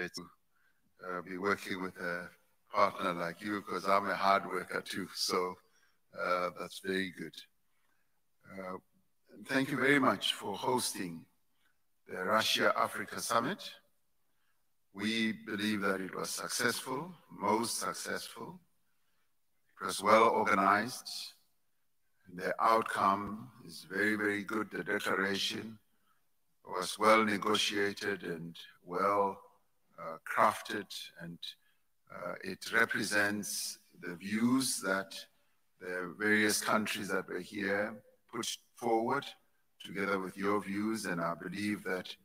to be working with a partner like you, because I'm a hard worker too, so that's very good. Thank you very much for hosting the Russia-Africa Summit. We believe that it was successful, most successful. It was well organized. The outcome is very, very good. The declaration was well negotiated and well crafted, and it represents the views that the various countries that were here put forward together with your views, and I believe that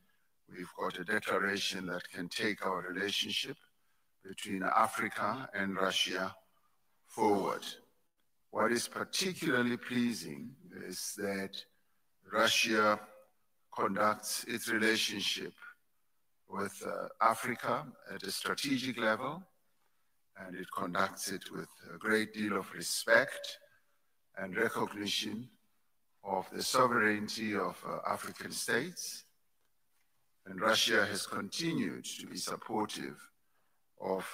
we've got a declaration that can take our relationship between Africa and Russia forward. What is particularly pleasing is that Russia conducts its relationship with Africa at a strategic level, and it conducts it with a great deal of respect and recognition of the sovereignty of African states. And Russia has continued to be supportive of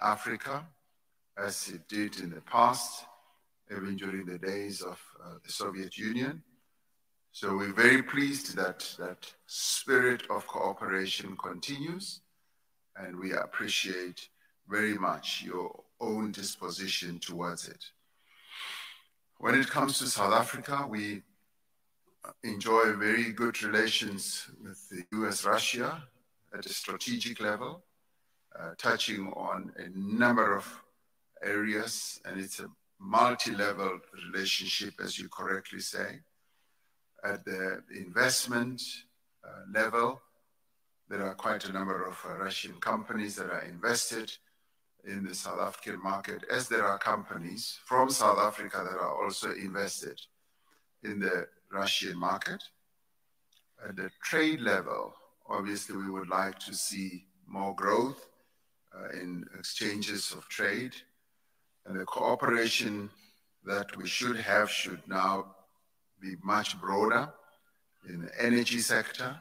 Africa as it did in the past, even during the days of the Soviet Union. So we're very pleased that that spirit of cooperation continues, and we appreciate very much your own disposition towards it. When it comes to South Africa, we enjoy very good relations with the US-Russia at a strategic level, touching on a number of areas, and it's a multi-level relationship, as you correctly say. At the investment level, there are quite a number of Russian companies that are invested in the South African market, as there are companies from South Africa that are also invested in the Russian market. At the trade level, obviously we would like to see more growth in exchanges of trade, and the cooperation that we should have should now be much broader in the energy sector.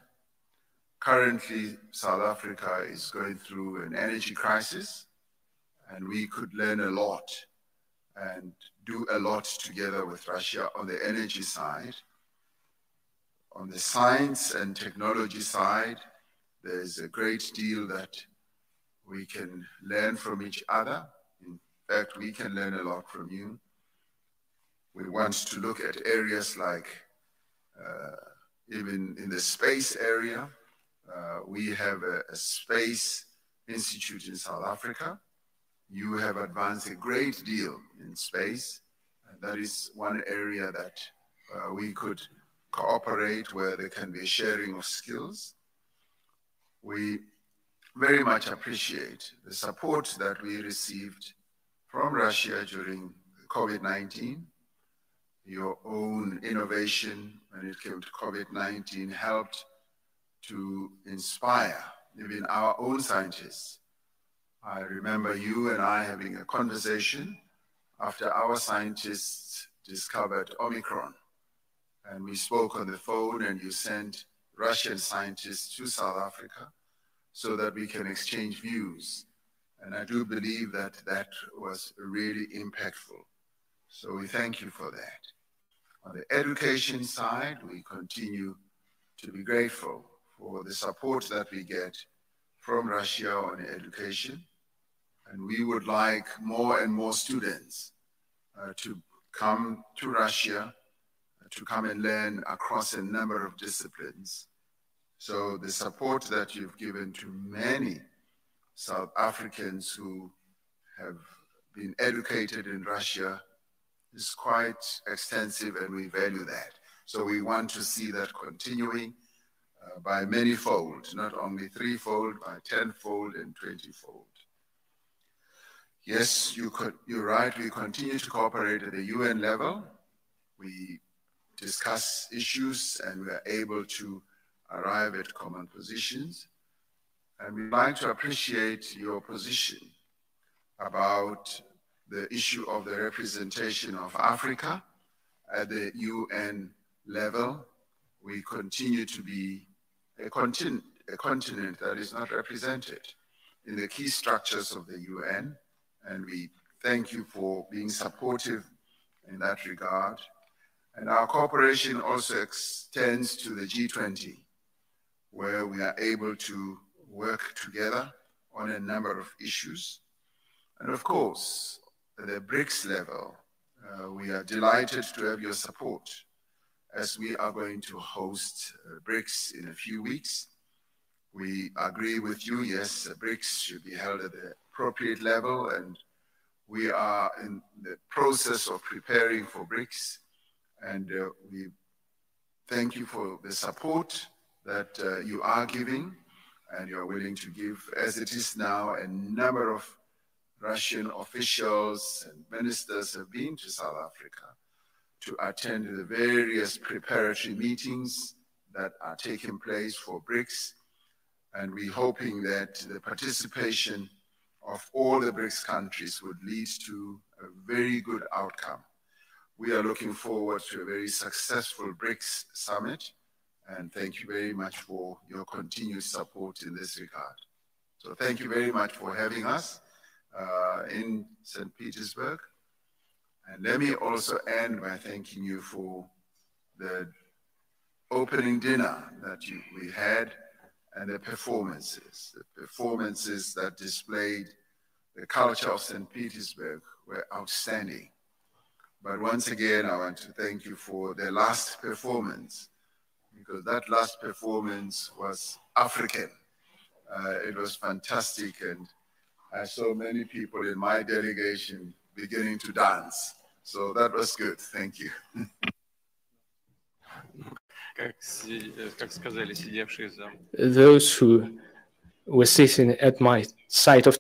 Currently, South Africa is going through an energy crisis, and we could learn a lot and do a lot together with Russia on the energy side. On the science and technology side, there's a great deal that we can learn from each other. In fact, we can learn a lot from you. We want to look at areas like, even in the space area, we have a space institute in South Africa. You have advanced a great deal in space, and that is one area that we could cooperate, where there can be a sharing of skills. We very much appreciate the support that we received from Russia during COVID-19. Your own innovation when it came to COVID-19 helped to inspire even our own scientists. I remember you and I having a conversation after our scientists discovered Omicron, and we spoke on the phone, and you sent Russian scientists to South Africa so that we can exchange views. And I do believe that that was really impactful. So we thank you for that. On the education side, we continue to be grateful for the support that we get from Russia on education. And we would like more and more students to come to Russia, to come and learn across a number of disciplines. So the support that you've given to many South Africans who have been educated in Russia is quite extensive, and we value that. So we want to see that continuing by many-fold, not only threefold, by 10-fold and 20-fold. Yes, you're right, we continue to cooperate at the UN level. We discuss issues, and we are able to arrive at common positions. And we'd like to appreciate your position about the issue of the representation of Africa at the UN level. We continue to be a a continent that is not represented in the key structures of the UN, and we thank you for being supportive in that regard. And our cooperation also extends to the G20, where we are able to work together on a number of issues. And of course, at the BRICS level, we are delighted to have your support as we are going to host BRICS in a few weeks. We agree with you, yes, BRICS should be held at the appropriate level, and we are in the process of preparing for BRICS, and we thank you for the support that you are giving and you are willing to give. As it is now, a number of Russian officials and ministers have been to South Africa to attend the various preparatory meetings that are taking place for BRICS. And we're hoping that the participation of all the BRICS countries would lead to a very good outcome. We are looking forward to a very successful BRICS summit, and thank you very much for your continued support in this regard. So thank you very much for having us in St. Petersburg. And let me also end by thanking you for the opening dinner that we had, and the performances that displayed the culture of St. Petersburg were outstanding. But once again, I want to thank you for the last performance, because that last performance was African. It was fantastic, and I saw many people in my delegation beginning to dance. So that was good. Thank you. Those who were sitting at my side of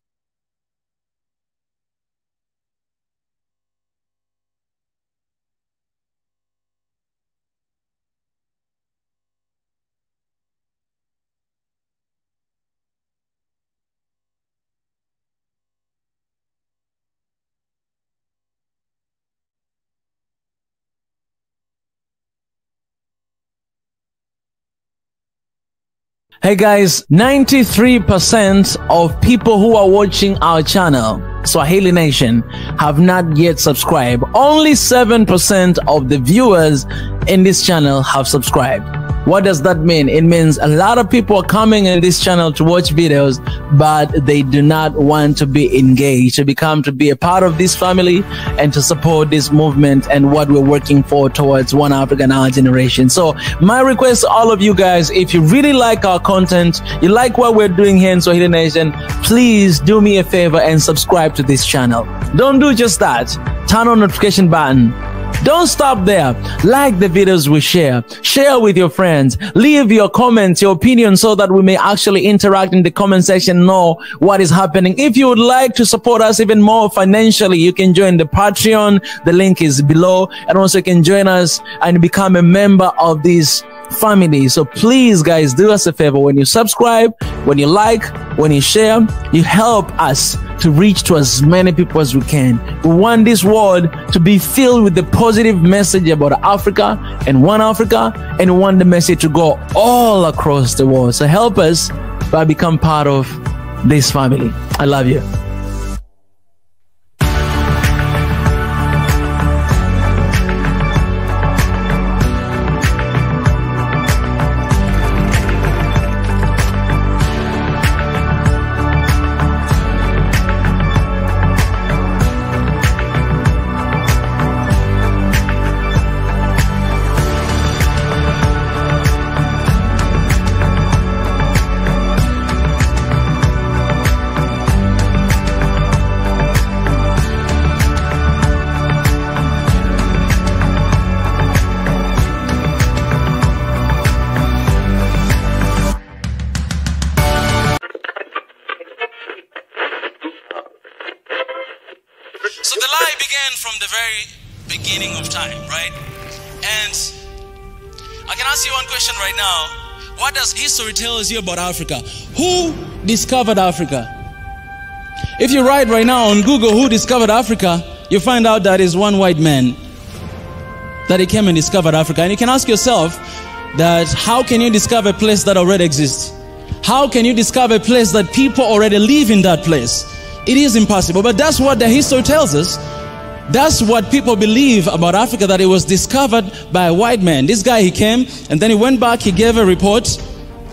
Hey guys, 93% of people who are watching our channel, Swahili Nation, have not yet subscribed. Only 7% of the viewers in this channel have subscribed. What does that mean? It means a lot of people are coming in this channel to watch videos, but they do not want to be engaged, to be a part of this family and to support this movement and what we're working for towards One Africa Now generation. So my request to all of you guys, if you really like our content, you like what we're doing here in Swahili Nation, please do me a favor and subscribe to this channel. Don't do just that. Turn on the notification button. Don't stop there. Like the videos we share. Share with your friends. Leave your comments, your opinions, so that we may actually interact in the comment section, know what is happening. If you would like to support us even more financially, you can join the Patreon. The link is below. And also you can join us and become a member of this family. So please guys, do us a favor. When you subscribe, when you like, when you share, you help us to reach to as many people as we can. We want this world to be filled with the positive message about Africa and One Africa, and we want the message to go all across the world. So help us by becoming part of this family. I love you. So the lie began from the very beginning of time, right? And I can ask you one question right now. What does history tell us you about Africa? Who discovered Africa? If you write right now on Google who discovered Africa, you find out that is one white man that he came and discovered Africa. And you can ask yourself that how can you discover a place that already exists? How can you discover a place that people already live in that place? It is impossible, but that's what the history tells us. That's what people believe about Africa, that it was discovered by a white man. This guy, he came, and then he went back, he gave a report,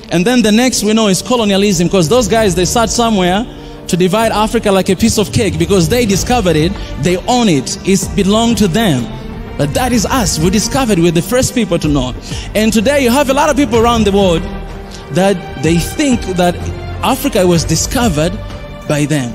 and then the next we know is colonialism, because those guys, they sat somewhere to divide Africa like a piece of cake, because they discovered it, they own it, it belonged to them. But that is us. We discovered, we're the first people to know. And today you have a lot of people around the world that they think that Africa was discovered by them.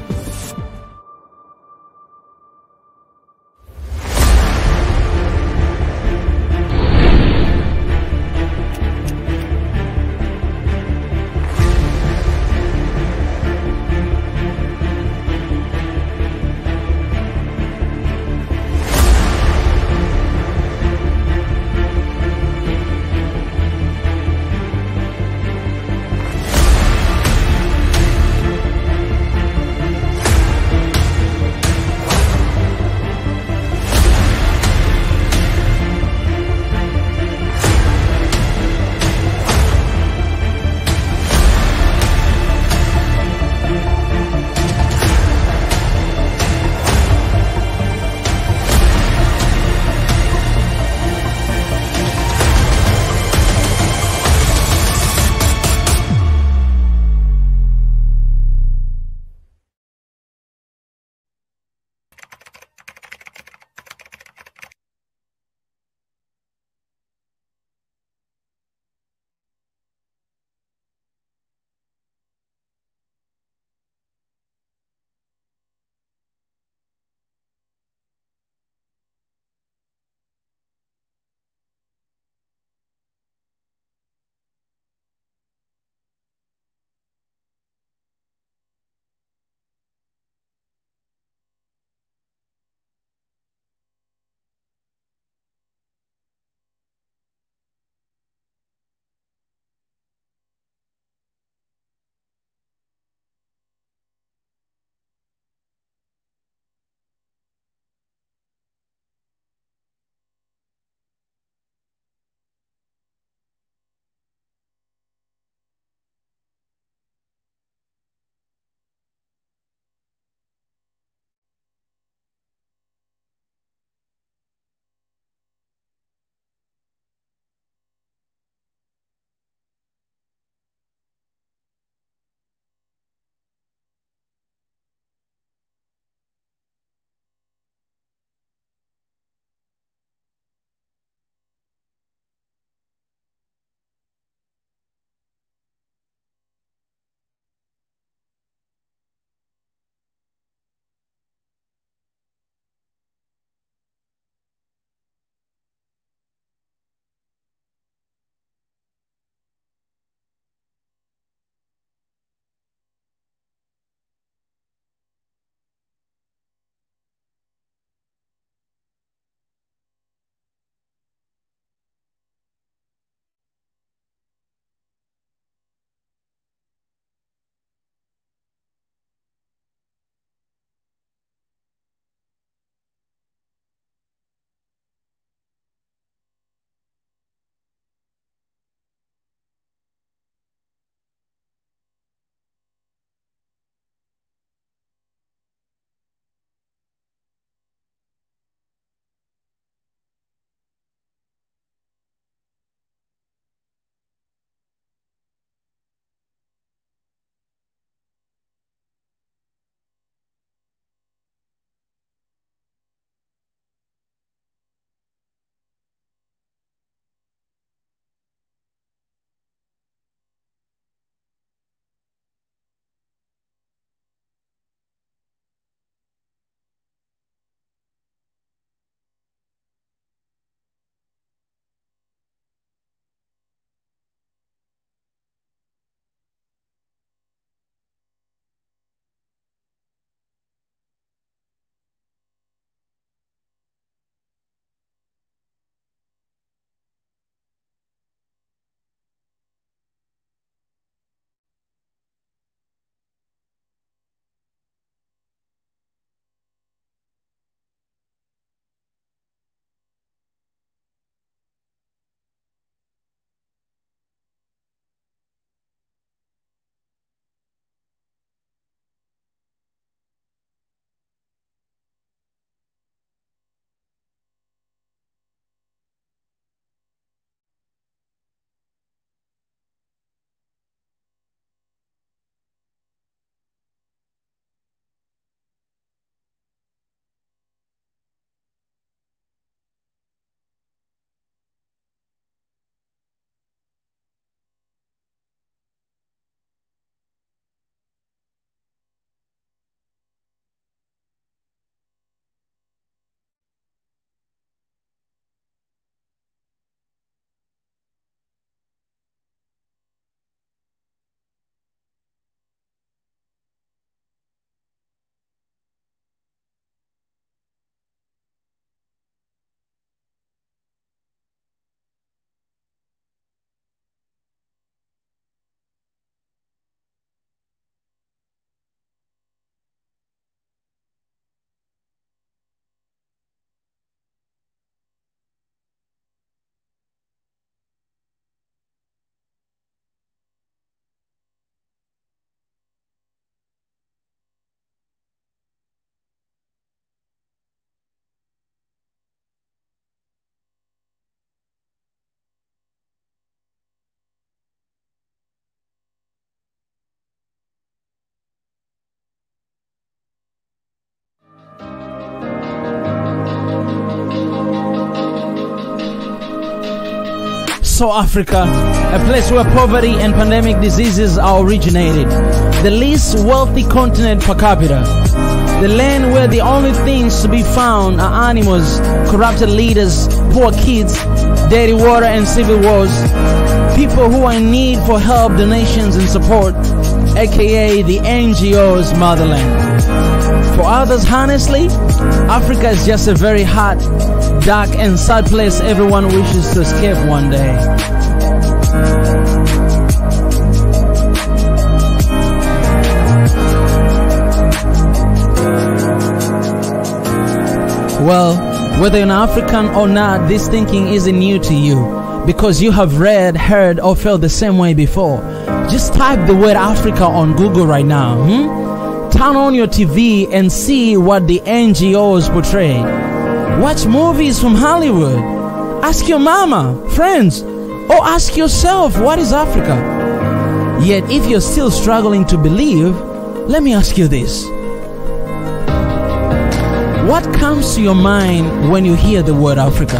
So Africa, a place where poverty and pandemic diseases are originated. The least wealthy continent per capita. The land where the only things to be found are animals, corrupted leaders, poor kids, dirty water and civil wars. People who are in need for help, donations and support, aka the NGO's motherland. For others, honestly, Africa is just a very hot, dark and sad place everyone wishes to escape one day. Well, whether you're an African or not, this thinking isn't new to you, because you have read, heard or felt the same way before. Just type the word Africa on Google right now. Turn on your TV and see what the NGOs portray. Watch movies from Hollywood. Ask your mama, friends, or ask yourself, what is Africa? Yet if you're still struggling to believe, let me ask you this. What comes to your mind when you hear the word Africa?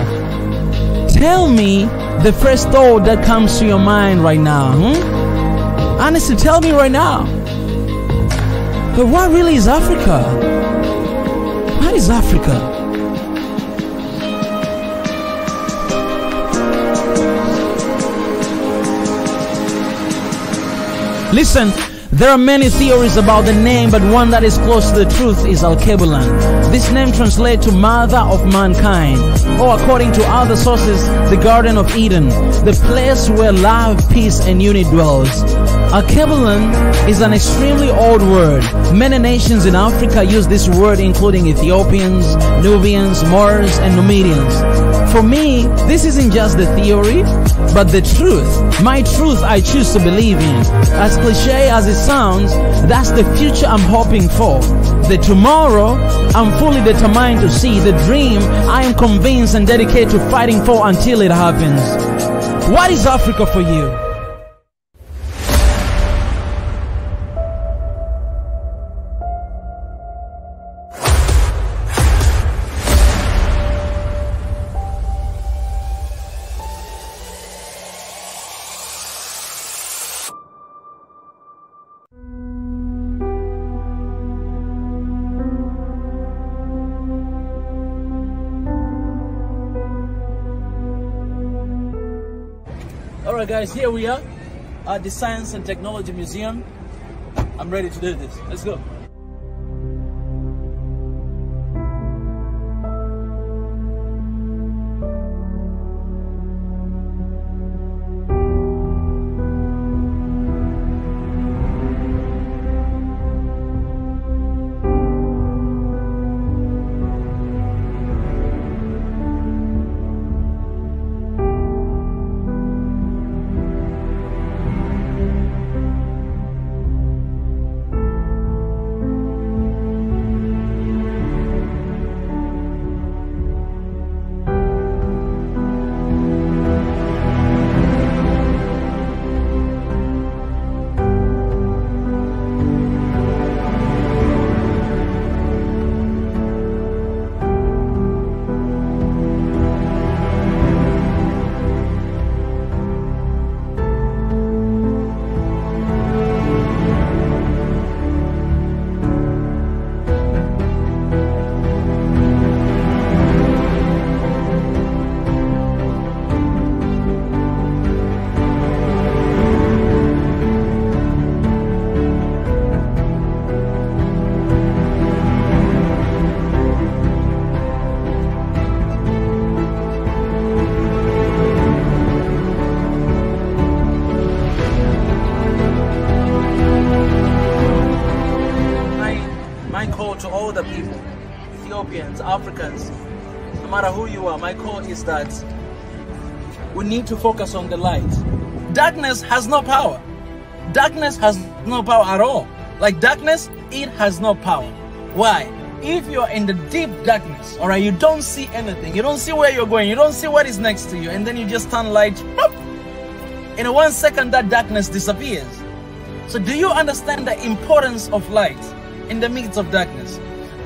Tell me the first thought that comes to your mind right now. Honestly, tell me right now. But what really is Africa? What is Africa? Listen, there are many theories about the name, but one that is close to the truth is Al-Kebulan. This name translates to Mother of Mankind, or according to other sources, the Garden of Eden, the place where love, peace and unity dwells. Al-Kebulan is an extremely old word. Many nations in Africa use this word, including Ethiopians, Nubians, Moors and Numidians. For me, this isn't just the theory, but the truth. My truth I choose to believe in. As cliche as it sounds, that's the future I'm hoping for. The tomorrow I'm fully determined to see. The dream I am convinced and dedicated to fighting for until it happens. What is Africa for you? Alright guys, here we are at the Science and Technology Museum. I'm ready to do this. Let's go. To all the people, Ethiopians, Africans, no matter who you are, my call is that we need to focus on the light. Darkness has no power. Darkness has no power at all. Like darkness, it has no power. Why? If you're in the deep darkness, all right, you don't see anything. You don't see where you're going. You don't see what is next to you. And then you just turn light. Boop. In 1 second, that darkness disappears. So do you understand the importance of light in the midst of darkness?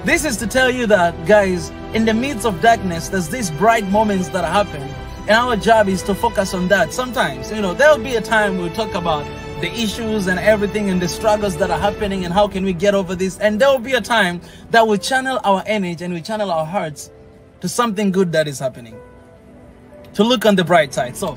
This is to tell you that, guys, in the midst of darkness, there's these bright moments that happen And our job is to focus on that. Sometimes, you know, there'll be a time we'll talk about the issues and everything and the struggles that are happening and how can we get over this. And there will be a time that we channel our energy and we channel our hearts to something good that is happening. To look on the bright side. So,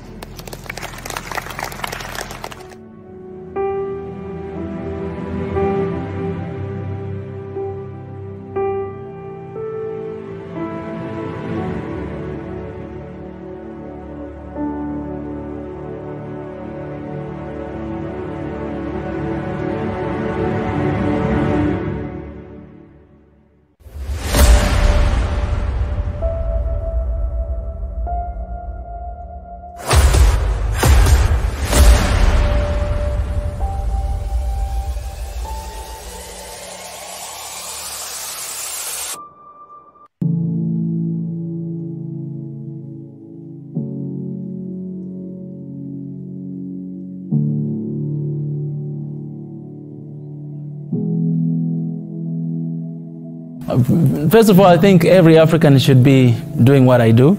first of all, I think every African should be doing what I do,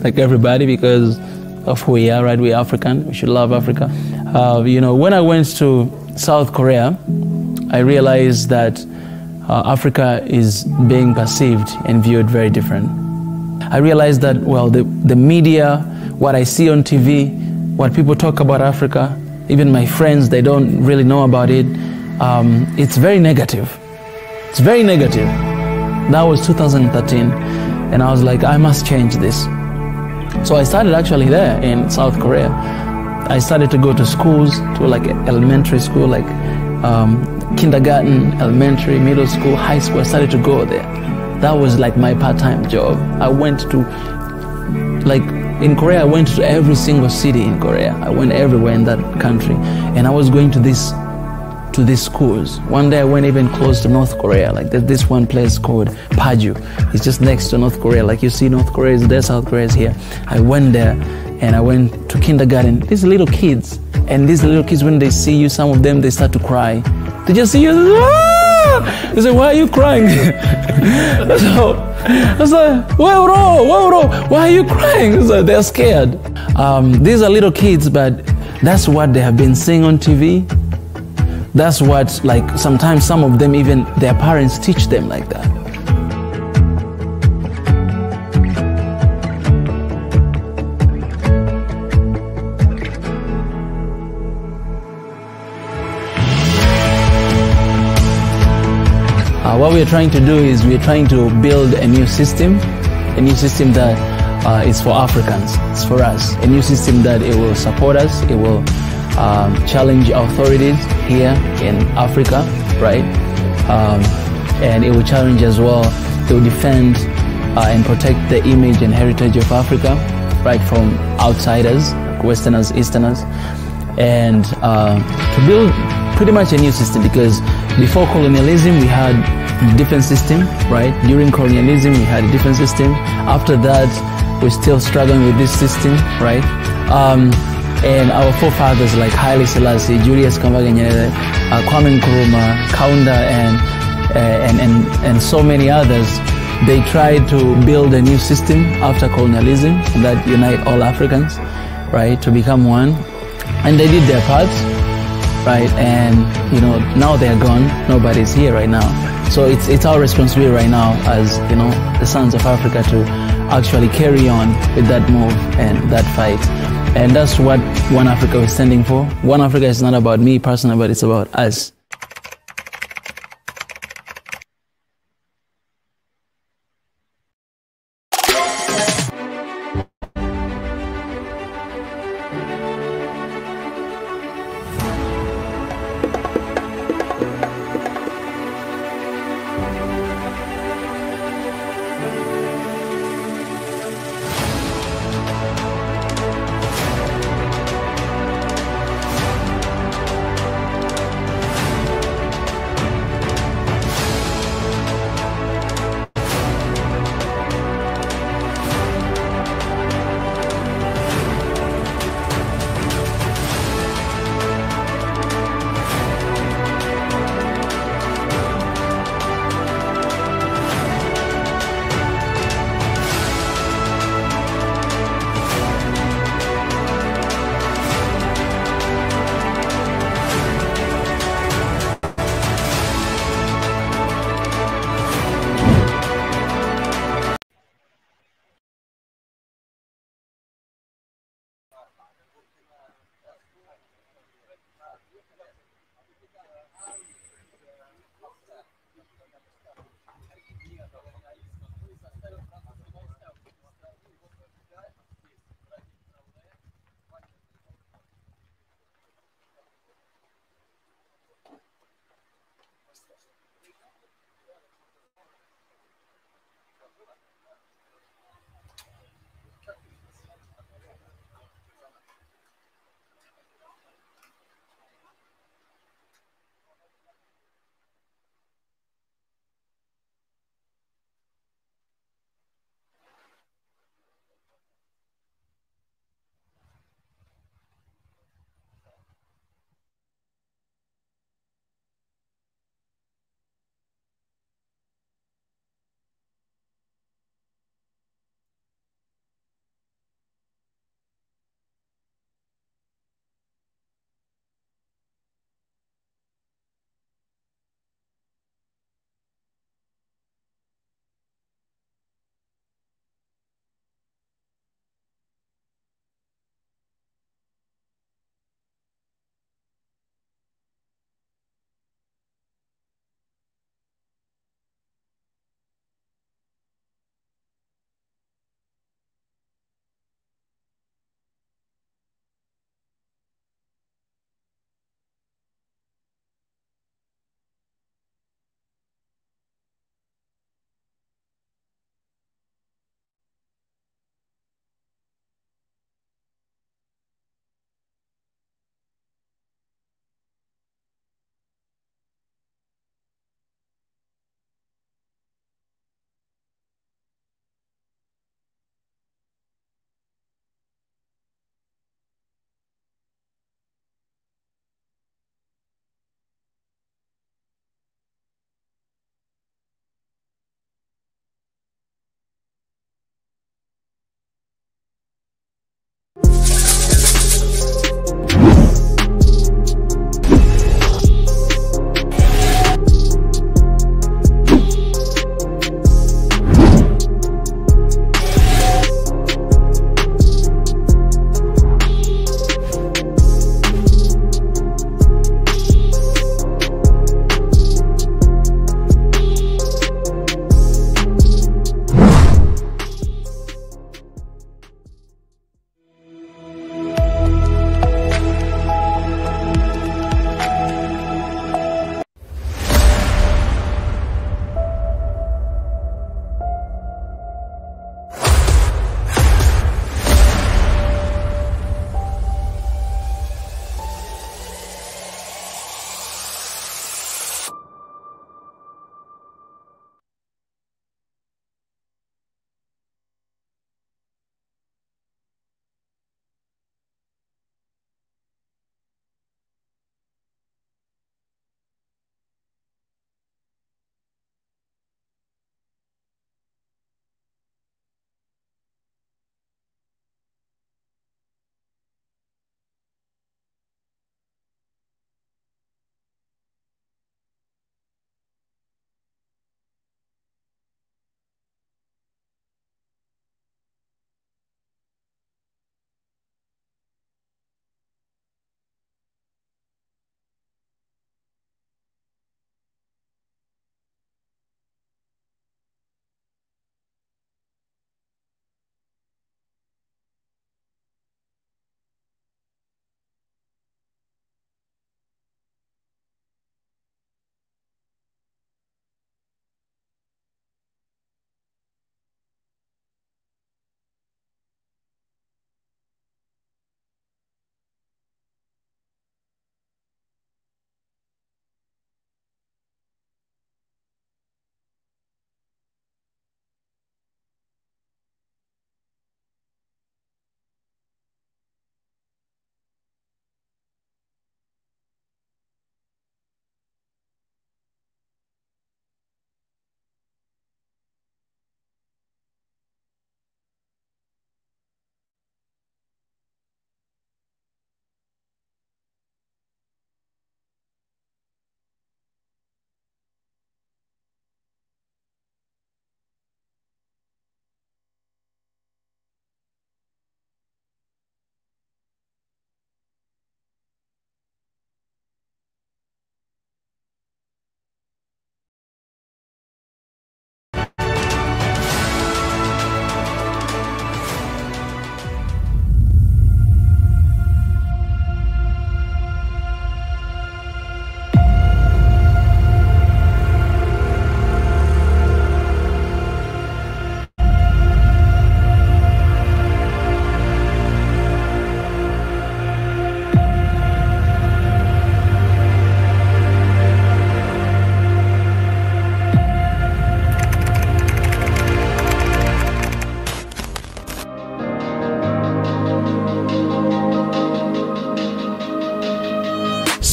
like everybody, because of who we are, right? We're African. We should love Africa. You know, when I went to South Korea, I realized that Africa is being perceived and viewed very different. I realized that, well, the media, what I see on TV, what people talk about Africa, even my friends, they don't really know about it. It's very negative. It's very negative. That was 2013, and I was like, I must change this. So I started actually there in South Korea. I started to go to schools, to like elementary school, like kindergarten, elementary, middle school, high school. I started to go there. That was like my part-time job. I went to, like in Korea, I went to every single city in Korea. I went everywhere in that country, and I was going to these schools. One day I went even close to North Korea. Like there's this one place called Paju. It's just next to North Korea. Like you see North Korea is there, South Korea is here. I went there and I went to kindergarten. These little kids, and these little kids, when they see you, some of them, they start to cry. They just see you, ah! They say, why are you crying? So I was like, why are you crying? So they're scared. These are little kids, but that's what they have been seeing on TV. That's what, like, sometimes some of them, even their parents teach them like that. What we're trying to do is we're trying to build a new system that is for Africans, it's for us, a new system that it will support us, it will challenge authorities here in Africa, right? And it will challenge as well, it will defend and protect the image and heritage of Africa, right, from outsiders, Westerners, Easterners, and to build pretty much a new system, because before colonialism we had a different system, right? During colonialism we had a different system. After that we're still struggling with this system, right? And our forefathers like Haile Selassie, Julius Kambarage Nyerere, Kwame Nkrumah, Kaunda, and so many others, they tried to build a new system after colonialism that unite all Africans, right, to become one. And they did their part, right? And you know, now they're gone. Nobody's here right now. So it's our responsibility right now as, you know, the sons of Africa to actually carry on with that move and that fight. And that's what One Africa is standing for. One Africa is not about me personally, but it's about us.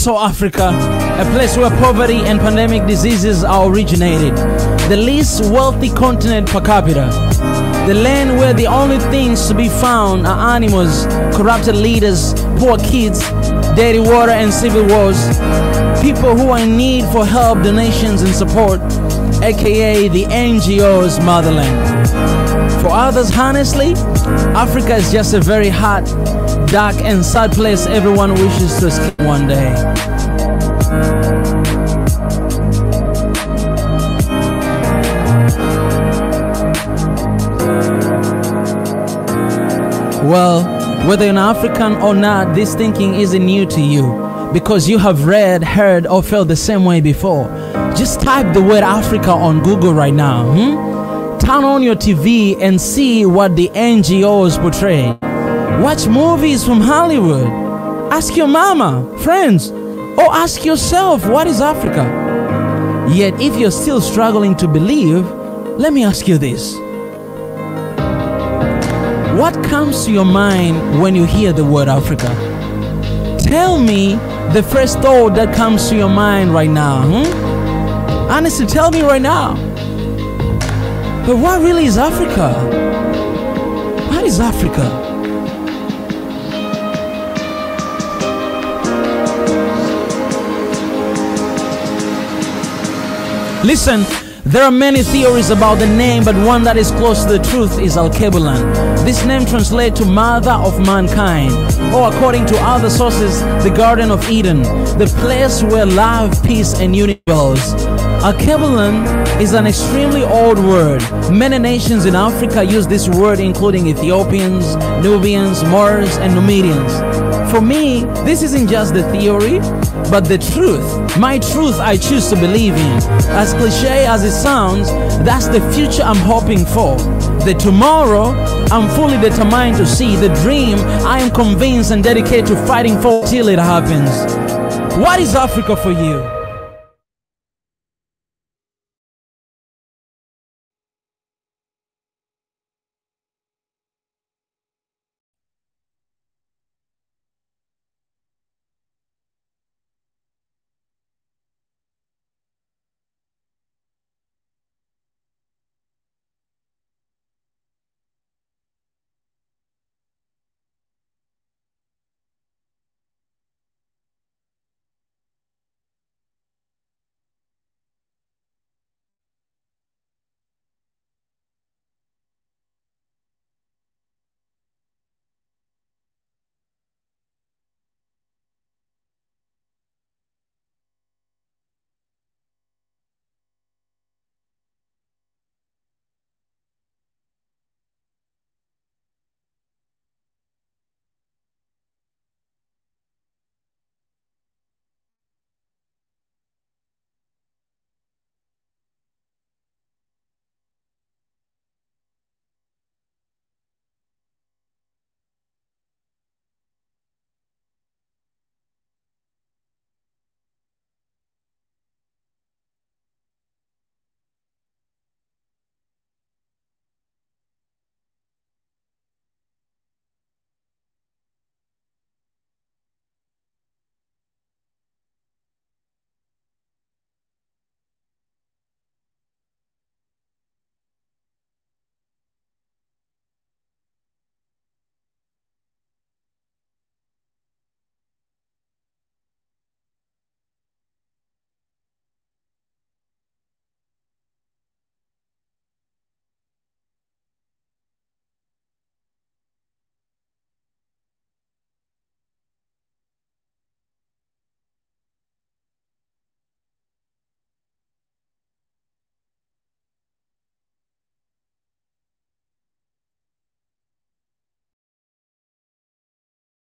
So Africa, a place where poverty and pandemic diseases are originated. The least wealthy continent per capita. The land where the only things to be found are animals, corrupted leaders, poor kids, dirty water and civil wars. People who are in need for help, donations and support, aka the NGO's motherland. For others, honestly, Africa is just a very hot, dark and sad place everyone wishes to escape one day. Well, whether you're an African or not, this thinking isn't new to you because you have read, heard or felt the same way before. Just type the word Africa on Google right now. Turn on your TV and see what the NGOs portray. Watch movies from Hollywood. Ask your mama, friends, or ask yourself, what is Africa? Yet if you're still struggling to believe, let me ask you this. What comes to your mind when you hear the word Africa? Tell me the first thought that comes to your mind right now. Honestly, tell me right now. But what really is Africa? What is Africa? Listen, there are many theories about the name, but one that is close to the truth is Alkebulan. This name translates to Mother of Mankind, or according to other sources, the Garden of Eden, the place where love, peace and unity dwells. Alkebulan is an extremely old word. Many nations in Africa use this word, including Ethiopians, Nubians, Moors and Numidians. For me, this isn't just the theory, but the truth. My truth I choose to believe in. As cliche as it sounds, that's the future I'm hoping for. The tomorrow I'm fully determined to see. The dream I am convinced and dedicated to fighting for till it happens. What is Africa for you?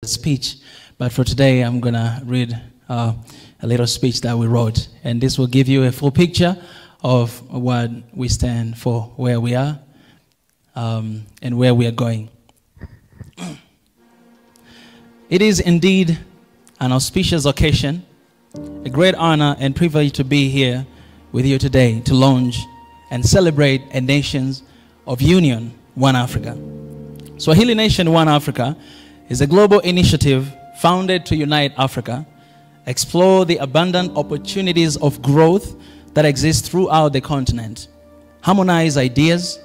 Speech, but for today I'm gonna read a little speech that we wrote, and this will give you a full picture of what we stand for, where we are, and where we are going. It is indeed an auspicious occasion, a great honor and privilege to be here with you today to launch and celebrate a Nations of Union, One Africa. Swahili Nation One Africa is a global initiative founded to unite Africa explore the abundant opportunities of growth that exist throughout the continent, harmonize ideas,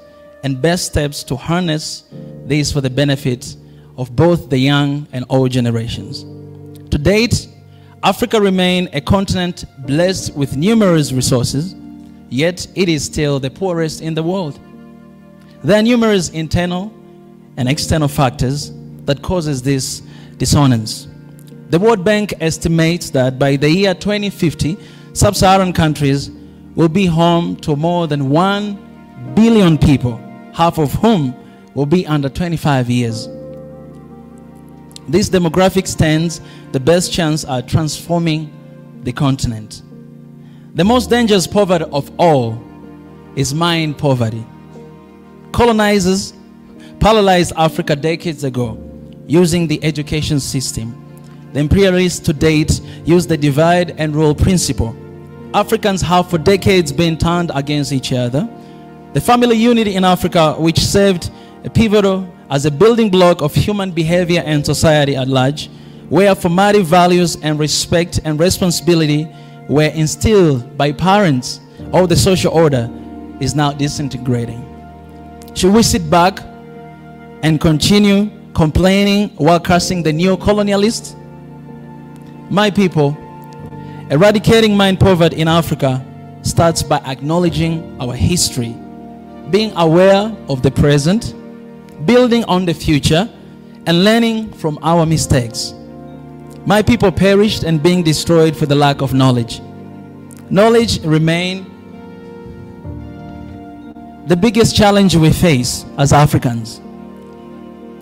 and best steps to harness these for the benefit of both the young and old generations. To date, Africa remains a continent blessed with numerous resources, yet it is still the poorest in the world. There are numerous internal and external factors that causes this dissonance. The World Bank estimates that by the year 2050, sub-Saharan countries will be home to more than 1 billion people, half of whom will be under 25 years. This demographic stands the best chance at transforming the continent. The most dangerous poverty of all is mind poverty. Colonizers paralyzed Africa decades ago using the education system. The imperialists to date use the divide and rule principle. Africans have for decades been turned against each other. The family unity in Africa, which served a pivotal as a building block of human behavior and society at large, where formative values and respect and responsibility were instilled by parents, all the social order is now disintegrating. Should we sit back and continue complaining while cursing the neo-colonialists? My people, eradicating mind poverty in Africa starts by acknowledging our history, being aware of the present, building on the future, and learning from our mistakes. My people perished and being destroyed for the lack of knowledge. Knowledge remains the biggest challenge we face as Africans.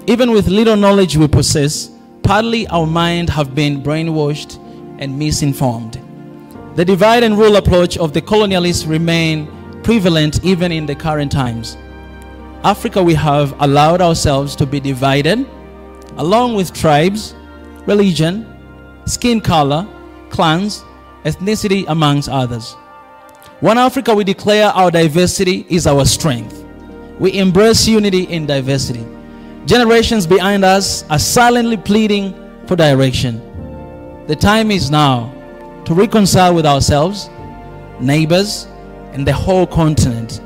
Even with little knowledge we possess, partly our minds have been brainwashed and misinformed. The divide and rule approach of the colonialists remain prevalent even in the current times. Africa, we have allowed ourselves to be divided along with tribes, religion, skin color, clans, ethnicity, amongst others. One Africa, we declare our diversity is our strength. We embrace unity in diversity. Generations behind us are silently pleading for direction. The time is now to reconcile with ourselves, neighbors, and the whole continent.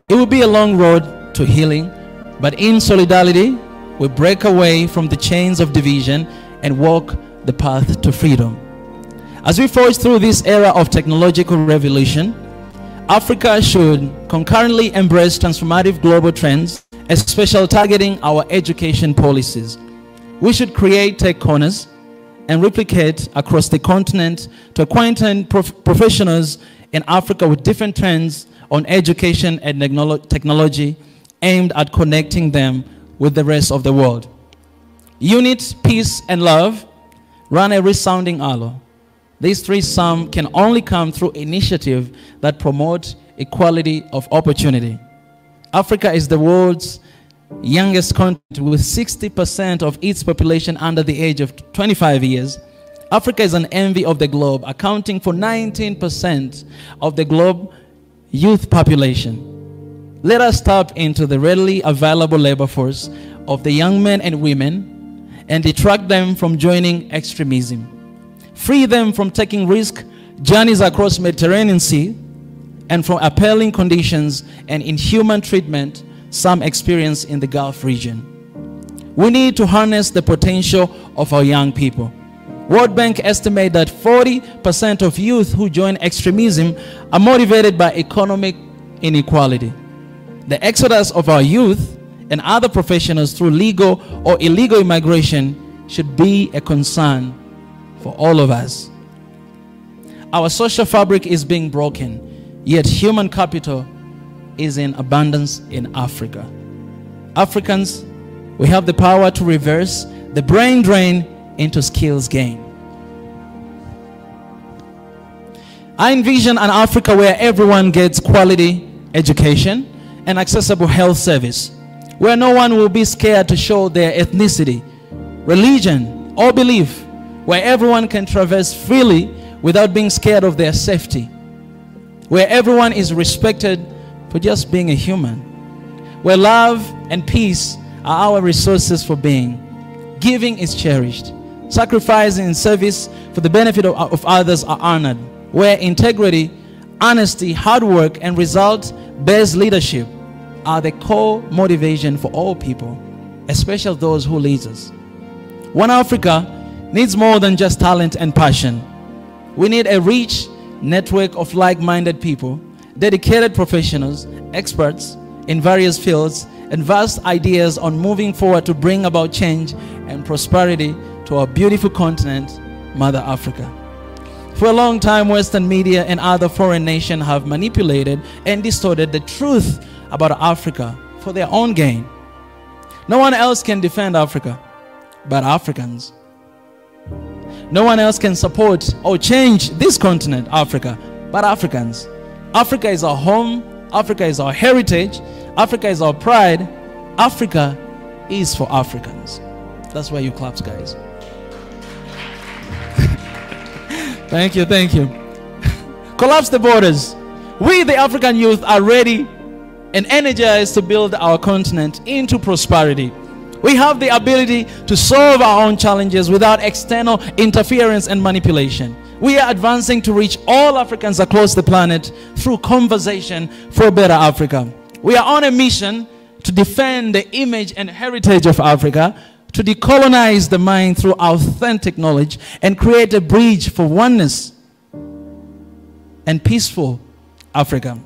It will be a long road to healing, but in solidarity, we break away from the chains of division and walk the path to freedom. As we forge through this era of technological revolution, Africa should concurrently embrace transformative global trends, especially targeting our education policies. We should create tech corners and replicate across the continent to acquaint professionals in Africa with different trends on education and technology aimed at connecting them with the rest of the world. Unity, peace, and love run a resounding aloe. These three sum can only come through initiatives that promote equality of opportunity. Africa is the world's youngest continent with 60% of its population under the age of 25 years. Africa is an envy of the globe, accounting for 19% of the globe youth population. Let us tap into the readily available labor force of the young men and women and detract them from joining extremism. Free them from taking risk journeys across Mediterranean Sea and from appalling conditions and inhuman treatment some experience in the Gulf region. We need to harness the potential of our young people. World Bank estimate that 40% of youth who join extremism are motivated by economic inequality. The exodus of our youth and other professionals through legal or illegal immigration should be a concern for all of us. Our social fabric is being broken, yet human capital is in abundance in Africa. Africans, we have the power to reverse the brain drain into skills gain. I envision an Africa where everyone gets quality education and accessible health service, where no one will be scared to show their ethnicity, religion, or belief, where everyone can traverse freely without being scared of their safety, where everyone is respected for just being a human, where love and peace are our resources for being. Giving is cherished, sacrifice in service for the benefit of others are honored, where integrity, honesty, hard work, and result-based leadership are the core motivation for all people, especially those who lead us. One Africa needs more than just talent and passion. We need a rich network of like-minded people, dedicated professionals, experts in various fields, and vast ideas on moving forward to bring about change and prosperity to our beautiful continent, Mother Africa. For a long time, Western media and other foreign nations have manipulated and distorted the truth about Africa for their own gain. No one else can defend Africa but Africans. No one else can support or change this continent, Africa, but Africans. Africa is our home. Africa is our heritage. Africa is our pride. Africa is for Africans. That's why you clap, guys. Thank you, thank you. Collapse the borders. We, the African youth, are ready and energized to build our continent into prosperity. We have the ability to solve our own challenges without external interference and manipulation. We are advancing to reach all Africans across the planet through conversation for a better Africa. We are on a mission to defend the image and heritage of Africa, to decolonize the mind through authentic knowledge, and create a bridge for oneness and peaceful Africa.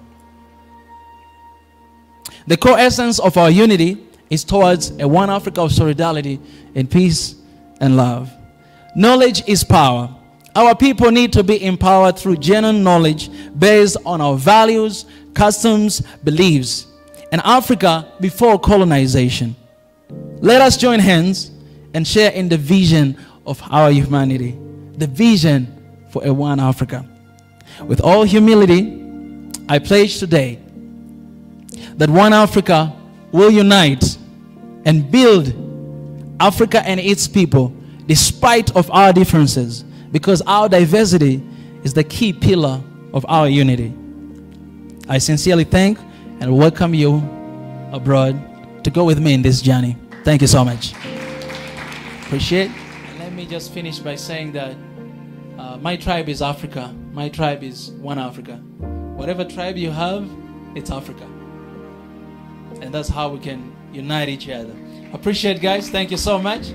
The core essence of our unity is towards a one Africa of solidarity and peace and love. Knowledge is power. Our people need to be empowered through genuine knowledge based on our values, customs, beliefs, and Africa before colonization. Let us join hands and share in the vision of our humanity, the vision for a one Africa. With all humility, I pledge today that one Africa will unite and build Africa and its people despite of our differences, because our diversity is the key pillar of our unity. I sincerely thank and welcome you abroad to go with me in this journey. Thank you so much. Appreciate. And let me just finish by saying that my tribe is Africa. My tribe is one Africa. Whatever tribe you have, it's Africa. And that's how we can unite each other. Appreciate, guys. Thank you so much.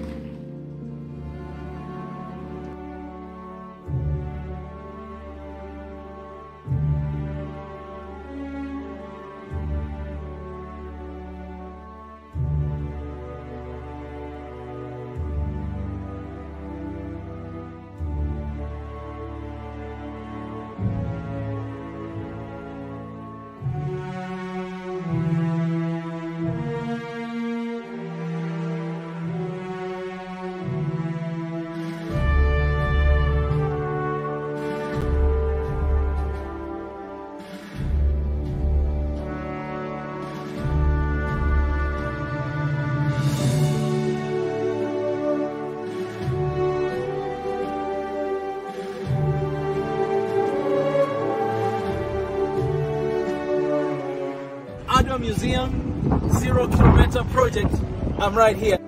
Museum, 0 kilometer project. I'm right here.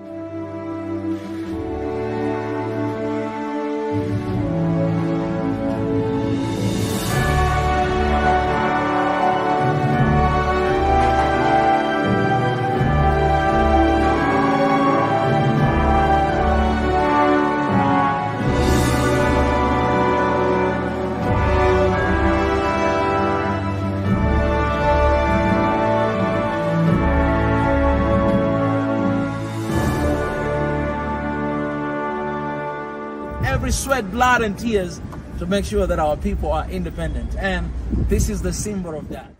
Every sweat, blood, and tears to make sure that our people are independent. And this is the symbol of that.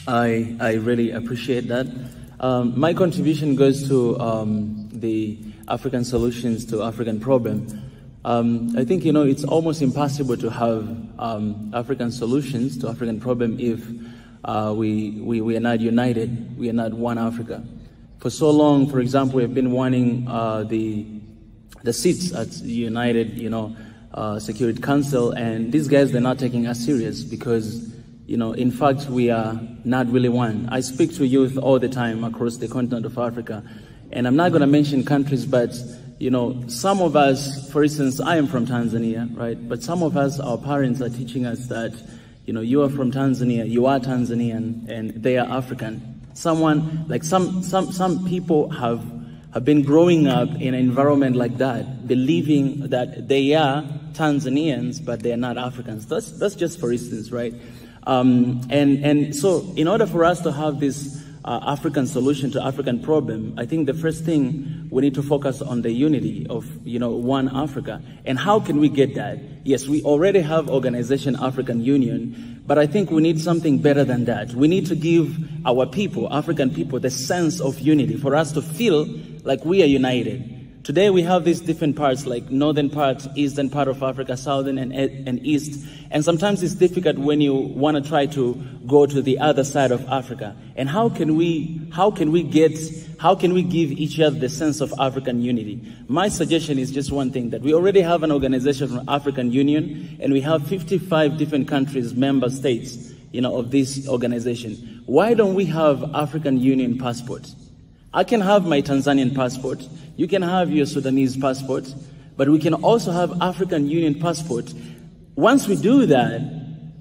I really appreciate that. My contribution goes to the African solutions to African problem. I think, you know, it's almost impossible to have African solutions to African problem if we are not united, we are not one Africa. For so long, for example, we have been wanting the seats at United, Security Council, and these guys, they're not taking us serious because, you know, in fact, we are not really one. I speak to youth all the time across the continent of Africa, and I'm not going to mention countries, but, you know, some of us, for instance, I am from Tanzania, right? But some of us, our parents are teaching us that, you know, you are from Tanzania, you are Tanzanian, and they are African. Someone, like some people have been growing up in an environment like that, believing that they are Tanzanians, but they are not Africans. That's just for instance, right? And so in order for us to have this African solution to African problem, I think the first thing we need to focus on the unity of, you know, one Africa. And how can we get that? Yes, we already have Organization African Union, but I think we need something better than that. We need to give our people, African people, the sense of unity for us to feel like we are united. Today we have these different parts, like northern part, eastern part of Africa, southern and east. And sometimes it's difficult when you want to try to go to the other side of Africa. And how can we give each other the sense of African unity? My suggestion is just one thing, that we already have an organization from African Union, and we have 55 different countries, member states, you know, of this organization. Why don't we have African Union passports? I can have my Tanzanian passport, you can have your Sudanese passport, but we can also have African Union passport. Once we do that,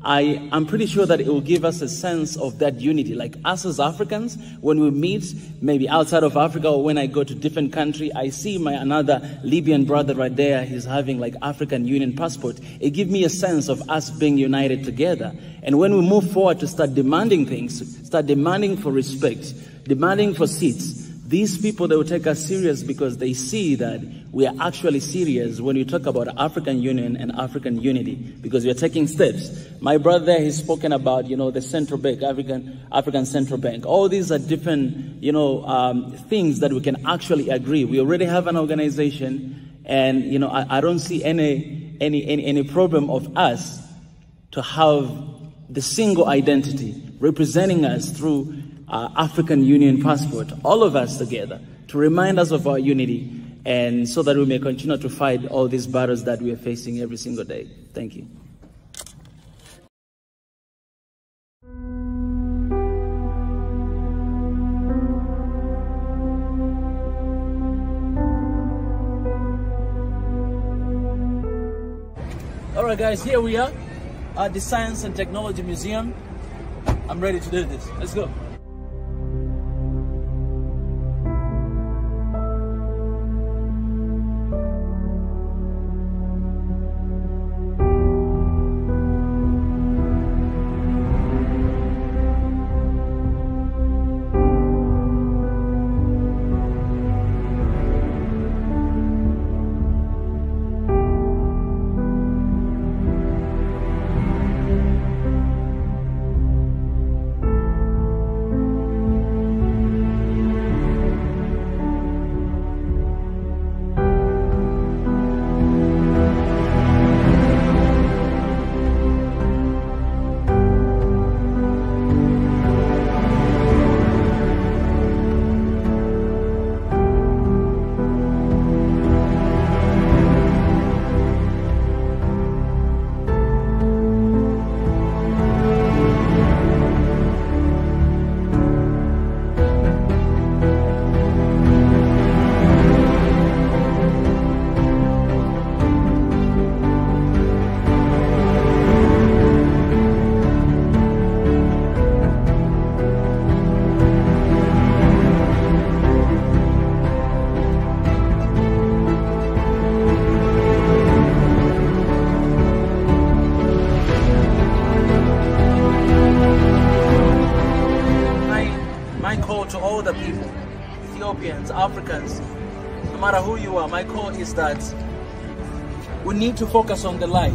I'm pretty sure that it will give us a sense of that unity. Like us as Africans, when we meet, maybe outside of Africa, or when I go to different country, I see my another Libyan brother right there, he's having like African Union passport. It gives me a sense of us being united together. And when we move forward to start demanding things, start demanding for respect, demanding for seats, these people, they will take us serious because they see that we are actually serious when you talk about African Union and African unity, because we are taking steps. My brother there, he's spoken about, you know, the central bank, African Central Bank. All these are different, you know, things that we can actually agree. We already have an organization, and, you know, I don't see any problem of us to have the single identity representing us through African Union passport, all of us together, to remind us of our unity, and so that we may continue to fight all these battles that we are facing every single day. Thank you. All right, guys, here we are at the Science and Technology Museum. I'm ready to do this. Let's go. To all the people, Ethiopians, Africans, no matter who you are, my call is that we need to focus on the light.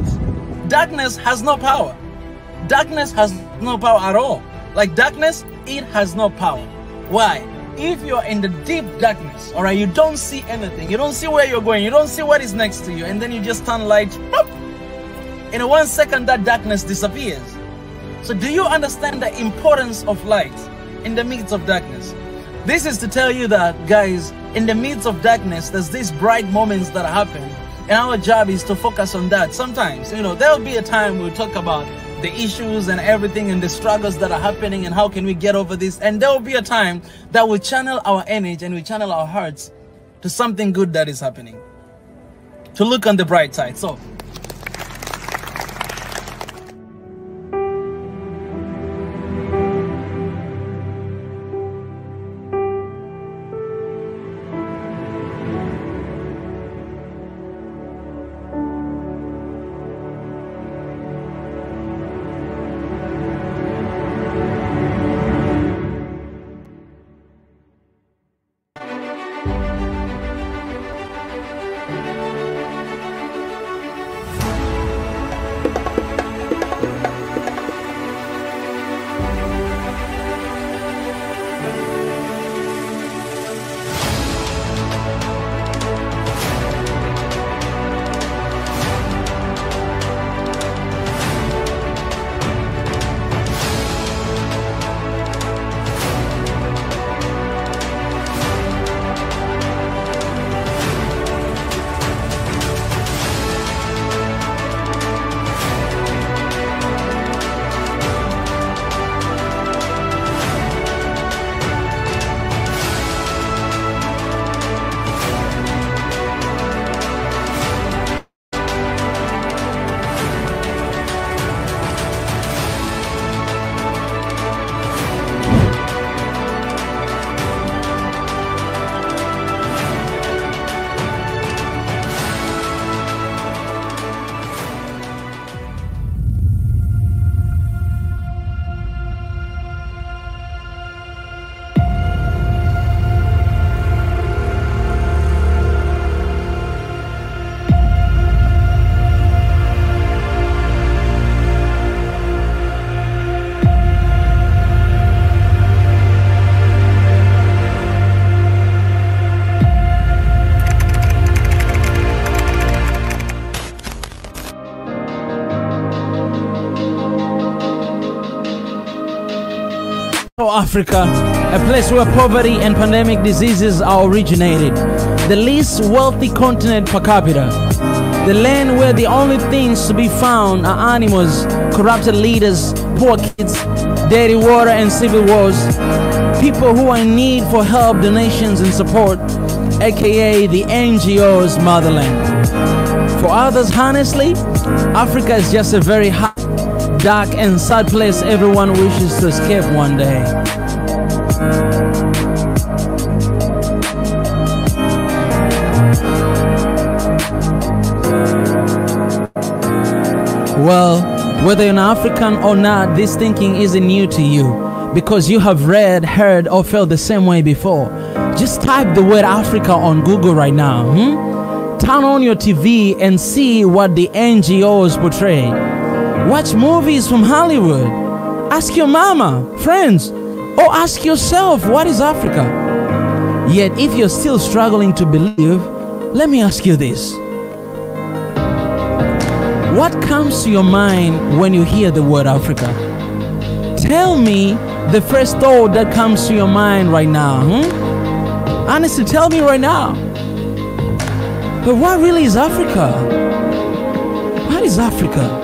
Darkness has no power. Darkness has no power at all. Like darkness, it has no power. Why? If you're in the deep darkness, all right, you don't see anything, you don't see where you're going, you don't see what is next to you, and then you just turn light, pop, in 1 second that darkness disappears. So do you understand the importance of light in the midst of darkness? This is to tell you that, guys, in the midst of darkness, there's these bright moments that happen, and our job is to focus on that. Sometimes, you know, there'll be a time we'll talk about the issues and everything and the struggles that are happening and how can we get over this. And there will be a time that we channel our energy and we channel our hearts to something good that is happening, to look on the bright side. So Africa, a place where poverty and pandemic diseases are originated, the least wealthy continent per capita, the land where the only things to be found are animals, corrupted leaders, poor kids, dirty water and civil wars, people who are in need for help, donations and support, aka the NGO's motherland. For others, honestly, Africa is just a very hot, dark and sad place everyone wishes to escape one day. Well, whether you're an African or not, this thinking isn't new to you because you have read, heard or felt the same way before. Just type the word Africa on Google right now. Turn on your TV and see what the NGOs portray. Watch movies from Hollywood. Ask your mama, friends, or ask yourself, what is Africa? Yet if you're still struggling to believe, let me ask you this. What comes to your mind when you hear the word Africa? Tell me the first thought that comes to your mind right now. Honestly, tell me right now. But what really is Africa? What is Africa?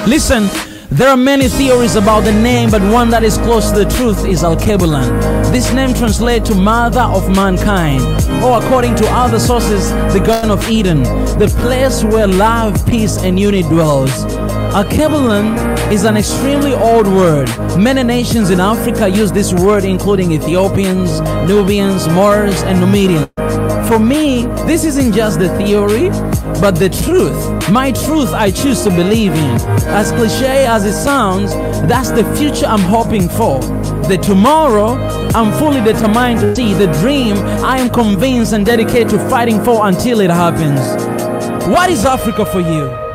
Listen, there are many theories about the name, but one that is close to the truth is Alkebulan. This name translates to Mother of Mankind, or according to other sources, the Garden of Eden, the place where love, peace, and unity dwells. Alkebulan is an extremely old word. Many nations in Africa use this word, including Ethiopians, Nubians, Moors, and Numidians. For me, this isn't just the theory, but the truth. My truth I choose to believe in. As cliche as it sounds, that's the future I'm hoping for. The tomorrow I'm fully determined to see. The dream I am convinced and dedicated to fighting for until it happens. What is Africa for you?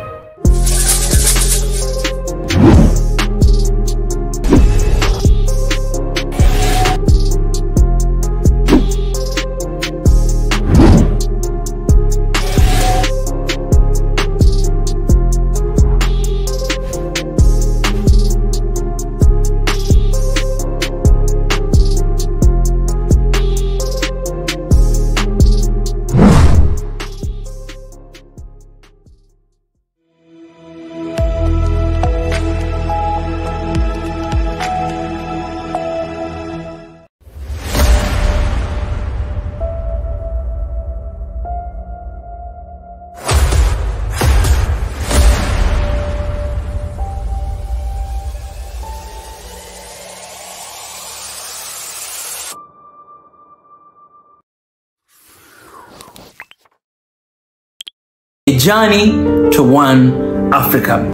journey to one Africa.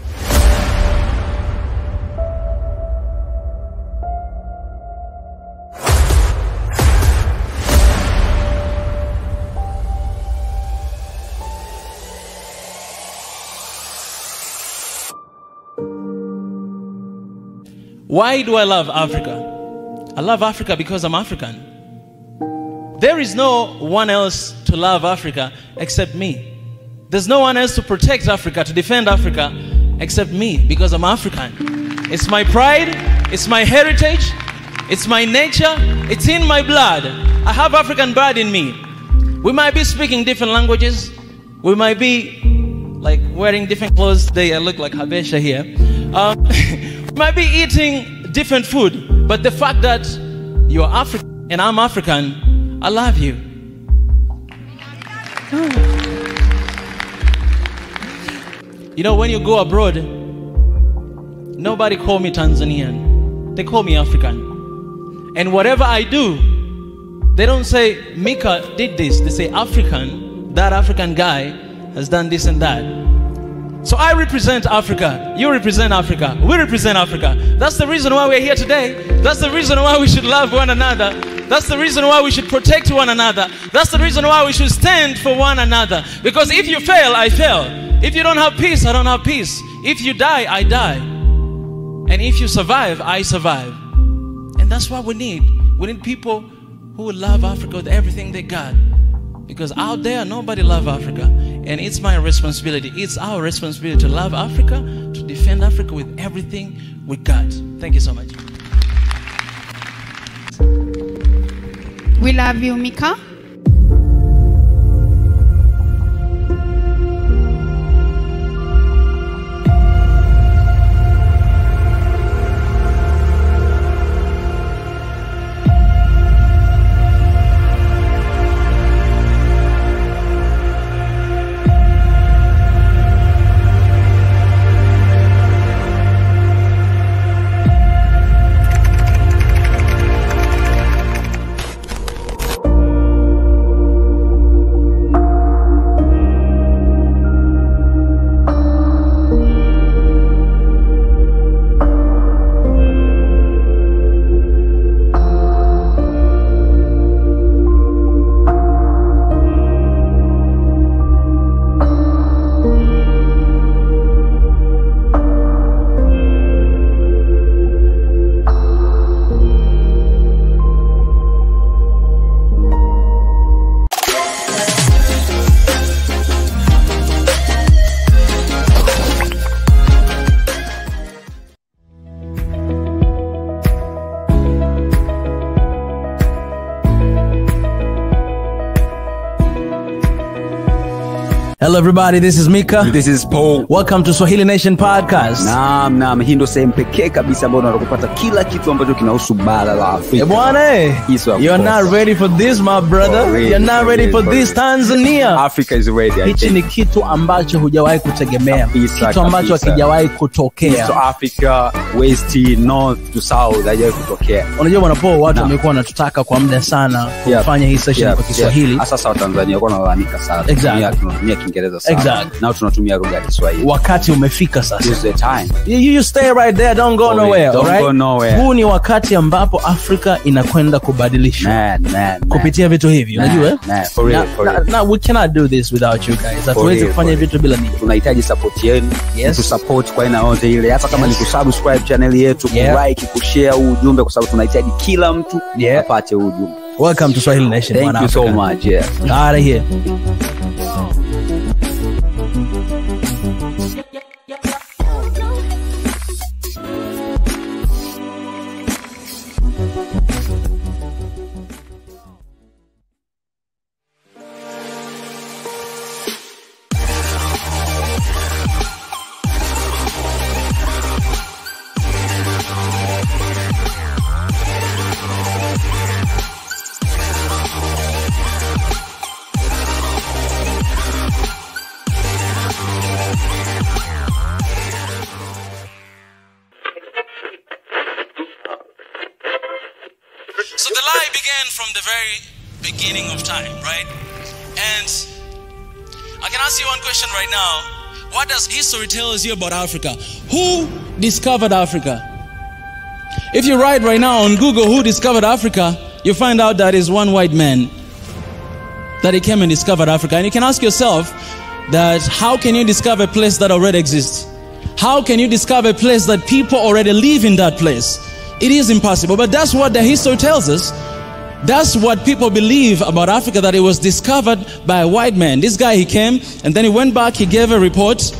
Why do I love Africa? I love Africa because I'm African. There is no one else to love Africa except me. There's no one else to protect Africa, to defend Africa, except me, because I'm African. It's my pride, it's my heritage, it's my nature, it's in my blood. I have African blood in me. We might be speaking different languages. We might be like wearing different clothes. Today I look like Habesha here. We might be eating different food, but the fact that you're African and I'm African, I love you. You know, when you go abroad, nobody call me Tanzanian. They call me African. And whatever I do, they don't say Mika did this. They say African. That African guy has done this and that. So I represent Africa. You represent Africa. We represent Africa. That's the reason why we're here today. That's the reason why we should love one another. That's the reason why we should protect one another. That's the reason why we should stand for one another. Because if you fail, I fail. If you don't have peace, I don't have peace. If you die, I die. And if you survive, I survive. And that's what we need. We need people who will love Africa with everything they got. Because out there, nobody loves Africa. And it's my responsibility. It's our responsibility to love Africa, to defend Africa with everything we got. Thank you so much. We love you, Mika. Hello everybody, this is Mika. This is Paul. Welcome to Swahili Nation Podcast. Naam, hii ndo sehemu pekee kabisa ambayo unapata kila kitu ambacho kinahusu bara la Afrika. Bwana, you're not ready for this, my brother. You're not ready for this, Tanzania. Africa is ready. Hichi ni kitu ambacho hujawahi kutegemea. Kitu ambacho hakijawahi kutokea. So Africa, West, North to South, hajawahi kutokea. Unajua bwana Paul, watu wamekuwa wanatutaka kwa muda sana kufanya hii session kwa Kiswahili. Sasa Watanzania wako wanalalamika sana. Tunatumia Kiingereza sana. Exactly. Nao tunatumia lugha ya Kiswahili. Wakati umefika sasa. It's the time. You stay right there, don't go nowhere. Don't go nowhere. Huu ni wakati ambapo Afrika inakwenda kubadilishwa. Kupitia vitu hivi, unajua? For real. No, we cannot do this without you guys. Hatuwezi kufanya vitu bila ninyi. Tunahitaji support yenu. Tu support kwa aina yote ile. Hata kama ni kusubscribe channel yetu, like, kushare huu ujumbe kwa sababu tunahitaji kila mtu apate huu ujumbe. Welcome to Swahili Nation. Thank you so much. Out of here. So the lie began from the very beginning of time, right? And I can ask you one question right now. What does history tell us you about Africa? Who discovered Africa? If you write right now on Google who discovered Africa, you find out that is one white man that he came and discovered Africa. And you can ask yourself that how can you discover a place that already exists? How can you discover a place that people already live in that place? It is impossible, but that's what the history tells us. That's what people believe about Africa, that it was discovered by a white man. This guy, he came and then he went back, he gave a report,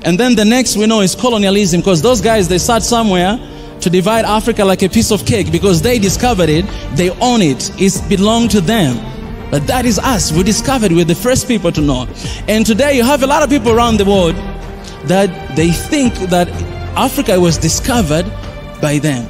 and then the next we know is colonialism, because those guys, they sat somewhere to divide Africa like a piece of cake because they discovered it, they own it, it belonged to them. But that is us. We discovered, we're the first people to know. And today you have a lot of people around the world that they think that Africa was discovered by them.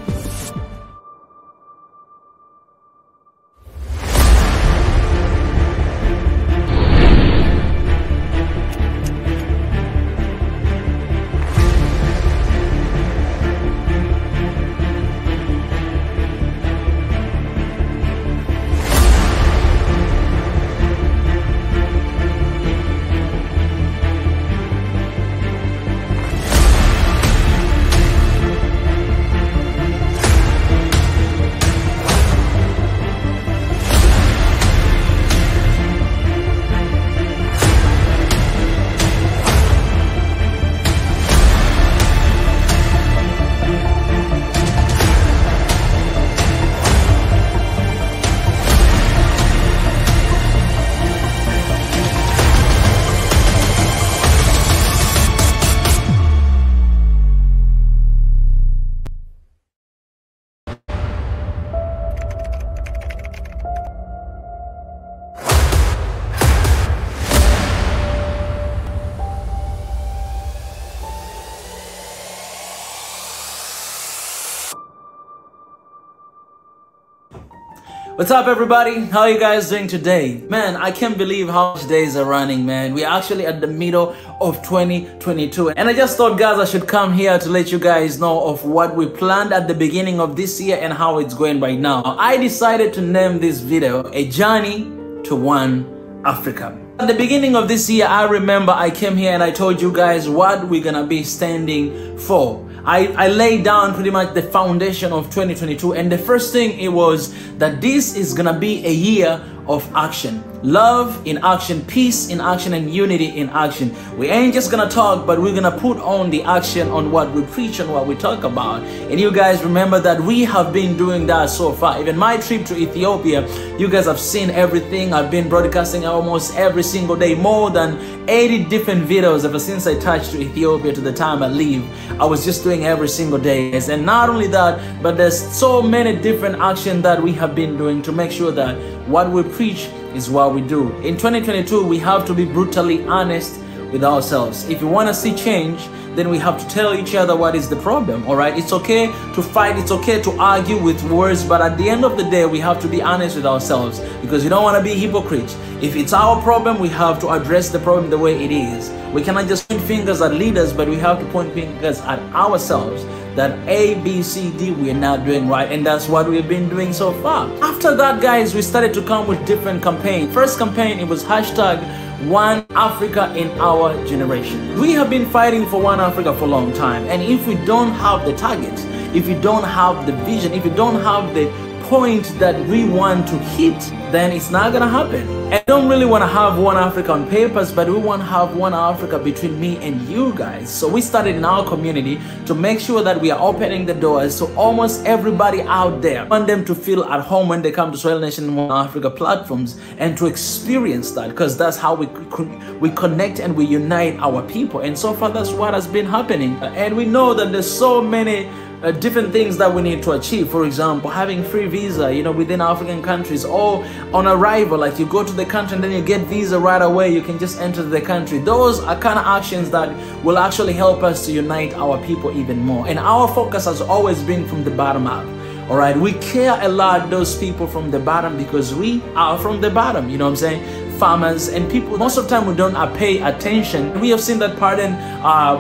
What's up, everybody? How are you guys doing today? Man, I can't believe how much days are running, man. We're actually at the middle of 2022. And I just thought, guys, I should come here to let you guys know of what we planned at the beginning of this year and how it's going right now. I decided to name this video, A Journey to One Africa. At the beginning of this year, I remember I came here and I told you guys what we're gonna be standing for. I laid down pretty much the foundation of 2022, and the first thing it was that this is gonna be a year of action. Love in action, peace in action, and unity in action. We ain't just gonna talk, but we're gonna put on the action on what we preach and what we talk about. And you guys remember that we have been doing that so far. Even my trip to Ethiopia, you guys have seen everything. I've been broadcasting almost every single day, more than 80 different videos ever since I touched to Ethiopia to the time I leave. I was just doing every single day. And not only that, but there's so many different actions that we have been doing to make sure that what we preach is what we do. In 2022, we have to be brutally honest with ourselves. If you want to see change, then we have to tell each other what is the problem, all right? It's okay to fight, it's okay to argue with words, but at the end of the day, we have to be honest with ourselves, because you don't want to be hypocrites. If it's our problem, we have to address the problem the way it is. We cannot just point fingers at leaders, but we have to point fingers at ourselves that A, B, C, D, we are not doing right, and that's what we've been doing so far. After that, guys, we started to come with different campaigns. First campaign, it was hashtag One Africa in Our Generation. We have been fighting for One Africa for a long time, and if we don't have the targets, if you don't have the vision, if you don't have the point that we want to hit, then it's not gonna happen. I don't really want to have One Africa on papers, but we want to have One Africa between me and you guys. So we started in our community to make sure that we are opening the doors to almost everybody out there. I want them to feel at home when they come to Swahili Nation One Africa platforms and to experience that, because that's how we connect and we unite our people. And so far, that's what has been happening. And we know that there's so many different things that we need to achieve. For example, having free visa, you know, within African countries, or on arrival, like you go to the country and then you get visa right away, you can just enter the country. Those are kind of actions that will actually help us to unite our people even more. And our focus has always been from the bottom up. All right, we care a lot those people from the bottom, because we are from the bottom, you know what I'm saying? Farmers and people, most of the time we don't pay attention. We have seen that pattern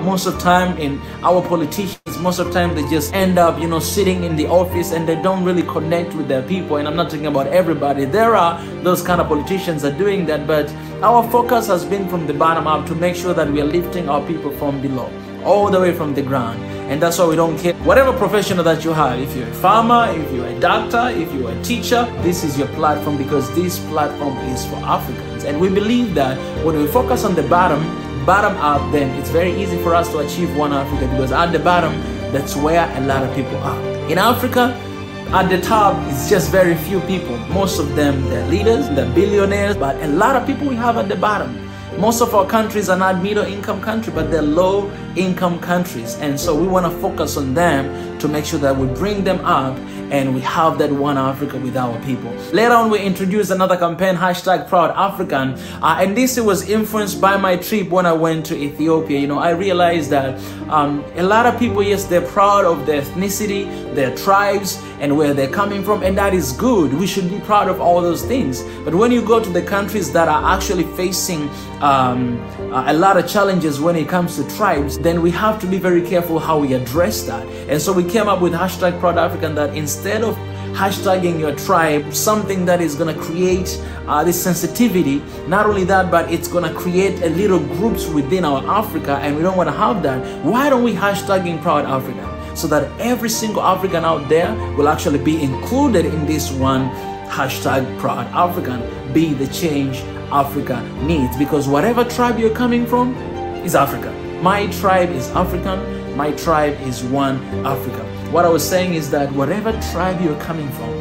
most of the time in our politicians. most of the time they just end up, you know, sitting in the office and they don't really connect with their people. And I'm not talking about everybody. There are those kind of politicians that are doing that, but our focus has been from the bottom up to make sure that we are lifting our people from below, all the way from the ground. And that's why we don't care whatever profession that you have. If you're a farmer, if you're a doctor, if you're a teacher, this is your platform, because this platform is for Africans. And we believe that when we focus on the bottom up, then it's very easy for us to achieve one Africa, because at the bottom, that's where a lot of people are. In Africa, at the top, it's just very few people. Most of them, they're leaders, they're billionaires, but a lot of people we have at the bottom. Most of our countries are not middle-income countries, but they're low-income countries. And so we want to focus on them to make sure that we bring them up and we have that one Africa with our people. Later on, we introduced another campaign, #ProudAfrican. And this was influenced by my trip when I went to Ethiopia. You know, I realized that a lot of people, yes, they're proud of their ethnicity, their tribes, and where they're coming from, and that is good. We should be proud of all those things. But when you go to the countries that are actually facing a lot of challenges when it comes to tribes, then we have to be very careful how we address that. And so we came up with #ProudAfrican, that instead of hashtagging your tribe, something that is going to create this sensitivity, not only that, but it's going to create a little groups within our Africa, and we don't want to have that. Why don't we hashtagging Proud African, so that every single African out there will actually be included in this one #ProudAfrican, be the change Africa needs, because whatever tribe you're coming from is Africa. My tribe is African. My tribe is one Africa. What I was saying is that whatever tribe you're coming from,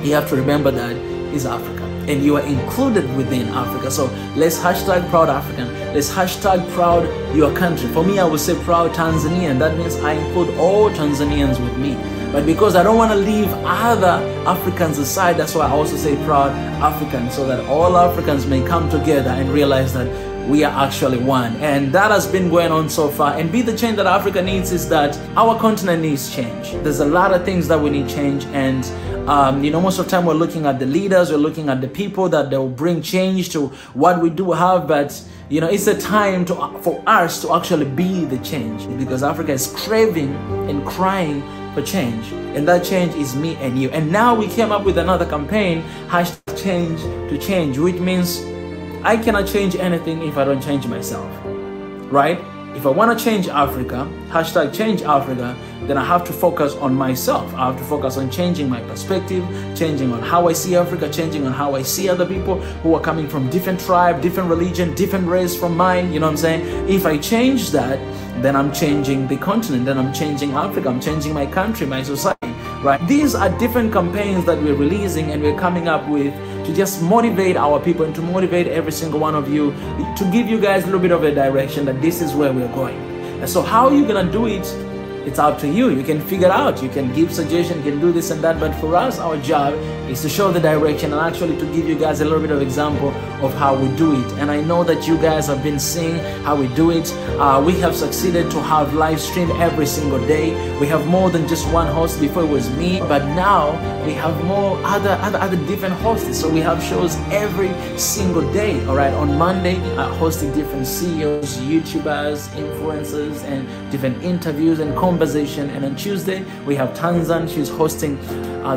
you have to remember that is Africa, and you are included within Africa. So let's #ProudAfrican. Let's #proud your country. For me, I would say proud Tanzanian. That means I include all Tanzanians with me. But because I don't want to leave other Africans aside, that's why I also say proud African, so that all Africans may come together and realize that we are actually one. And that has been going on so far. And be the change that Africa needs is that our continent needs change. There's a lot of things that we need change. And you know, most of the time we're looking at the leaders, we're looking at the people that they will bring change to what we do have. But you know, it's a time for us to actually be the change, because Africa is craving and crying for change, and that change is me and you. And now we came up with another campaign, #ChangeToChange, which means I cannot change anything if I don't change myself, right? If I want to change Africa, #ChangeAfrica, then I have to focus on myself. I have to focus on changing my perspective, changing on how I see Africa, changing on how I see other people who are coming from different tribe, different religion, different race from mine. You know what I'm saying? If I change that, then I'm changing the continent, then I'm changing Africa, I'm changing my country, my society, right? These are different campaigns that we're releasing and we're coming up with to just motivate our people and to motivate every single one of you, to give you guys a little bit of a direction that this is where we're going. And so how are you gonna do it? It's up to you. You can figure out, you can give suggestions, you can do this and that, but for us, our job is to show the direction and actually to give you guys a little bit of example of how we do it. And I know that you guys have been seeing how we do it. We have succeeded to have live stream every single day. We have more than just one host. Before it was me, but now we have more other different hosts. So we have shows every single day. All right, on Monday, hosting different CEOs, YouTubers, influencers, and different interviews and conversation. And on Tuesday, we have Tanzan. She's hosting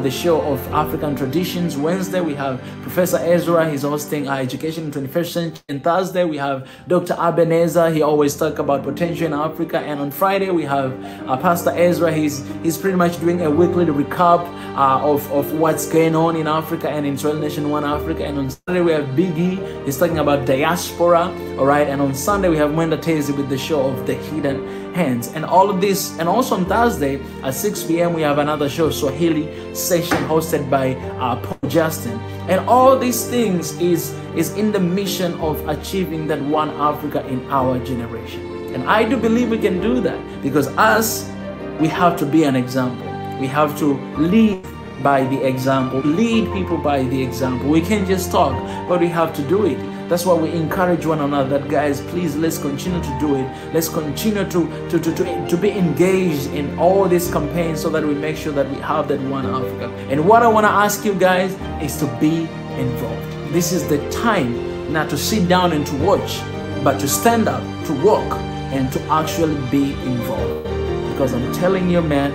the show of African Traditions. Wednesday, we have Professor Ezra. He's hosting Education in 21st Century. And Thursday, we have Dr. Ebenezer. He always talks about potential in Africa. And on Friday, we have Pastor Ezra. He's pretty much doing a weekly recap of what's going on in Africa and in Soil Nation One Africa. And on Saturday, we have Biggie. He's talking about diaspora. All right. And on Sunday, we have Mwenda Tezi with the show of The Hidden Hands. And all of this, and also on Thursday at 6 p.m. we have another show, Swahili Session, hosted by Paul Justin. And all these things is in the mission of achieving that one Africa in our generation. And I do believe we can do that, because us, we have to be an example. We have to lead by the example, lead people by the example. We can't just talk, but we have to do it. That's why we encourage one another that, guys, please, let's continue to do it. Let's continue to be engaged in all these campaigns so that we make sure that we have that one Africa. And what I want to ask you guys is to be involved. This is the time not to sit down and to watch, but to stand up, to work, and to actually be involved. because I'm telling you, man,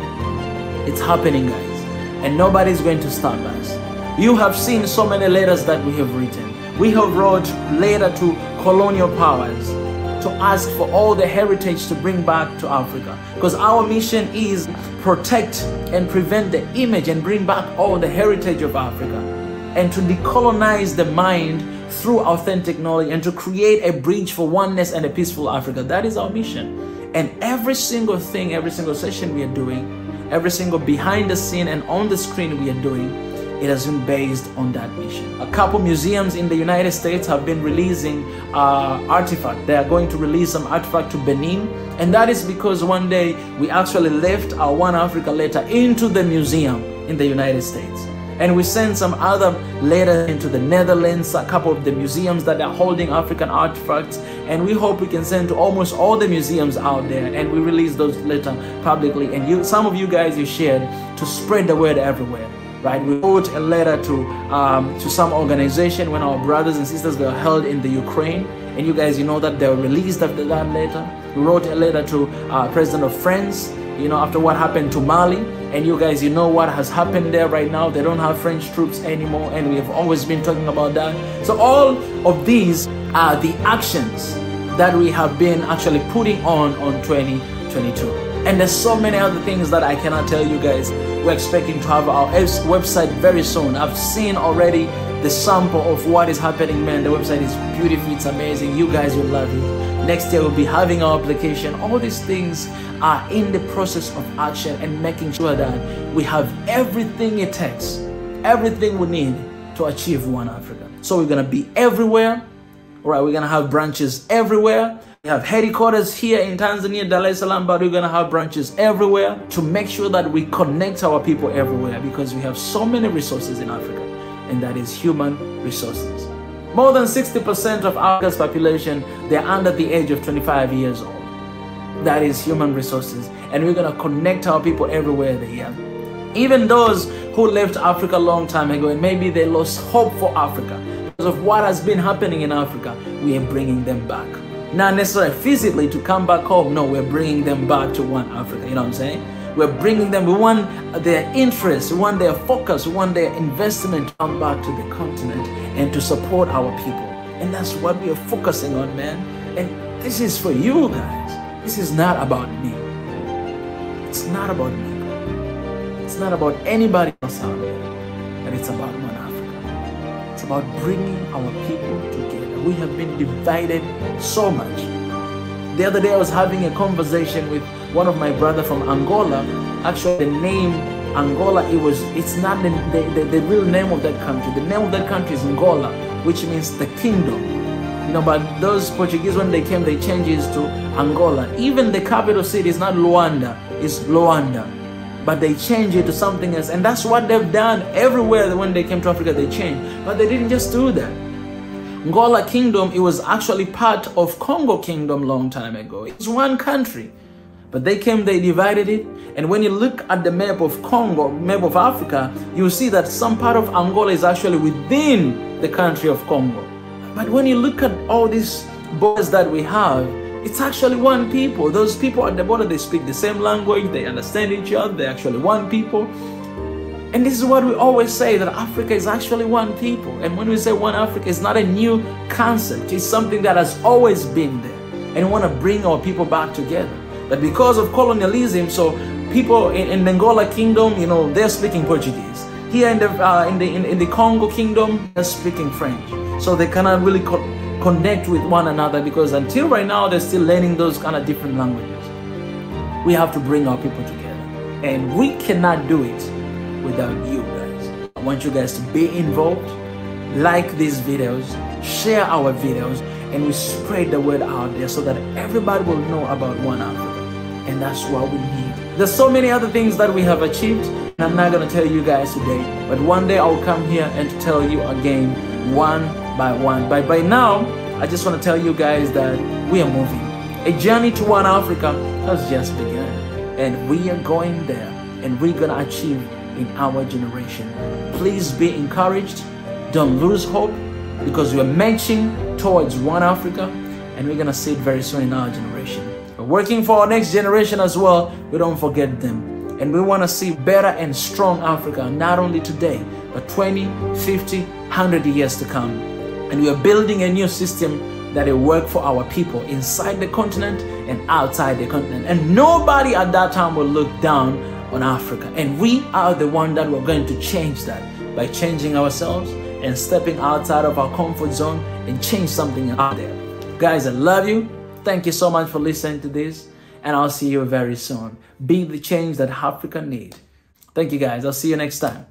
it's happening, guys, and nobody's going to stop us. You have seen so many letters that we have written. We have wrote letter to colonial powers to ask for all the heritage to bring back to Africa, because our mission is protect and prevent the image and bring back all the heritage of Africa, and to decolonize the mind through authentic knowledge, and to create a bridge for oneness and a peaceful Africa. That is our mission. And every single thing, every single session we are doing, every single behind the scene and on the screen we are doing, it has been based on that mission. A couple museums in the United States have been releasing artifacts. They are going to release some artifact to Benin, and that is because one day we actually left our One Africa letter into the museum in the United States. And we sent some other letters into the Netherlands, a couple of the museums that are holding African artifacts, and we hope we can send to almost all the museums out there, and we release those letters publicly. And some of you guys, you shared to spread the word everywhere. Right, we wrote a letter to some organization when our brothers and sisters were held in the Ukraine, and you guys, you know that they were released after that letter. We wrote a letter to President of France, you know, after what happened to Mali, and you guys, you know what has happened there right now. They don't have French troops anymore, and we have always been talking about that. So all of these are the actions that we have been actually putting on 2022. And there's so many other things that I cannot tell you guys. We're expecting to have our website very soon. I've seen already the sample of what is happening, man. The website is beautiful, it's amazing. You guys will love it. Next year we'll be having our application. All these things are in the process of action and making sure that we have everything it takes, everything we need to achieve One Africa. So we're gonna be everywhere, all right? We're gonna have branches everywhere. We have headquarters here in Tanzania, Dar es Salaam, but we're going to have branches everywhere to make sure that we connect our people everywhere, because we have so many resources in Africa, and that is human resources. More than 60% of Africa's population, they're under the age of 25 years old. That is human resources, and we're going to connect our people everywhere they are. Even those who left Africa a long time ago, and maybe they lost hope for Africa because of what has been happening in Africa, we are bringing them back. Not necessarily physically to come back home. No, we're bringing them back to One Africa. You know what I'm saying? We're bringing them. We want their interest. We want their focus. We want their investment to come back to the continent and to support our people. And that's what we are focusing on, man. And this is for you guys. This is not about me. It's not about me. It's not about anybody else out there. But it's about One Africa. It's about bringing our people together. We have been divided so much. The other day I was having a conversation with one of my brothers from Angola. Actually, the name Angola, it's not the real name of that country. The name of that country is Angola, which means the kingdom. You know, but those Portuguese, when they came, they changed it to Angola. Even the capital city is not Luanda, it's Luanda. But they changed it to something else. And that's what they've done everywhere. When they came to Africa, they changed. But they didn't just do that. Angola Kingdom, it was actually part of Congo Kingdom long time ago. It was one country. But they came, they divided it. And when you look at the map of Congo, map of Africa, you'll see that some part of Angola is actually within the country of Congo. But when you look at all these borders that we have, it's actually one people. Those people at the border, they speak the same language, they understand each other, they're actually one people. And this is what we always say, that Africa is actually one people. And when we say One Africa, it's not a new concept. It's something that has always been there. And we want to bring our people back together. But because of colonialism, so people in the Angola Kingdom, you know, they're speaking Portuguese. Here in the Congo Kingdom, they're speaking French. So they cannot really connect with one another, because until right now, they're still learning those kind of different languages. We have to bring our people together. And we cannot do it without you guys. I want you guys to be involved, like these videos, share our videos, and we spread the word out there so that everybody will know about One Africa. And that's what we need. There's so many other things that we have achieved, and I'm not going to tell you guys today, but one day I'll come here and to tell you again, one by one. But by now, I just want to tell you guys that we are moving. A journey to One Africa has just begun, and we are going there, and we're going to achieve in our generation. Please be encouraged. Don't lose hope, because we are marching towards One Africa, and we're going to see it very soon in our generation. But working for our next generation as well. We don't forget them. And we want to see better and strong Africa, not only today, but 20, 50, 100 years to come. And we are building a new system that will work for our people inside the continent and outside the continent. And nobody at that time will look down on Africa. And we are the one that we're going to change that by changing ourselves and stepping outside of our comfort zone and change something out there. Guys, I love you. Thank you so much for listening to this. And I'll see you very soon. Be the change that Africa needs. Thank you, guys. I'll see you next time.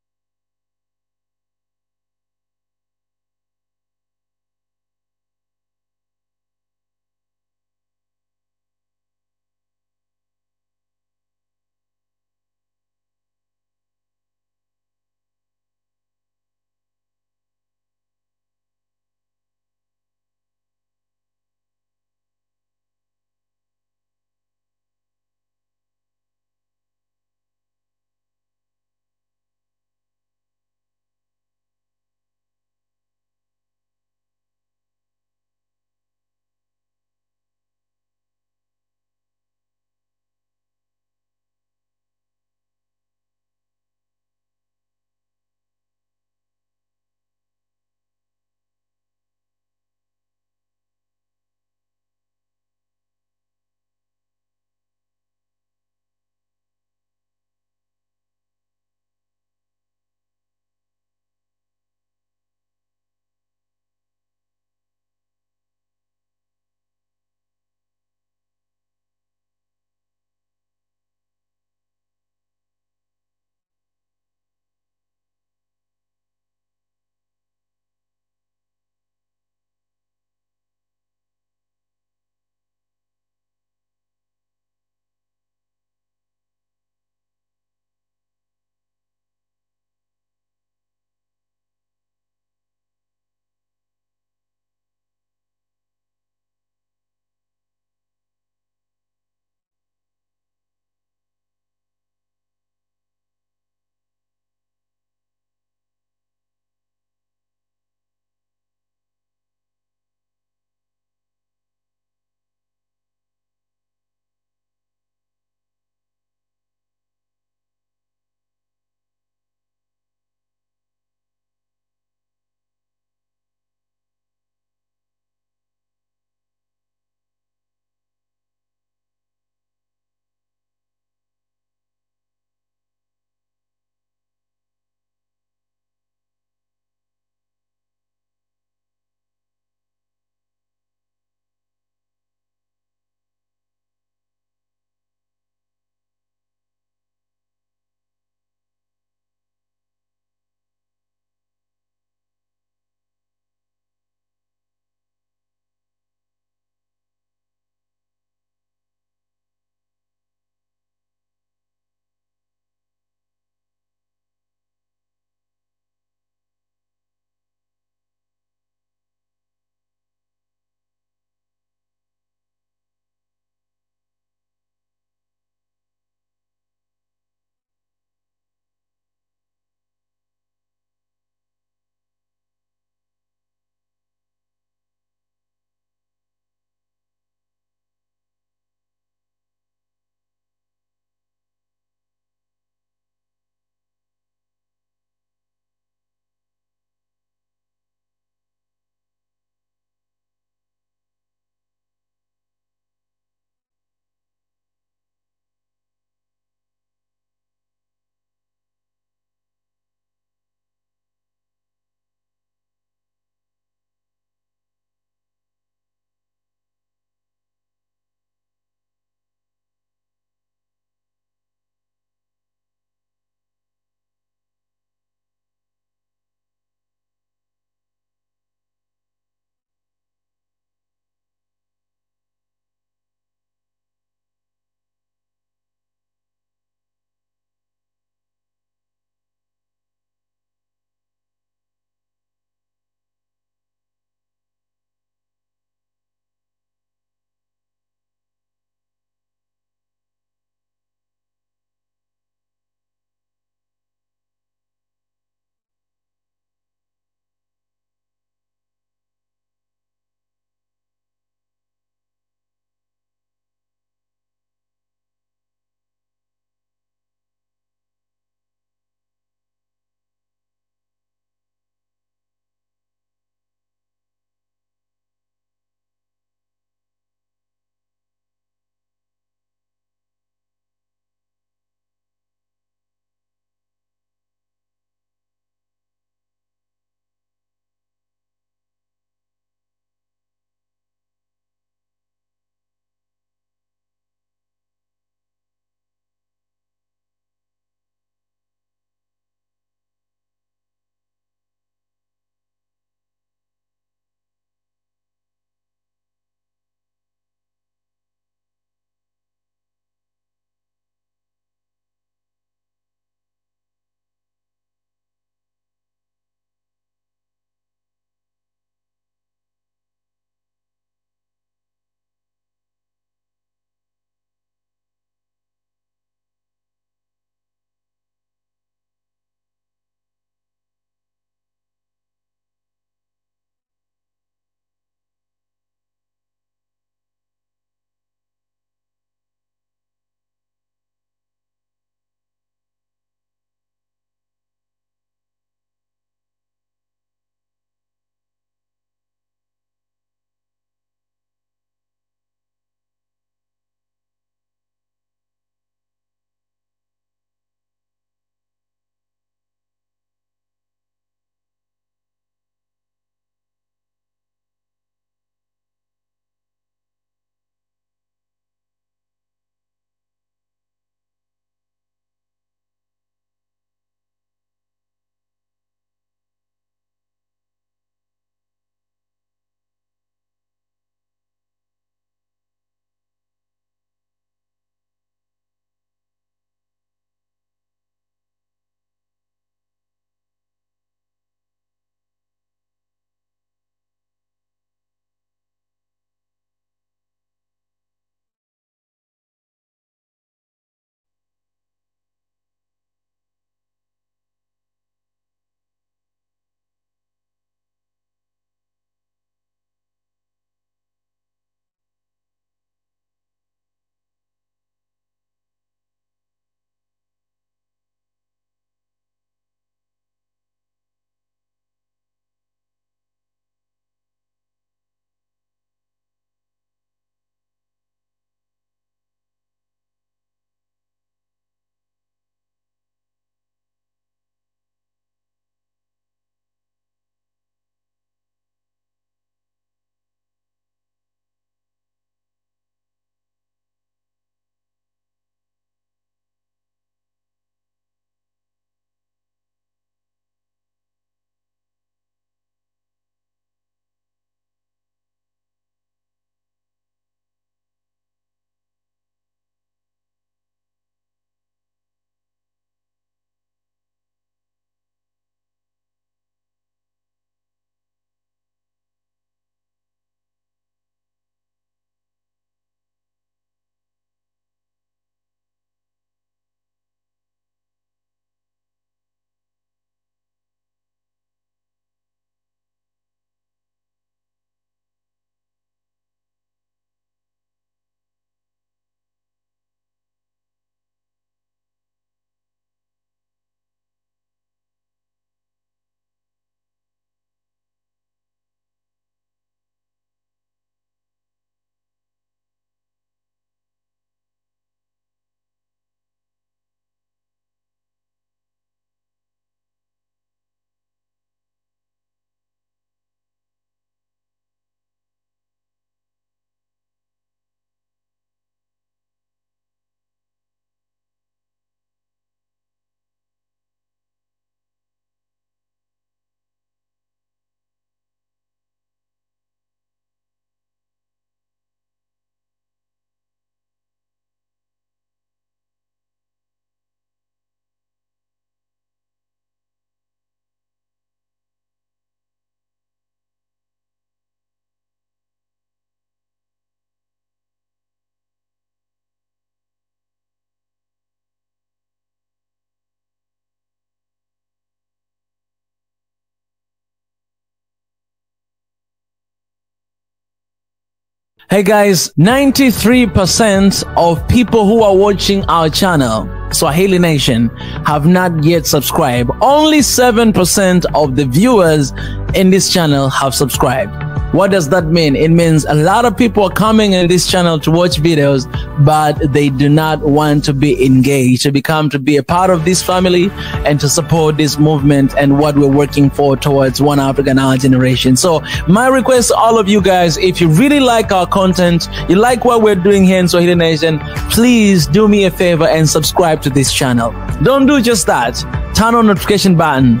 Hey guys, 93% of people who are watching our channel, Swahili Nation, have not yet subscribed. Only 7% of the viewers in this channel have subscribed. What does that mean? It means a lot of people are coming in this channel to watch videos, but they do not want to be engaged, to be a part of this family and to support this movement and what we're working for towards One Africa in our generation. So my request to all of you guys, if you really like our content, you like what we're doing here in Swahili Nation, please do me a favor and subscribe to this channel. Don't do just that. Turn on the notification button.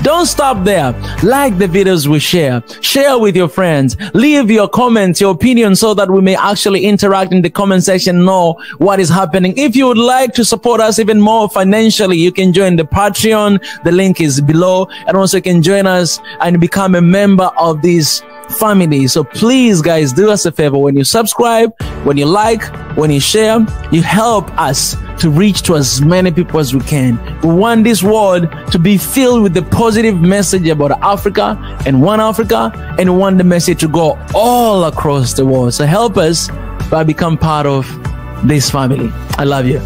Don't stop there. Like the videos we share. Share with your friends. Leave your comments, your opinions, so that we may actually interact in the comment section, know what is happening. If you would like to support us even more financially, you can join the Patreon. The link is below. And also you can join us and become a member of this family. So please, guys, do us a favor. When you subscribe, when you like, when you share, you help us to reach to as many people as we can. We want this world to be filled with the positive message about Africa and One Africa, and we want the message to go all across the world. So help us by becoming part of this family. I love you.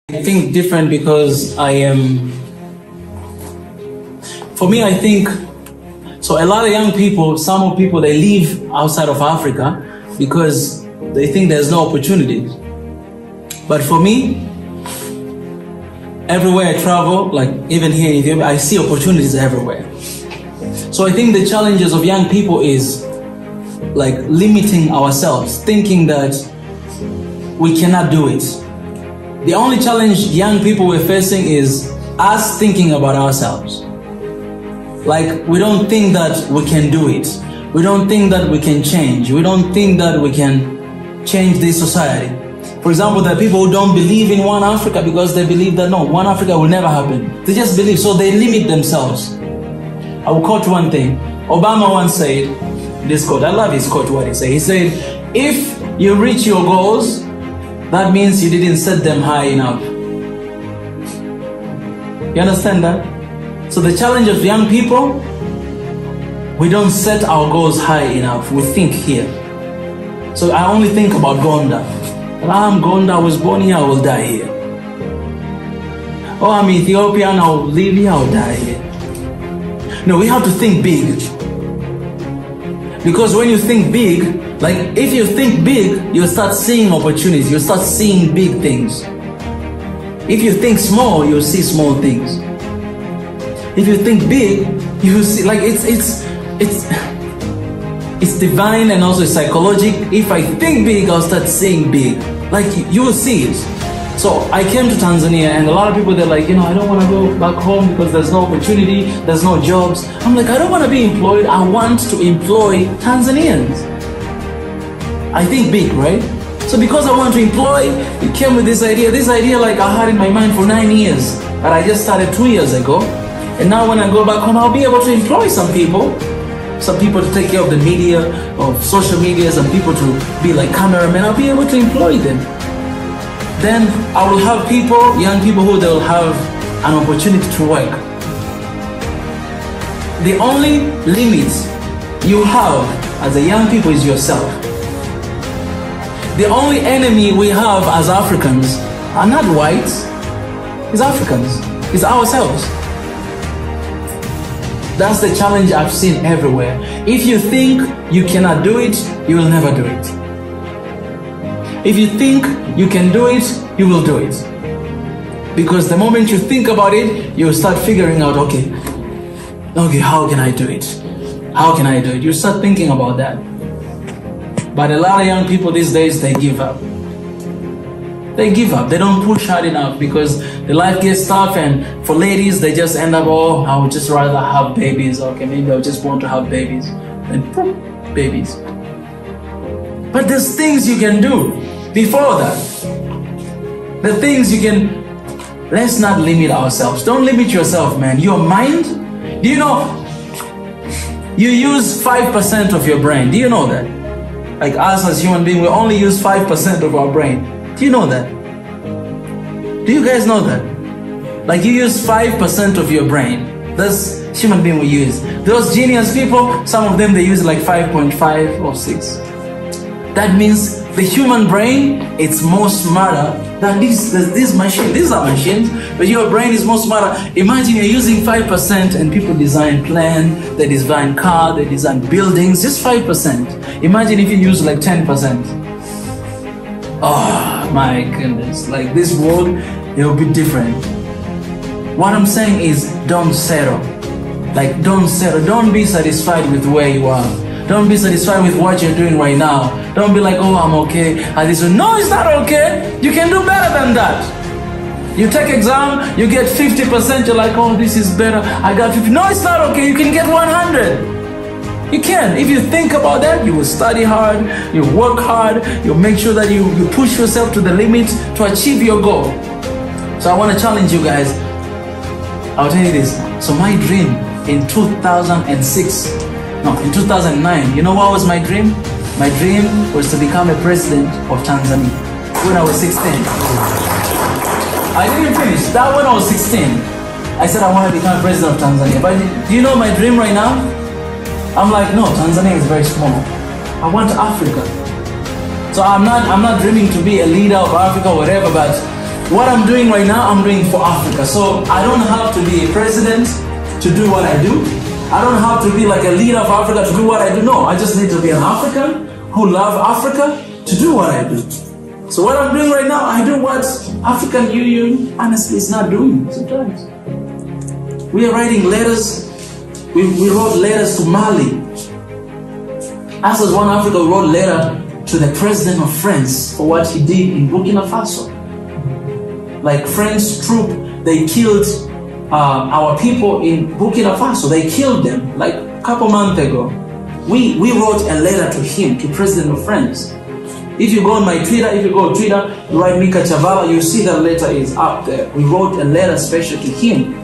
I think different because for me, I think, so a lot of young people, some people, they live outside of Africa because they think there's no opportunities. But for me, everywhere I travel, like even here in Ethiopia, I see opportunities everywhere. So I think the challenges of young people is like limiting ourselves, thinking that we cannot do it. The only challenge young people we're facing is us thinking about ourselves. Like, we don't think that we can do it. We don't think that we can change. We don't think that we can change this society. For example, there are people who don't believe in One Africa because they believe that no, One Africa will never happen. They just believe, so they limit themselves. I will quote one thing. Obama once said, this quote, I love his quote, what he said. He said, if you reach your goals, that means you didn't set them high enough. You understand that? So the challenge of young people, we don't set our goals high enough. We think here. So I only think about Gonda. I'm Gonda, I was born here, I will die here. Oh, I'm Ethiopian, I will live here, I will die here. No, we have to think big. Because when you think big, like if you think big, you'll start seeing opportunities, you'll start seeing big things. If you think small, you'll see small things. If you think big, you'll see, like it's divine and also psychological. If I think big, I'll start seeing big. Like you will see it. So I came to Tanzania and a lot of people, they're like, I don't want to go back home because there's no opportunity, there's no jobs. I'm like, I don't want to be employed. I want to employ Tanzanians. I think big, right? So because I want to employ, it came with this idea like I had in my mind for 9 years. But I just started 2 years ago. And now when I go back home, I'll be able to employ some people to take care of the media, of social media, some people to be like cameramen. I'll be able to employ them. Then I will have people, young people who they'll have an opportunity to work. The only limit you have as a young people is yourself. The only enemy we have as Africans are not whites, it's Africans, it's ourselves. That's the challenge I've seen everywhere. If you think you cannot do it, you will never do it. If you think you can do it, you will do it. Because the moment you think about it, you'll start figuring out, okay, how can I do it? How can I do it? You start thinking about that. But a lot of young people these days, they give up. They give up. They don't push hard enough because the life gets tough, and for ladies, they just end up, oh, I would just rather have babies. Okay, maybe I just want to have babies. And boom, babies. But there's things you can do before that. The things you can, let's not limit ourselves. Don't limit yourself, man. Your mind, do you know, you use 5% of your brain. Do you know that? Like us as human beings, we only use 5% of our brain. Do you know that? Do you guys know that? Like you use 5% of your brain. That's human being we use. Those genius people, some of them they use like 5.5 or 6. That means the human brain, it's more smarter than this machine. These are machines, but your brain is more smarter. Imagine you're using 5% and people design plans, they design cars, they design buildings, just 5%. Imagine if you use like 10%. Oh my goodness, like this world, it will be different. What I'm saying is don't settle. Like don't settle, don't be satisfied with where you are. Don't be satisfied with what you're doing right now. Don't be like, oh, I'm okay. No, it's not okay. You can do better than that. You take exam, you get 50%, you're like, oh, this is better. I got 50. No, it's not okay. You can get 100. You can. If you think about that, you will study hard, you work hard, you make sure that you push yourself to the limit to achieve your goal. So I want to challenge you guys. I'll tell you this. So my dream in 2006, no, in 2009, you know what was my dream? My dream was to become a president of Tanzania when I was 16. I didn't finish. That when I was 16, I said I want to become president of Tanzania. But do you know my dream right now? I'm like, no, Tanzania is very small. I want Africa. So I'm not dreaming to be a leader of Africa or whatever, but what I'm doing right now, I'm doing for Africa. So I don't have to be a president to do what I do. I don't have to be like a leader of Africa to do what I do. No, I just need to be an African who loves Africa to do what I do. So what I'm doing right now, I do what African Union honestly is not doing sometimes. We are writing letters. We wrote letters to Mali. Us as One Africa wrote a letter to the president of France for what he did in Burkina Faso. Like French troop, they killed our people in Burkina Faso. They killed them like a couple months ago. We wrote a letter to him, to President of France. If you go on my Twitter, you write Mika Chavala, you see that letter is up there. We wrote a letter special to him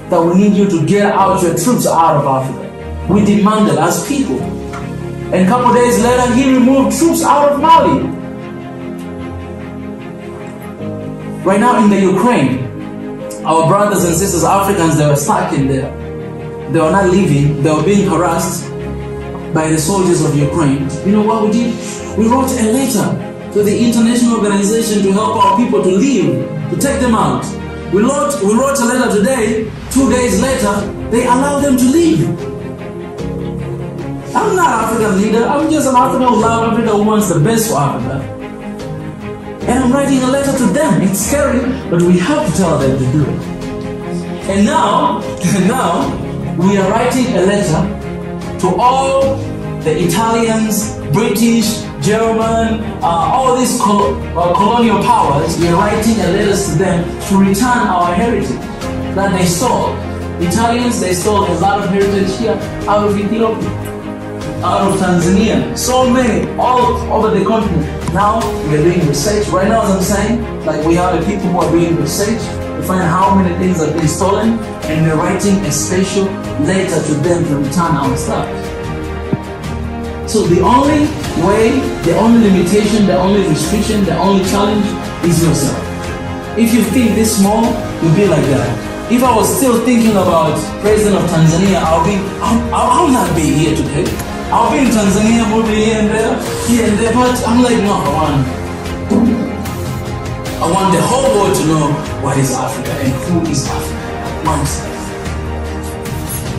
that we need you to get out your troops out of Africa. We demanded as people. And a couple days later, he removed troops out of Mali. Right now in the Ukraine, our brothers and sisters, Africans, they were stuck in there. They were not leaving. They were being harassed by the soldiers of Ukraine. You know what we did? We wrote a letter to the international organization to help our people to leave, to take them out. We wrote a letter today. 2 days later, they allowed them to leave. I'm not an African leader. I'm just an African who loves Africa, who wants the best for Africa. And I'm writing a letter to them. It's scary, but we have to tell them to do it. And now we are writing a letter to all the Italians, British, German, all these colonial powers. We are writing a letter to them to return our heritage that they stole. Italians, they stole a lot of heritage here out of Ethiopia, out of Tanzania, so many, all over the continent. Now we are doing research. Right now, as I'm saying, like we have people who are doing research to find how many things have been stolen, and we're writing a special letter to them to return our stuff. So the only way, the only limitation, the only restriction, the only challenge is yourself. If you think this small, you'll be like that. If I was still thinking about President of Tanzania, I'll not be here today. I'll be in Tanzania, moving here and there, but I'm like, no, I want the whole world to know what is Africa and who is Africa.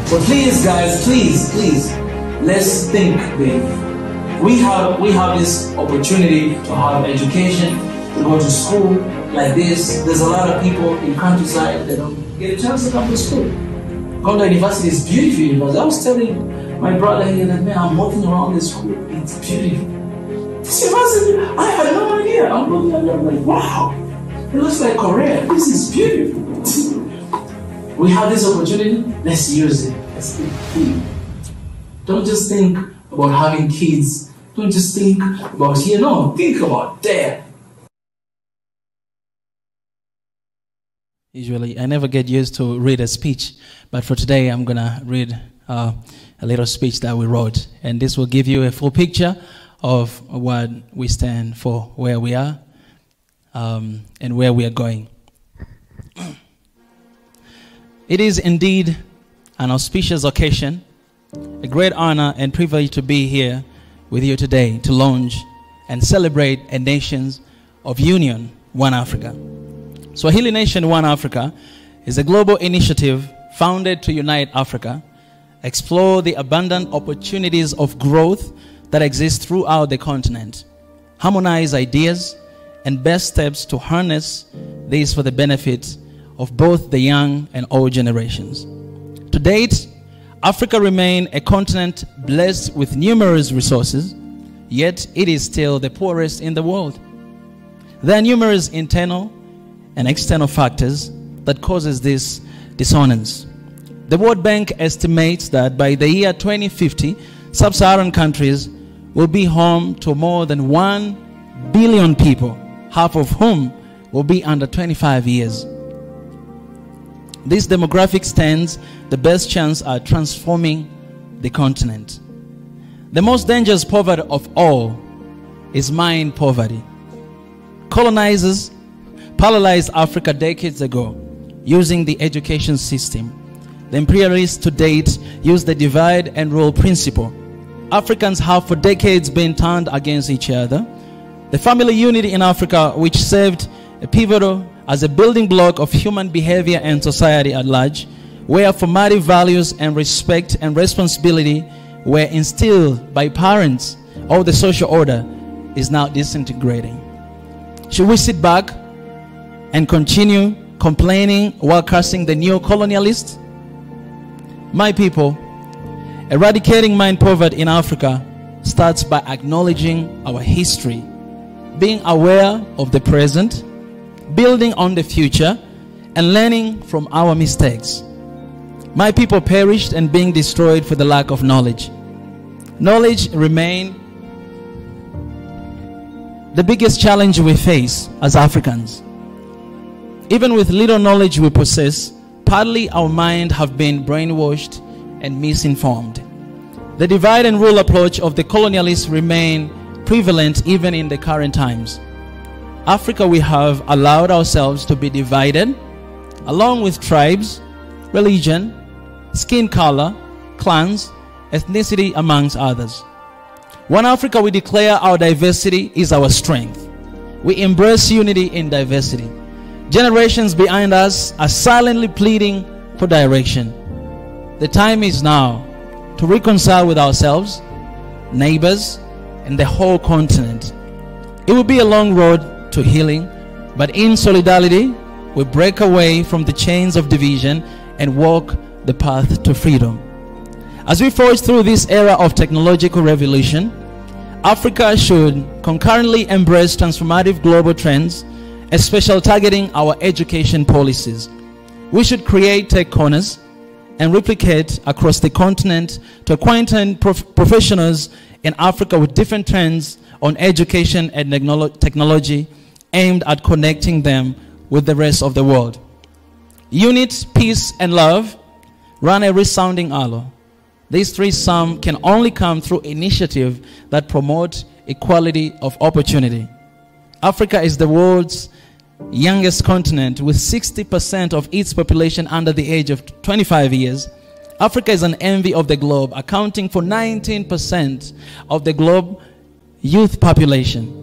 So please, guys, please, let's think big. We have this opportunity to have education, to go to school like this. There's a lot of people in countryside that don't get a chance to come to school. Gonda University is beautiful university. I was telling my brother here that, man, I'm walking around this school. It's beautiful. This university, I had no idea. I'm looking at it, I'm like, wow. It looks like Korea. This is beautiful. We have this opportunity. Let's use it. Let's think big. Don't just think about having kids Don't just think about here. No, think about there. Usually, I never get used to read a speech, but for today, I'm going to read a little speech that we wrote. And this will give you a full picture of what we stand for, where we are, and where we are going. It is indeed an auspicious occasion, a great honor and privilege to be here with you today to launch and celebrate a Nations of Union, One Africa. Swahili Nation One Africa is a global initiative founded to unite Africa, explore the abundant opportunities of growth that exist throughout the continent, harmonize ideas, and best steps to harness these for the benefit of both the young and old generations. To date, Africa remains a continent blessed with numerous resources, yet it is still the poorest in the world. There are numerous internal and external factors that causes this dissonance. The World Bank estimates that by the year 2050, sub-Saharan countries will be home to more than 1 billion people, half of whom will be under 25 years. This demographic stands the best chance at transforming the continent. The most dangerous poverty of all is mind poverty. Colonizers paralyzed Africa decades ago using the education system. The imperialists to date use the divide and rule principle. Africans have for decades been turned against each other. The family unity in Africa, which served a pivotal as a building block of human behavior and society at large, where formative values and respect and responsibility were instilled by parents, all the social order is now disintegrating. Should we sit back and continue complaining while cursing the neo-colonialists? My people, eradicating mind poverty in Africa starts by acknowledging our history, being aware of the present, building on the future, and learning from our mistakes. My people perished and being destroyed for the lack of knowledge. Knowledge remains the biggest challenge we face as Africans. Even with little knowledge we possess, partly our minds have been brainwashed and misinformed. The divide and rule approach of the colonialists remain prevalent even in the current times. Africa, we have allowed ourselves to be divided along with tribes, religion, skin color, clans, ethnicity, amongst others. One Africa, we declare our diversity is our strength. We embrace unity in diversity. Generations behind us are silently pleading for direction. The time is now to reconcile with ourselves, neighbors, and the whole continent. It will be a long road to healing, but in solidarity, we break away from the chains of division and walk the path to freedom. As we forge through this era of technological revolution, Africa should concurrently embrace transformative global trends, especially targeting our education policies. We should create tech corners and replicate across the continent to acquaint professionals in Africa with different trends on education and technology aimed at connecting them with the rest of the world. Unity, peace, and love run a resounding aloe. These three sum can only come through initiatives that promote equality of opportunity. Africa is the world's youngest continent with 60% of its population under the age of 25 years. Africa is an envy of the globe, accounting for 19% of the globe youth population.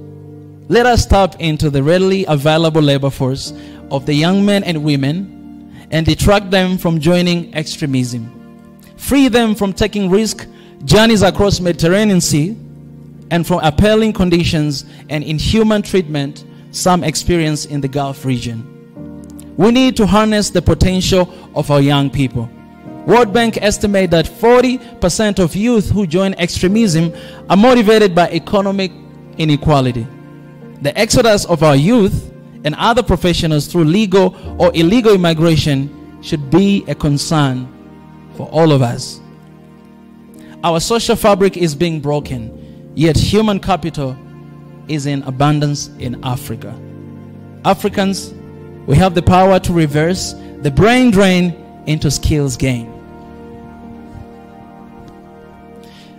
Let us tap into the readily available labor force of the young men and women and detract them from joining extremism. Free them from taking risk journeys across Mediterranean Sea and from appalling conditions and inhuman treatment some experience in the Gulf region. We need to harness the potential of our young people. World Bank estimate that 40% of youth who join extremism are motivated by economic inequality. The exodus of our youth and other professionals through legal or illegal immigration should be a concern for all of us. Our social fabric is being broken. yet human capital is in abundance in Africa. Africans, we have the power to reverse the brain drain into skills gain.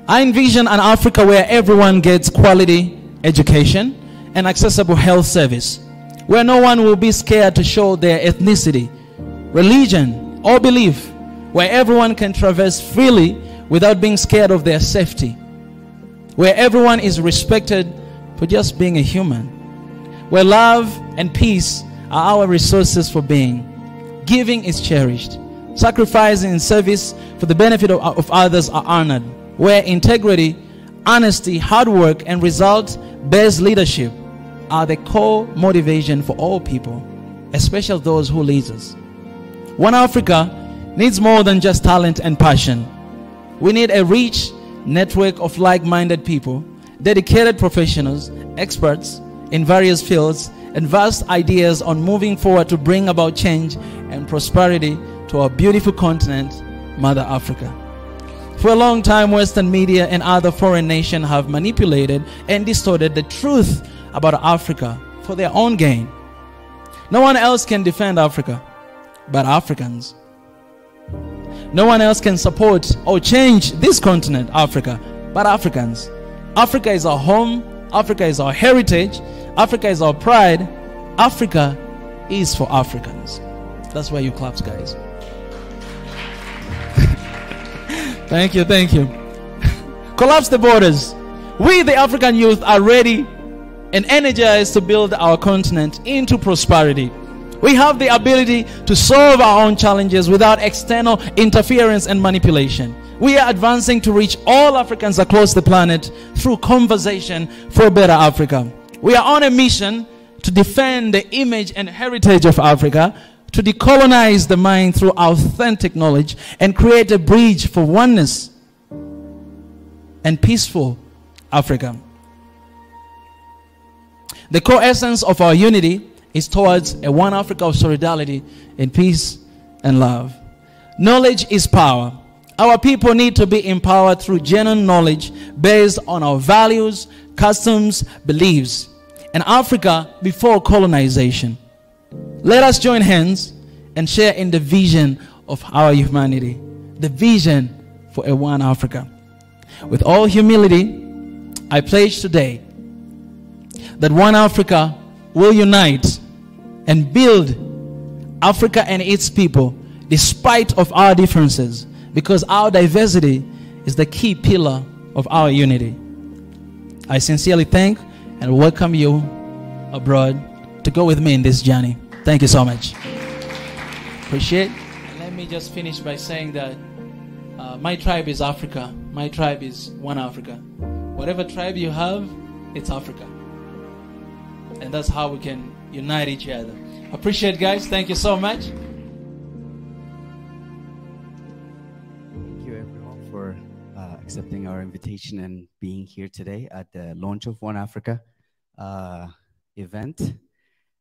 I envision an Africa where everyone gets quality education and accessible health service, where no one will be scared to show their ethnicity, religion, or belief, where everyone can traverse freely without being scared of their safety, where everyone is respected for just being a human, where love and peace are our resources for being. Giving is cherished. Sacrificing in service for the benefit of others are honored, where integrity, honesty, hard work, and result-based leadership are the core motivation for all people, especially those who lead us. One Africa needs more than just talent and passion. We need a rich network of like-minded people, dedicated professionals, experts in various fields, and vast ideas on moving forward to bring about change and prosperity to our beautiful continent, Mother Africa. For a long time, Western media and other foreign nations have manipulated and distorted the truth about Africa for their own gain. No one else can defend Africa but Africans. No one else can support or change this continent, Africa, but Africans. Africa is our home. Africa is our heritage. Africa is our pride. Africa is for Africans. That's why you clap, guys. Thank you, thank you. Collapse the borders. We, the African youth, are ready and energized to build our continent into prosperity. We have the ability to solve our own challenges without external interference and manipulation. We are advancing to reach all Africans across the planet through conversation for a better Africa. We are on a mission to defend the image and heritage of Africa, to decolonize the mind through authentic knowledge, and create a bridge for oneness and peaceful Africa. The core essence of our unity is towards a one Africa of solidarity in peace and love. Knowledge is power. Our people need to be empowered through genuine knowledge based on our values, customs, beliefs, and Africa before colonization. Let us join hands and share in the vision of our humanity, the vision for a one Africa. With all humility, I pledge today that one Africa will unite and build Africa and its people despite of our differences, because our diversity is the key pillar of our unity. I sincerely thank and welcome you abroad to go with me in this journey. Thank you so much. Appreciate. And let me just finish by saying that my tribe is Africa. My tribe is one Africa. Whatever tribe you have, it's Africa. And that's how we can unite each other. Appreciate, guys. Thank you so much. Thank you, everyone, for accepting our invitation and being here today at the launch of One Africa event.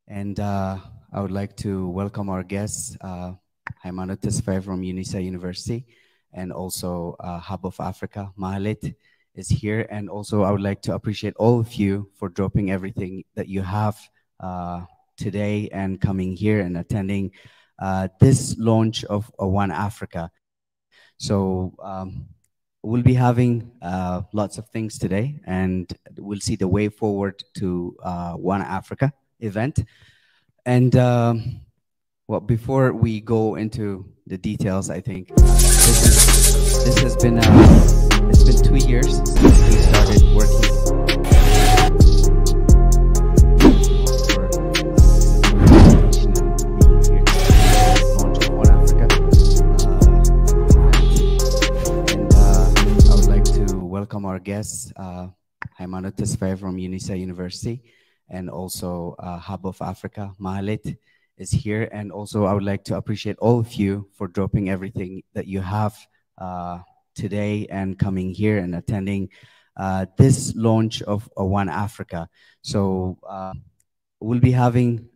And I would like to welcome our guests, Haimano Tesfaye from UNISA University, and also Hub of Africa, Mahalet, is here. And also I would like to appreciate all of you for dropping everything that you have today and coming here and attending this launch of One Africa. So we'll be having lots of things today, and we'll see the way forward to One Africa event. And well, before we go into the details, I think this has been it's been 2 years since we started working. Welcome our guests, Haimano Tesfaye from UNISA University, and also Hub of Africa, Mahalet, is here. And also I would like to appreciate all of you for dropping everything that you have today and coming here and attending this launch of One Africa. So we'll be having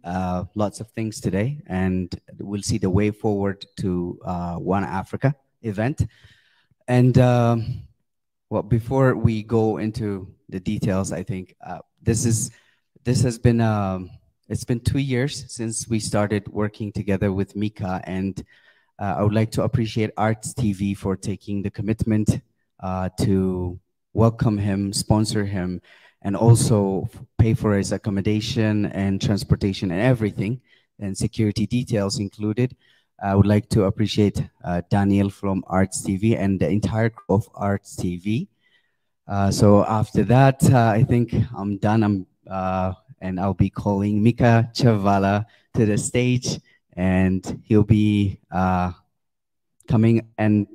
lots of things today, and we'll see the way forward to One Africa event. And Well, before we go into the details, I think this has been it's been 2 years since we started working together with Mika, and I would like to appreciate Arts TV for taking the commitment to welcome him, sponsor him, and also pay for his accommodation and transportation and everything, and security details included. I would like to appreciate Daniel from Arts TV and the entire crew of Arts TV. So after that, I think I'm done. And I'll be calling Mika Chavala to the stage, and he'll be coming and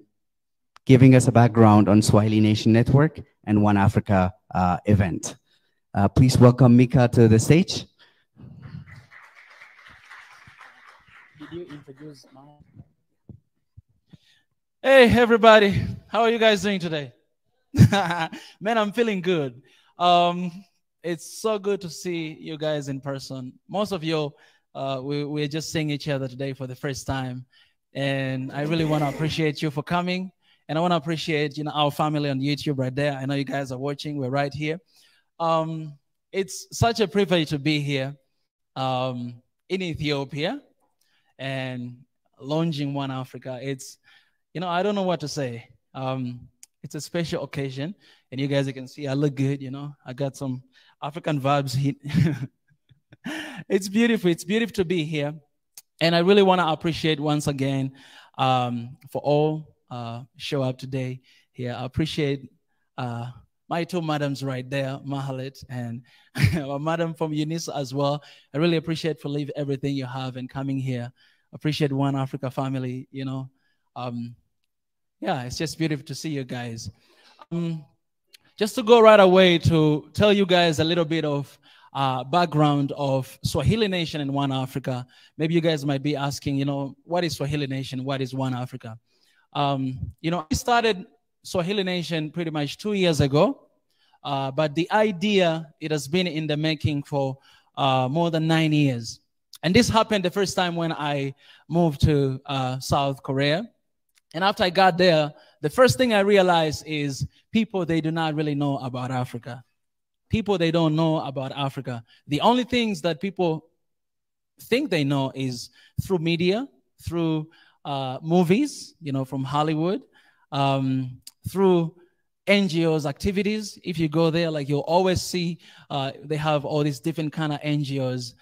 giving us a background on Swahili Nation Network and One Africa event. Please welcome Mika to the stage. Did you introduce Hey, everybody. How are you guys doing today? Man, I'm feeling good. It's so good to see you guys in person. Most of you, we're just seeing each other today for the first time. And I really want to appreciate you for coming. And I want to appreciate, our family on YouTube right there. I know you guys are watching. We're right here. It's such a privilege to be here in Ethiopia and launching One Africa. It's, I don't know what to say. It's a special occasion, and you guys, you can see I look good, I got some African vibes here. It's beautiful. It's beautiful to be here. And I really want to appreciate once again for all show up today here. I appreciate my two madams right there, Mahalet and our madam from UNISA as well. I really appreciate for leaving everything you have and coming here. Appreciate One Africa family, yeah, it's just beautiful to see you guys. Just to go right away to tell you guys a little bit of background of Swahili Nation and One Africa. Maybe you guys might be asking, what is Swahili Nation? What is One Africa? I started Swahili Nation pretty much 2 years ago, but the idea, it has been in the making for more than 9 years. And this happened the first time when I moved to South Korea. And after I got there, the first thing I realized is people, they do not really know about Africa. People, they don't know about Africa. The only things that people think they know is through media, through movies, from Hollywood, through NGOs activities. If you go there, like you'll always see they have all these different kind of NGOs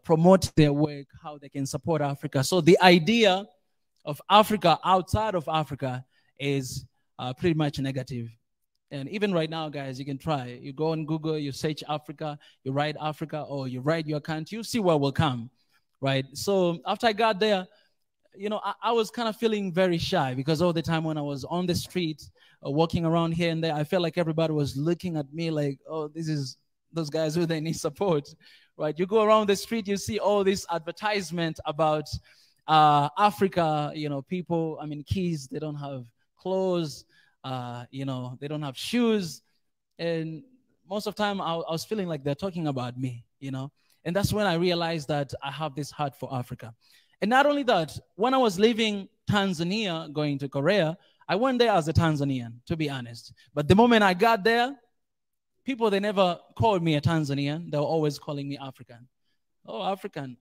promote their work, how they can support Africa. So the idea of Africa outside of Africa is pretty much negative. And even right now, guys, you can try. You go on Google, you search Africa, you write Africa, or you write your country, you see what will come, right? So after I got there, I was kind of feeling very shy because all the time when I was on the street, walking around here and there, I felt like everybody was looking at me like, oh, this is those guys who they need support, right? You go around the street, you see all this advertisement about Africa, people, kids, they don't have clothes, they don't have shoes. And most of the time I was feeling like they're talking about me, and that's when I realized that I have this heart for Africa. And not only that, when I was leaving Tanzania, going to Korea, I went there as a Tanzanian, to be honest. But the moment I got there, people, they never called me a Tanzanian. They were always calling me African. Oh, African.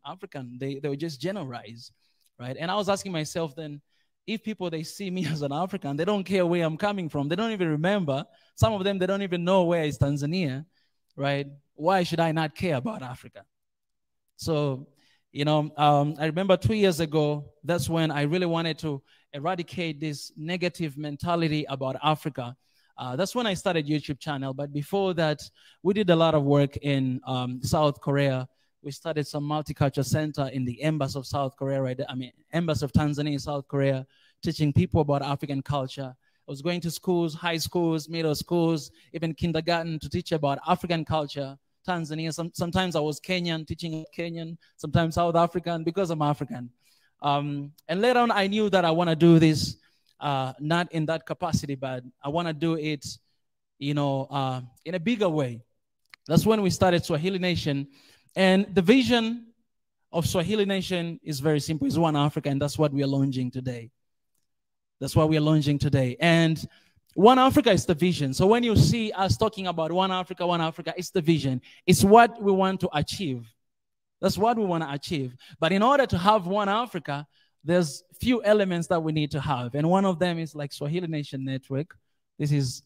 They would just generalize. Right? And I was asking myself then, if people, they see me as an African, they don't care where I'm coming from. They don't even remember. Some of them, they don't even know where is Tanzania, right? Why should I not care about Africa? So, I remember 2 years ago, that's when I really wanted to eradicate this negative mentality about Africa. That's when I started YouTube channel. But before that, we did a lot of work in South Korea. We started some multicultural center in the Embassy of South Korea, right there. Embassy of Tanzania in South Korea, teaching people about African culture. I was going to schools, high schools, middle schools, even kindergarten to teach about African culture. Tanzania, sometimes I was Kenyan, teaching Kenyan, sometimes South African, because I'm African. And later on, I knew that I want to do this, not in that capacity, but I want to do it, in a bigger way. That's when we started Swahili Nation. And the vision of Swahili Nation is very simple. It's One Africa, and that's what we are launching today. That's what we are launching today. And One Africa is the vision. So when you see us talking about One Africa, it's the vision. It's what we want to achieve. That's what we want to achieve. But in order to have One Africa, there's few elements that we need to have. And one of them is like Swahili Nation Network. This is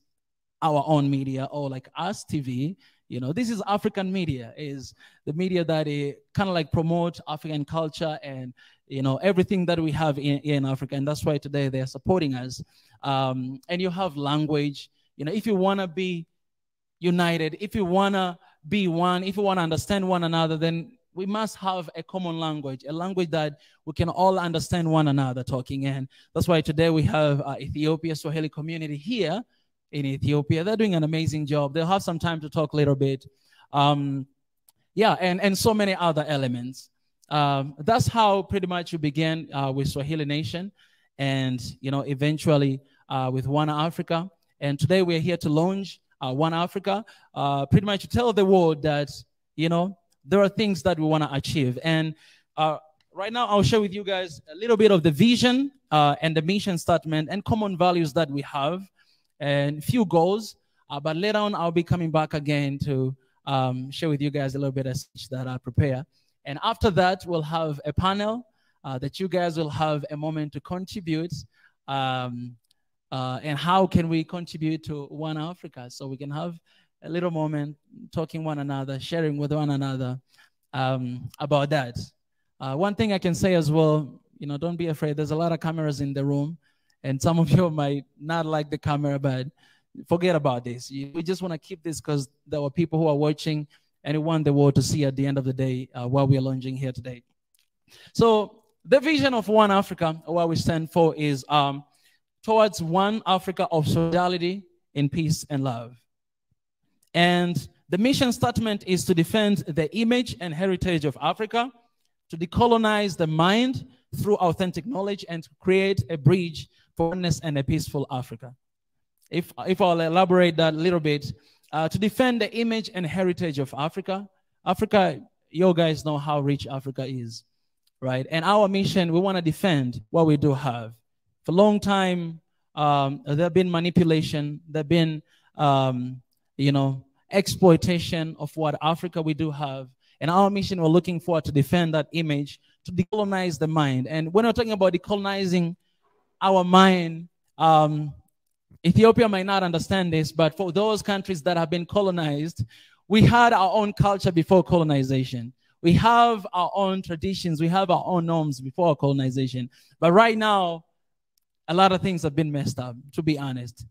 our own media, or like Us TV. You know, this is African media, is the media that kind of like promote African culture and, you know, everything that we have in Africa. And that's why today they're supporting us. And you have language. You know, if you want to be united, if you want to be one, if you want to understand one another, then we must have a common language, a language that we can all understand one another talking. And that's why today we have Ethiopia Swahili community here in Ethiopia. They're doing an amazing job. They'll have some time to talk a little bit. Yeah, and so many other elements. That's how pretty much we began with Swahili Nation, and, you know, eventually with One Africa. And today we're here to launch One Africa, pretty much to tell the world that, you know, there are things that we want to achieve. And right now I'll share with you guys a little bit of the vision and the mission statement and common values that we have, and few goals. But later on I'll be coming back again to share with you guys a little bit of speech that I prepare. And after that, we'll have a panel that you guys will have a moment to contribute. And how can we contribute to One Africa? So we can have a little moment talking one another, sharing with one another about that. One thing I can say as well, you know, don't be afraid. There's a lot of cameras in the room, and some of you might not like the camera, but forget about this. We just want to keep this because there are people who are watching, and we want the world to see at the end of the day what we are launching here today. So the vision of One Africa, what we stand for, is towards one Africa of solidarity in peace and love. And the mission statement is to defend the image and heritage of Africa, to decolonize the mind through authentic knowledge, and to create a bridge for oneness and a peaceful Africa. If I'll elaborate that a little bit, to defend the image and heritage of Africa. Africa, you guys know how rich Africa is, right? And our mission, we want to defend what we do have. For a long time, there have been manipulation, there have been you know, exploitation of what Africa we do have. And our mission, we're looking forward to defend that image, to decolonize the mind. And when we're talking about decolonizing our mind, Ethiopia might not understand this, but for those countries that have been colonized, we had our own culture before colonization. We have our own traditions. We have our own norms before colonization. But right now, a lot of things have been messed up, to be honest,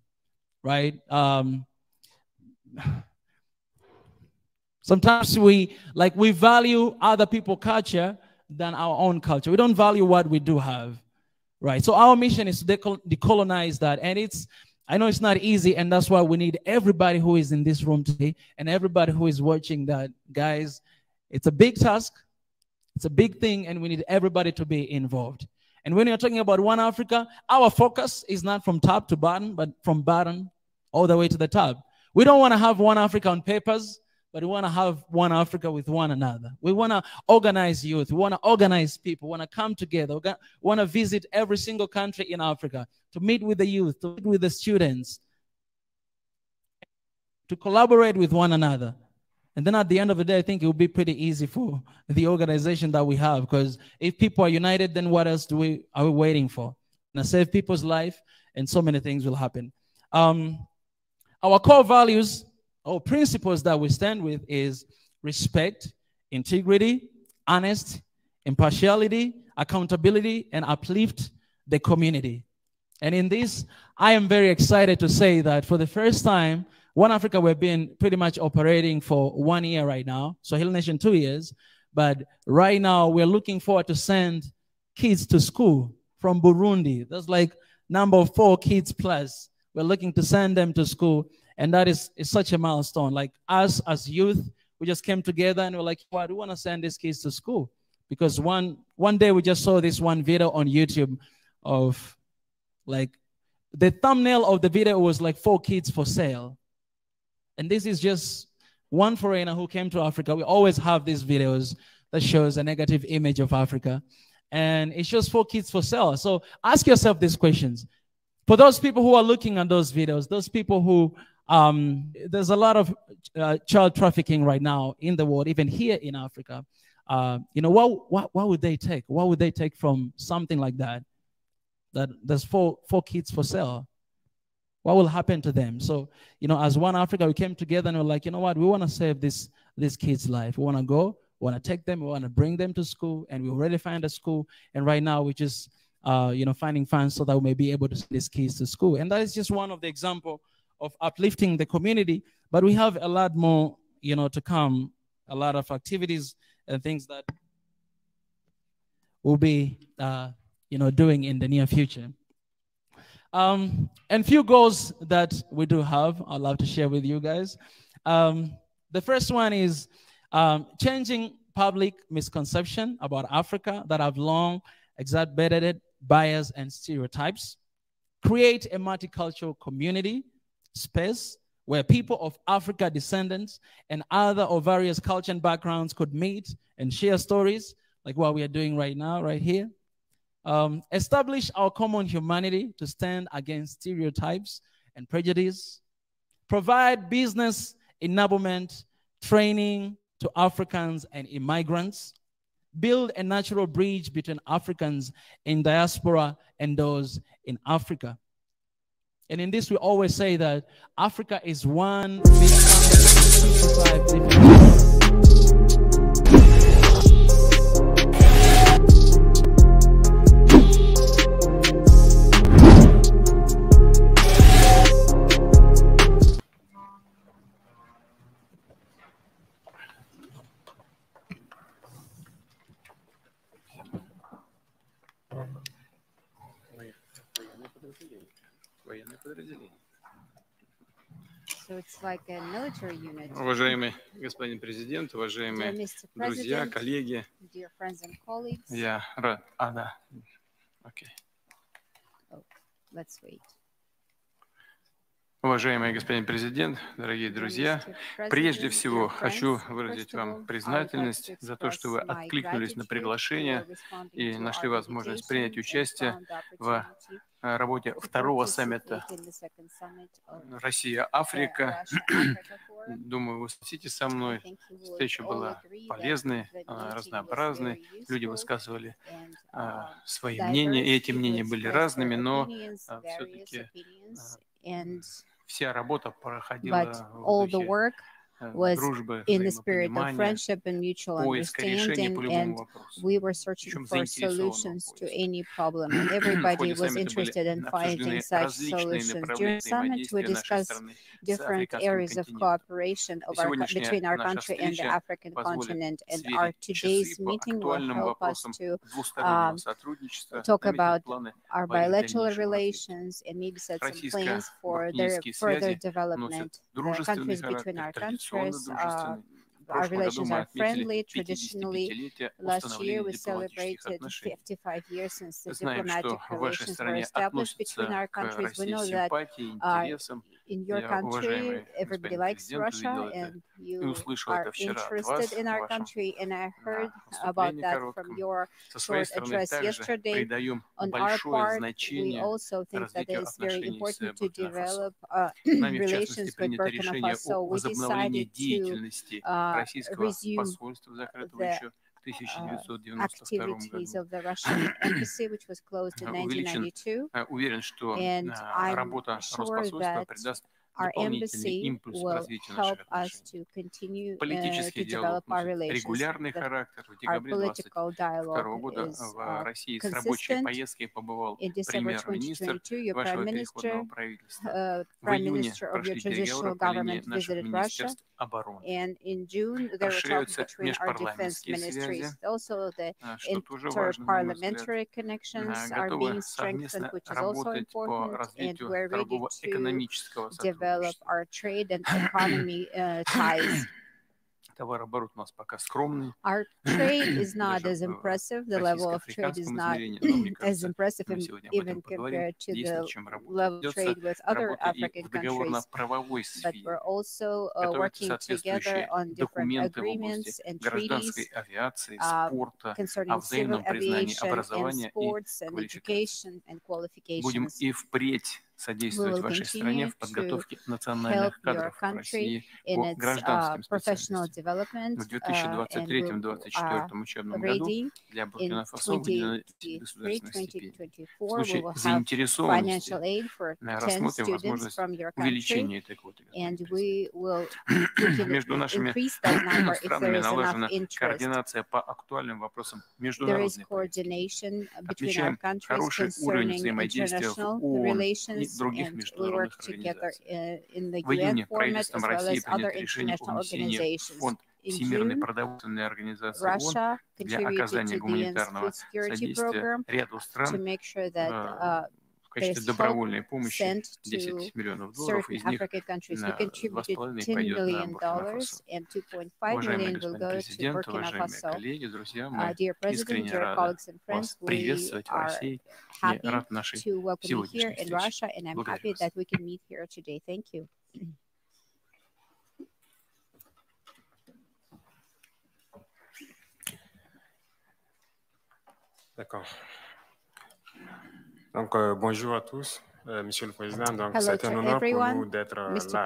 right? Sometimes we value other people's culture than our own culture. We don't value what we do have, right? So our mission is to decolonize that. And I know it's not easy, and that's why we need everybody who is in this room today and everybody who is watching that. Guys, it's a big task. It's a big thing, and we need everybody to be involved. And when you're talking about One Africa, our focus is not from top to bottom, but from bottom all the way to the top. We don't want to have One Africa on papers, but we want to have One Africa with one another. We want to organize youth. We want to organize people. We want to come together. We want to visit every single country in Africa to meet with the youth, to meet with the students, to collaborate with one another. And then at the end of the day, I think it will be pretty easy for the organization that we have, because if people are united, then what else are we waiting for? And save people's life, and so many things will happen. Our core values or principles that we stand with is respect, integrity, honest, impartiality, accountability, and uplift the community. And in this, I am very excited to say that for the first time, One Africa, we've been pretty much operating for 1 year right now. Swahili Nation 2 years. But right now, we're looking forward to send kids to school from Burundi. That's like number 4 kids plus. We're looking to send them to school. And that is such a milestone. Like us as youth, we just came together and we're like, well, we want to send these kids to school. Because one day we just saw this one video on YouTube of like, the thumbnail of the video was like 4 kids for sale. And this is just one foreigner who came to Africa. We always have these videos that shows a negative image of Africa. And it's just 4 kids for sale. So ask yourself these questions. For those people who are looking at those videos, those people who, there's a lot of child trafficking right now in the world, even here in Africa. You know, what would they take? What would they take from something like that? That there's four kids for sale. What will happen to them? So, you know, as One Africa, we came together and we're like, you know what? We want to save this kid's life. We want to go, we want to take them, we want to bring them to school, and we already find a school. And right now we just, you know, finding funds so that we may be able to send these kids to school. And that is just one of the examples of uplifting the community. But we have a lot more, you know, to come, a lot of activities and things that we'll be, you know, doing in the near future. And few goals that we do have, I'd love to share with you guys. The first one is changing public misconception about Africa that have long exacerbated bias and stereotypes. Create a multicultural community space where people of Africa descendants and other of various culture and backgrounds could meet and share stories like what we are doing right now, right here. Establish our common humanity to stand against stereotypes and prejudice. Provide business enablement training to Africans and immigrants. Build a natural bridge between Africans in diaspora and those in Africa. And in this, we always say that Africa is one big country with 55 different So it's like a military unit. Уважаемый господин президент, уважаемые друзья, коллеги, dear friends and colleagues. Я рад. Да. Окей. Oh, let's wait. Уважаемый господин президент, дорогие друзья, прежде всего хочу выразить вам признательность за то, что вы откликнулись на приглашение и нашли возможность принять участие в работе второго саммита Россия-Африка. Думаю, вы согласитесь со мной. Встреча была полезной, разнообразной. Люди высказывали свои мнения, и эти мнения были разными, но все-таки вся работа проходила в духе was in the spirit of friendship and mutual understanding, and we were searching for solutions to any problem, and everybody was interested in finding such solutions. During the summit, we discussed different areas of cooperation between our country and the African continent, and our today's meeting will help us to talk about our bilateral relations and maybe set some plans for their further development. The countries between our countries, our relations are friendly. Traditionally, last year we celebrated 55 years since the diplomatic relations were established between our countries. We know that in your country, everybody likes Russia, and you are interested in our country. And I heard about that from your short address yesterday. On our part, we also think that it is very important to develop relations with Burkina Faso. We decided to resume the activities of the Russian embassy, which was closed in 1992. And I'm sure that our embassy will help us to continue to develop our relations. Our political dialogue is consistent. In December 2022, your Prime Minister of your transitional government visited Russia. And in June, there were talks between our defense ministries. Also, the inter-parliamentary connections are being strengthened, which is also important, and we're ready to develop our trade and economy ties. Товарооборот у нас пока скромный. Our trade is not as impressive. The level of trade is not as impressive, even compared to the level of trade with other African countries. But we're also working together on different agreements and treaties concerning civil aviation and sports and education and qualifications. Содействовать вашей стране в подготовке национальных кадров в России по гражданским специальностям. В 2023-2024 учебном году для Буркина-Фасо выделено 10 государственных стипендий. В случае заинтересованности рассмотрим возможность увеличения этой квоты. Между нашими странами налажена координация по актуальным вопросам международной политики. Отмечаем хороший уровень взаимодействия в ООН и других международных организаций. В июне правительством России принято решение о внесении в фонд Всемирной продовольственной организации ООН для оказания гуманитарного содействия ряду стран в качестве добровольной помощи 10 миллионов долларов, из них $2,5 пойдет на Буркина-Фасо. Уважаемый господин президент, уважаемые коллеги, друзья, мы искренне рады вас приветствовать в России и рад нашей сегодняшней встрече. Благодарю вас. D'accord. Donc, bonjour à tous, Monsieur le Président. Donc, c'est un honneur pour nous d'être là ici,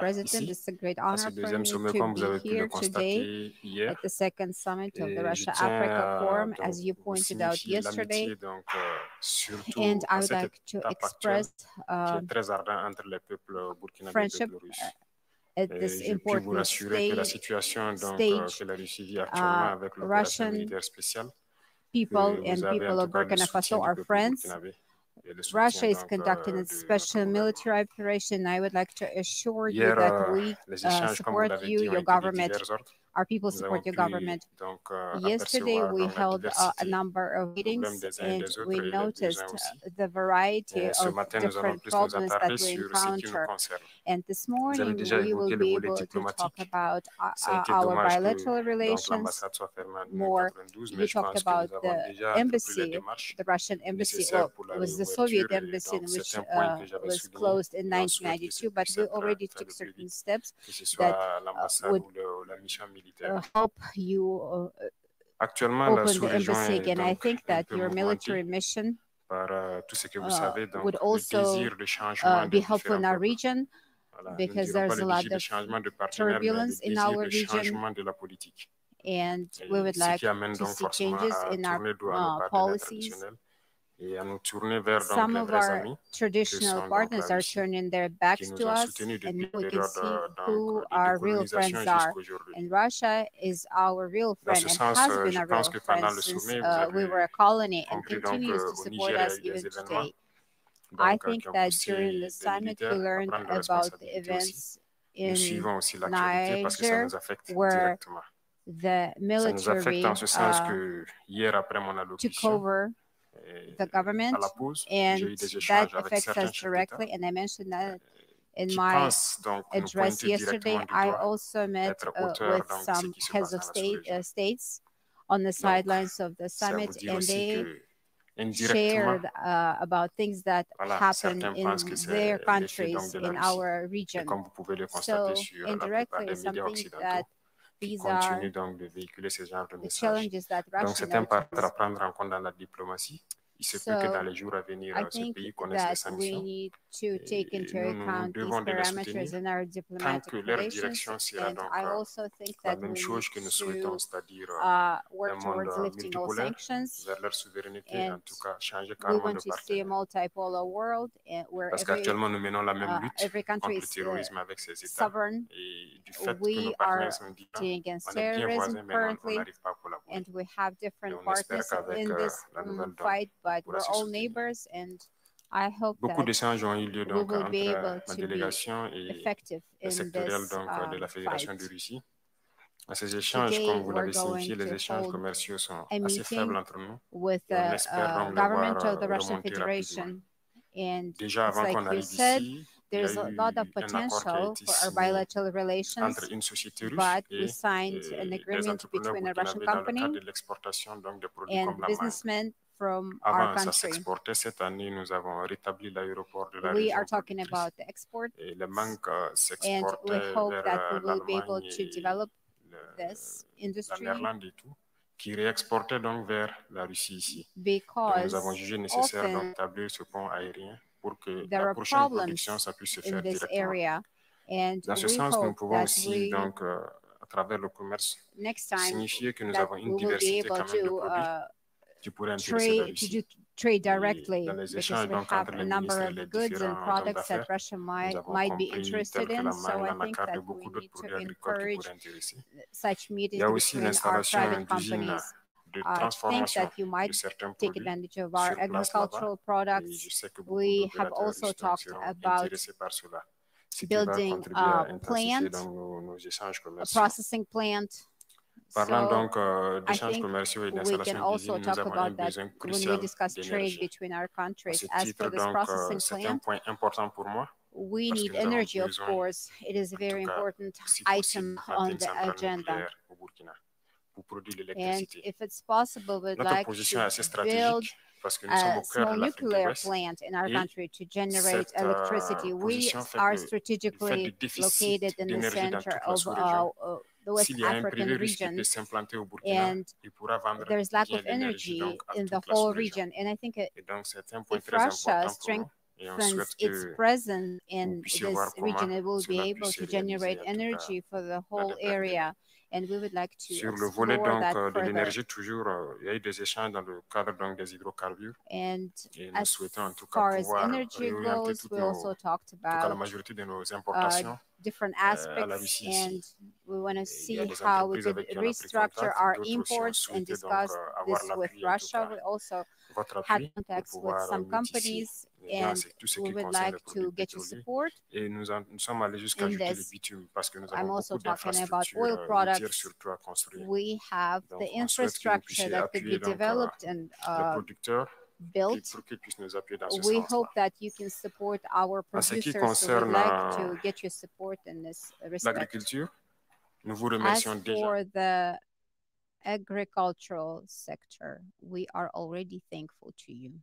à ce deuxième sommet, comme vous avez pu le constater hier. At the second summit of the Russia-Africa Forum, as you pointed out yesterday. Donc, surtout and I would like to express très ardent entre les peuples burkinabés friendship et biélorusses. at this important que la situation donc, que la Russie vit actuellement avec l'opération militaire spéciale. People and people of Burkina Faso are friends. Russia is conducting a special military operation. I would like to assure you that we support you, your government. Our people support your government. Yesterday, we held a number of meetings and we noticed the variety of different problems that we encounter. And this morning, we will be able to talk about our bilateral relations more. We talked about the embassy, the Russian embassy, was the Soviet embassy, which was closed in 1992, but we already took certain steps that would help you open the embassy again. I think that your military mission would also be helpful in our region because there's a lot of turbulence in our region. And we would like to see changes in our policies. Some of our traditional partners are turning their backs to us, and we can see who our real friends are. And Russia is our real friend and has been a real friend since we were a colony and continues to support us even today. I think that during the summit we learned about the events in Niger where the military took over the government, and that affects us directly. And I mentioned that in my address yesterday. I also met with some heads of states on the sidelines of the summit, and they shared about things that happen in their countries, in our region. So indirectly, something that these are the challenges that Russia Il se peut que dans les jours à venir, ce pays connaisse des sanctions. We need to take into account these parameters in our diplomatic relations. And I also think that we need to work towards lifting all sanctions. And we want to see a multipolar world where every country is sovereign. We are fighting against terrorism currently, and we have different partners in this fight, but we're all neighbors, and I hope that we will be able to be effective in this fight. À ces échanges, comme vous l'avez signifié, les échanges commerciaux sont assez faibles entre nous. With the government of the Russian Federation. And déjà avant qu'on arrive ici, there's a lot of potential for our bilateral relations, but we signed an agreement between a Russian company and businessmen from our country. We are talking about the export, and we hope that we will be able to develop this industry qui réexportait donc vers la Russie ici. Because nous avons jugé nécessaire d'établir ce pont aérien pour que la prochaine production ça puisse se faire directement. Dans ce sens, nous pouvons aussi donc à travers le commerce signifier que nous avons une diversité quand même de produits qui pourraient intéresser la Russie. Trade directly because we have a number of goods and products that Russia might be interested in. So I think that we need to encourage such meetings between our private companies. I think that you might take advantage of our agricultural products. We have also talked about building a plant, a processing plant. Parlant donc d'échanges commerciaux et d'installation d'usines, nous avons un besoin crucial d'énergie. À ce titre, donc, c'est un point important pour moi. We need energy, of course. It is a very important item on the agenda. And if it's possible, we'd like to build a small nuclear plant in our country to generate electricity. We are strategically located in the center of the West African region, and there's lack of energy in the whole region. And I think if Russia strengthens its presence in this region, it will be able to generate energy for the whole area. And we would like to Sur le volet donc de l'énergie, toujours, il y a eu des échanges dans le cadre donc des hydrocarbures. And as far as energy goes, we also talked about la majorité de nos importations different aspects, and we want to see how we could restructure our imports and discuss this with Russia. We also had contacts with some companies, and we would like to get your support in this. I'm also talking about oil products. We have the infrastructure that could be developed and built. We hope that you can support our producers. So we'd like to get your support in this respect. As for the agricultural sector, we are already thankful to you.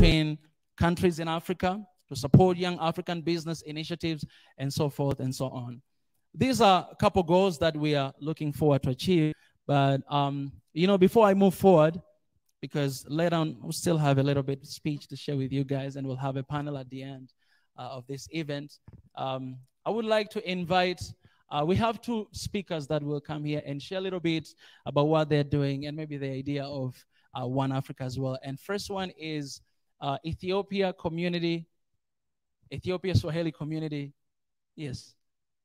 between countries in Africa to support young African business initiatives and so forth and so on. These are a couple goals that we are looking forward to achieve. But, you know, before I move forward, because later on we'll still have a little bit of speech to share with you guys, and we'll have a panel at the end of this event. I would like to invite, we have two speakers that will come here and share a little bit about what they're doing and maybe the idea of One Africa as well. And first one is Ethiopia community, Ethiopia Swahili community. Yes,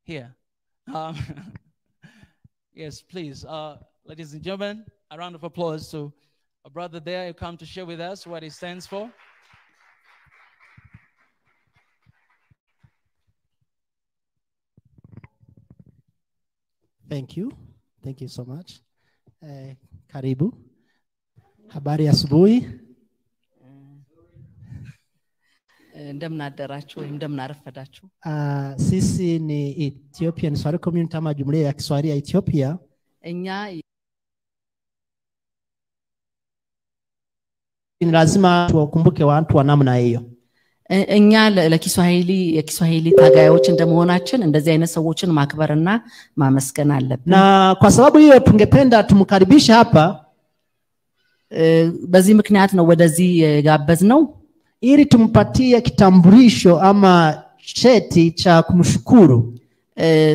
here. Yes, please, ladies and gentlemen, a round of applause to a brother there who come to share with us what it stands for. Thank you. Thank you so much. Karibu. Habari ya asubuhi. Ndemna adarachu, ndemna arafadachu. Sisi ni Ethiopian Swahili Community ama jumuiya ya Kiswahili ya Ethiopia. Ni lazima tuwakumbuke watu wa namna hiyo. እኛ ለኪስዋሂሊ ታጋዮች እንደመሆናችን እንደዚህ አይነት ሰዎችን ማክበርና ማመስገን አለብን። Na kwa sababu hiyo tungependa tumkaribishe hapa. በዚህ ምክንያት ነው ወደዚህ ጋበዝነው ili tumpatie kitambulisho ama cheti cha kumshukuru.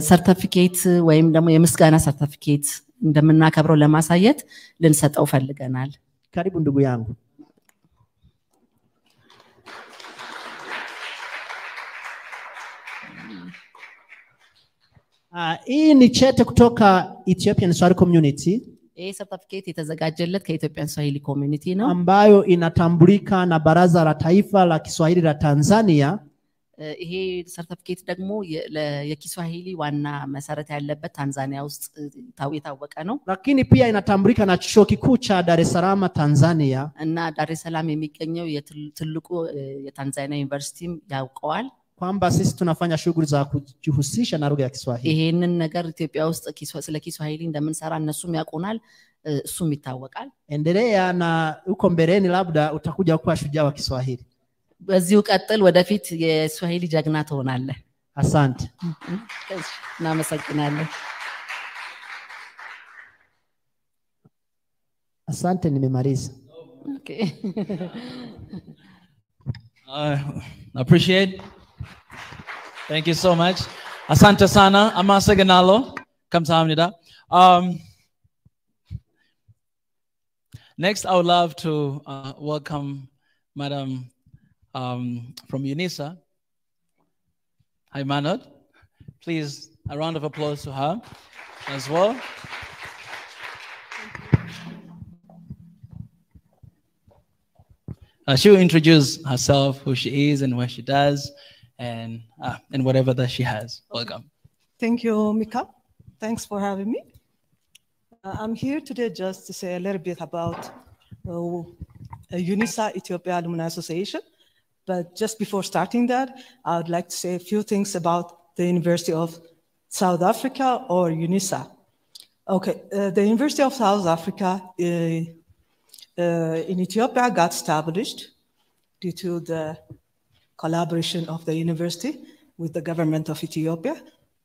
ሰርቲፊኬት ወይም ደግሞ የምስጋና ሰርቲፊኬት እንደምናከብረው ለማሳየት ልንሰጠው ፈልገናል። Karibu ndugu yangu. Hii ni cheti kutoka Ethiopian Swahili Community. ይሄ ሰርቲፊኬት የተዘጋጀለት ከኢትዮጵያን ስዋሂሊ ኮሚኒቲ ነው ambayo inatambulika na Baraza la Taifa la Kiswahili la Tanzania. ይሄ ሰርቲፊኬት ደግሞ የኪስዋሂሊ ዋና መሰረት ያለበት ታንዛኒያ ውስጥ የታወቀ ነው lakini pia inatambulika na Chuo Kikuu cha Dar es Salaam Tanzania እና ዳር es Salaam የሚገኘው የትልቁ የታንዛኒያ ዩኒቨርሲቲም ያውቀዋል kwamba sisi tunafanya shughuli za kujihusisha na lugha ya Kiswahili. ይሄንን ነገር ኢትዮጵያ ውስጥ ስለ ኪስዋሂሊ እንደምንሰራ እነሱም ያውቁናል እሱም ይታወቃል endelea na uko mbeleni labda utakuja kuwa shujaa wa Kiswahili. በዚሁ ቀጥል ወደፊት የስዋሂሊ ጀግና ትሆናለህ asante እናመሰግናለን asante nimemaliza okay appreciate. Thank you so much. Asante sana. Amaseganalo. Kamsahamnida. Next, I would love to welcome Madam from UNISA, Haimanot. Please, a round of applause to her as well. She'll introduce herself, who she is and what she does, and whatever that she has. Welcome. Thank you, Mika. Thanks for having me. I'm here today just to say a little bit about UNISA Ethiopia Alumni Association. But just before starting that, I would like to say a few things about the University of South Africa or UNISA. Okay, the University of South Africa in Ethiopia got established due to the collaboration of the university with the government of Ethiopia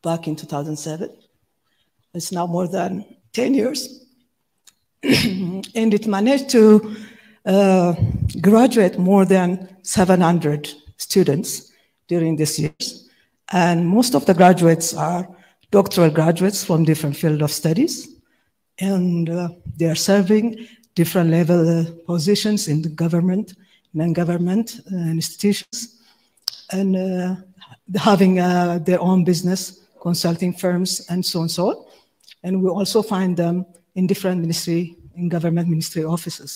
back in 2007. It's now more than 10 years. And it managed to graduate more than 700 students during these years. And most of the graduates are doctoral graduates from different fields of studies. And they are serving different level positions in the government, non-government institutions, and having their own business, consulting firms, and so on and so on. And we also find them in different in government ministry offices.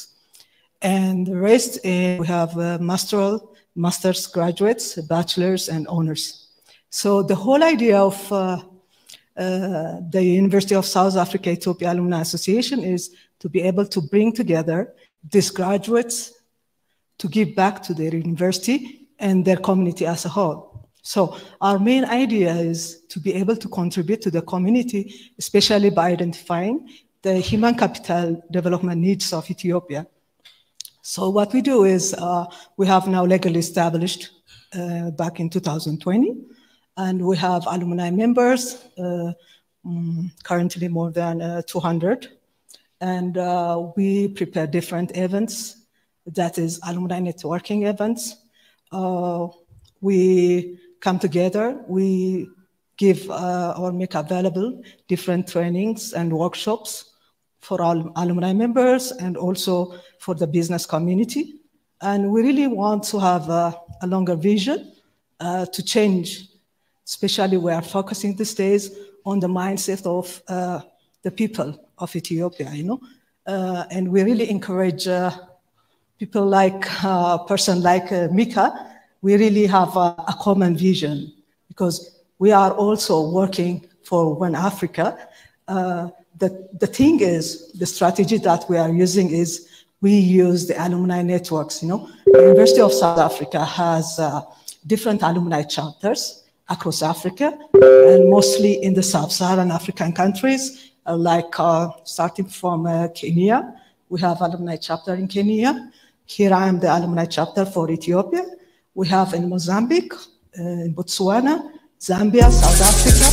And the rest, we have master's graduates, bachelors, and honors. So the whole idea of the University of South Africa Ethiopia Alumni Association is to be able to bring together these graduates to give back to their university and their community as a whole. So our main idea is to be able to contribute to the community, especially by identifying the human capital development needs of Ethiopia. So what we do is we have now legally established back in 2020, and we have alumni members, currently more than 200. And we prepare different events, that is alumni networking events. We come together, we give or make available different trainings and workshops for all alumni members and also for the business community. And we really want to have a longer vision to change, especially we are focusing these days on the mindset of the people of Ethiopia, you know. And we really encourage people like a person like Mika. We really have a common vision because we are also working for One Africa. The thing is, the strategy that we are using is we use the alumni networks, you know. The University of South Africa has different alumni chapters across Africa, and mostly in the sub-Saharan African countries, like starting from Kenya. We have alumni chapter in Kenya. Here I am the alumni chapter for Ethiopia. We have in Mozambique, in Botswana, Zambia, South Africa.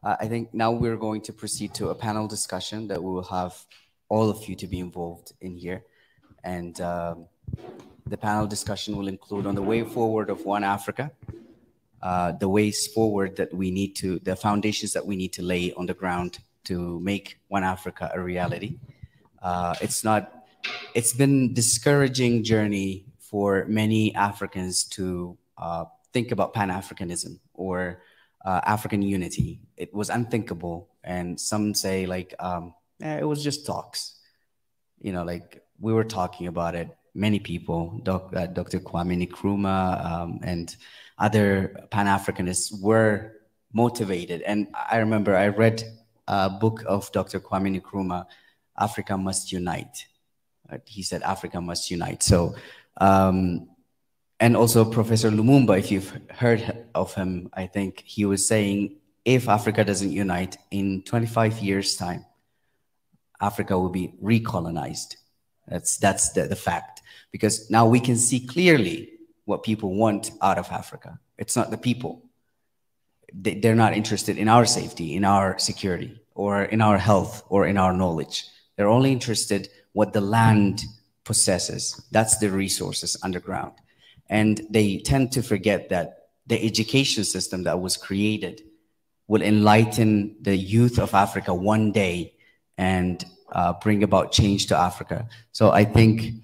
I think now we're going to proceed to a panel discussion that we will have all of you to be involved in here. And The panel discussion will include on the way forward of One Africa, the ways forward that we need to, the foundations that we need to lay on the ground to make One Africa a reality. It's been discouraging journey for many Africans to think about Pan-Africanism or African unity. It was unthinkable. And some say like, it was just talks. You know, like we were talking about it. Many people, Dr. Kwame Nkrumah and other Pan-Africanists were motivated. And I remember I read a book of Dr. Kwame Nkrumah, Africa Must Unite. He said Africa must unite. So, and also Professor Lumumba, if you've heard of him, I think he was saying, if Africa doesn't unite, in 25 years' time, Africa will be recolonized. That's the fact. Because now we can see clearly what people want out of Africa. It's not the people. They're not interested in our safety, in our security, or in our health, or in our knowledge. They're only interested what the land possesses. That's the resources underground. And they tend to forget that the education system that was created will enlighten the youth of Africa one day and bring about change to Africa. So I think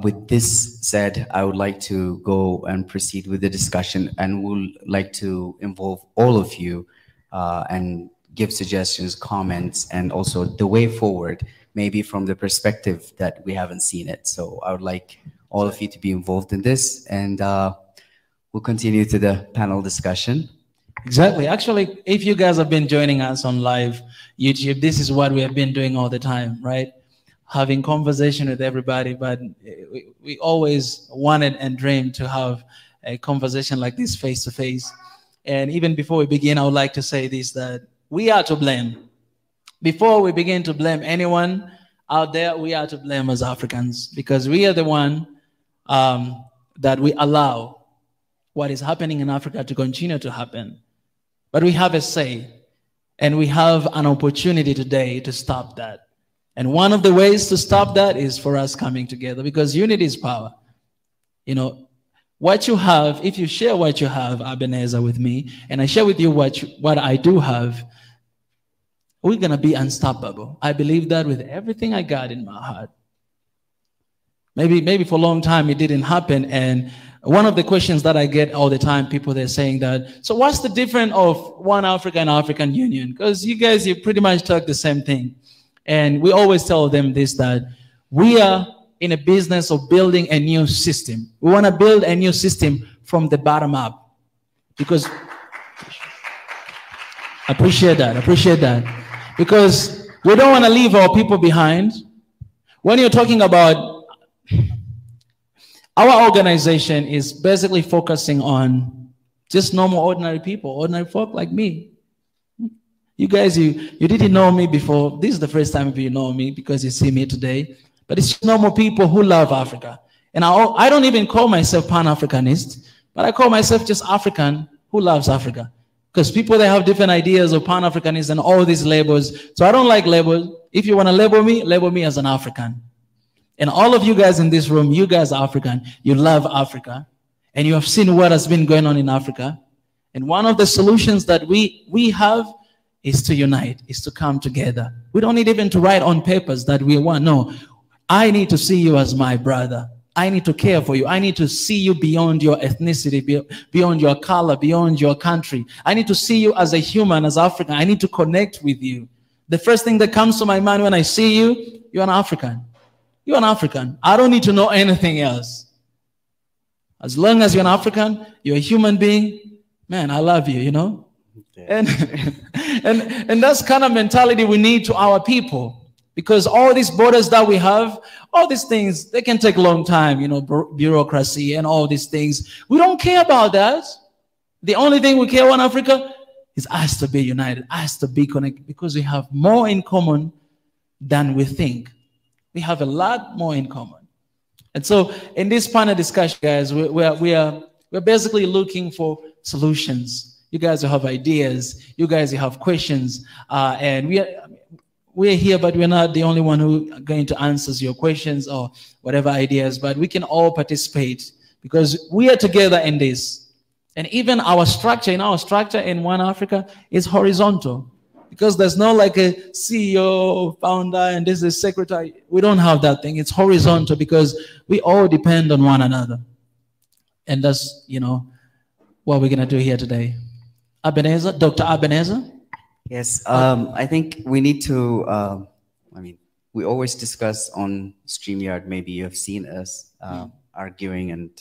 with this said, I would like to go and proceed with the discussion, and would like to involve all of you and give suggestions, comments, and also the way forward, maybe from the perspective that we haven't seen it. So I would like all of you to be involved in this, and we'll continue to the panel discussion. Exactly. Actually, if you guys have been joining us on live YouTube, this is what we have been doing all the time, right? Having conversation with everybody, but we always wanted and dreamed to have a conversation like this face to face. And even before we begin, I would like to say this, that we are to blame. Before we begin to blame anyone out there, we are to blame as Africans, because we are the one that we allow what is happening in Africa to continue to happen. But we have a say, and we have an opportunity today to stop that. And one of the ways to stop that is for us coming together, because unity is power. You know, what you have, if you share what you have, Ebenezer, with me, and I share with you what I do have, we're going to be unstoppable. I believe that with everything I got in my heart. Maybe for a long time it didn't happen. And one of the questions that I get all the time, people, they're saying that, so what's the difference of One Africa and African Union? Because you guys, you pretty much talk the same thing. And we always tell them this, that we are in a business of building a new system. We want to build a new system from the bottom up. Because, appreciate that. Because we don't want to leave our people behind. When you're talking about, our organization is basically focusing on just normal, ordinary people, ordinary folk like me. You guys, you didn't know me before. This is the first time you know me because you see me today. But it's just normal people who love Africa. And I don't even call myself Pan-Africanist, but I call myself just African who loves Africa. Because people, they have different ideas of Pan-Africanism and all these labels. So I don't like labels. If you want to label me as an African. And all of you guys in this room, you guys are African. You love Africa. And you have seen what has been going on in Africa. And one of the solutions that we have is to unite, is to come together. We don't need even to write on papers that we want. No, I need to see you as my brother. I need to care for you. I need to see you beyond your ethnicity, beyond your color, beyond your country. I need to see you as a human, as African. I need to connect with you. The first thing that comes to my mind when I see you, you're an African. You're an African. I don't need to know anything else. As long as you're an African, you're a human being, man, I love you, you know? And that's kind of mentality we need to our people. Because all these borders that we have, all these things, they can take a long time, you know, bureaucracy and all these things. We don't care about that. The only thing we care about in Africa is us to be united, us to be connected, because we have more in common than we think. We have a lot more in common. And so in this panel discussion, guys, we're basically looking for solutions. You guys have ideas. You guys have questions. And we're here, but we're not the only one who are going to answer your questions or whatever ideas, but we can all participate because we are together in this. And even our structure, in One Africa is horizontal because there's no like a CEO, founder, and this is secretary. We don't have that thing. It's horizontal because we all depend on one another. And that's, what we're going to do here today. Ebenezer, Dr. Ebenezer? Yes, I think we need to, we always discuss on StreamYard, maybe you have seen us arguing and,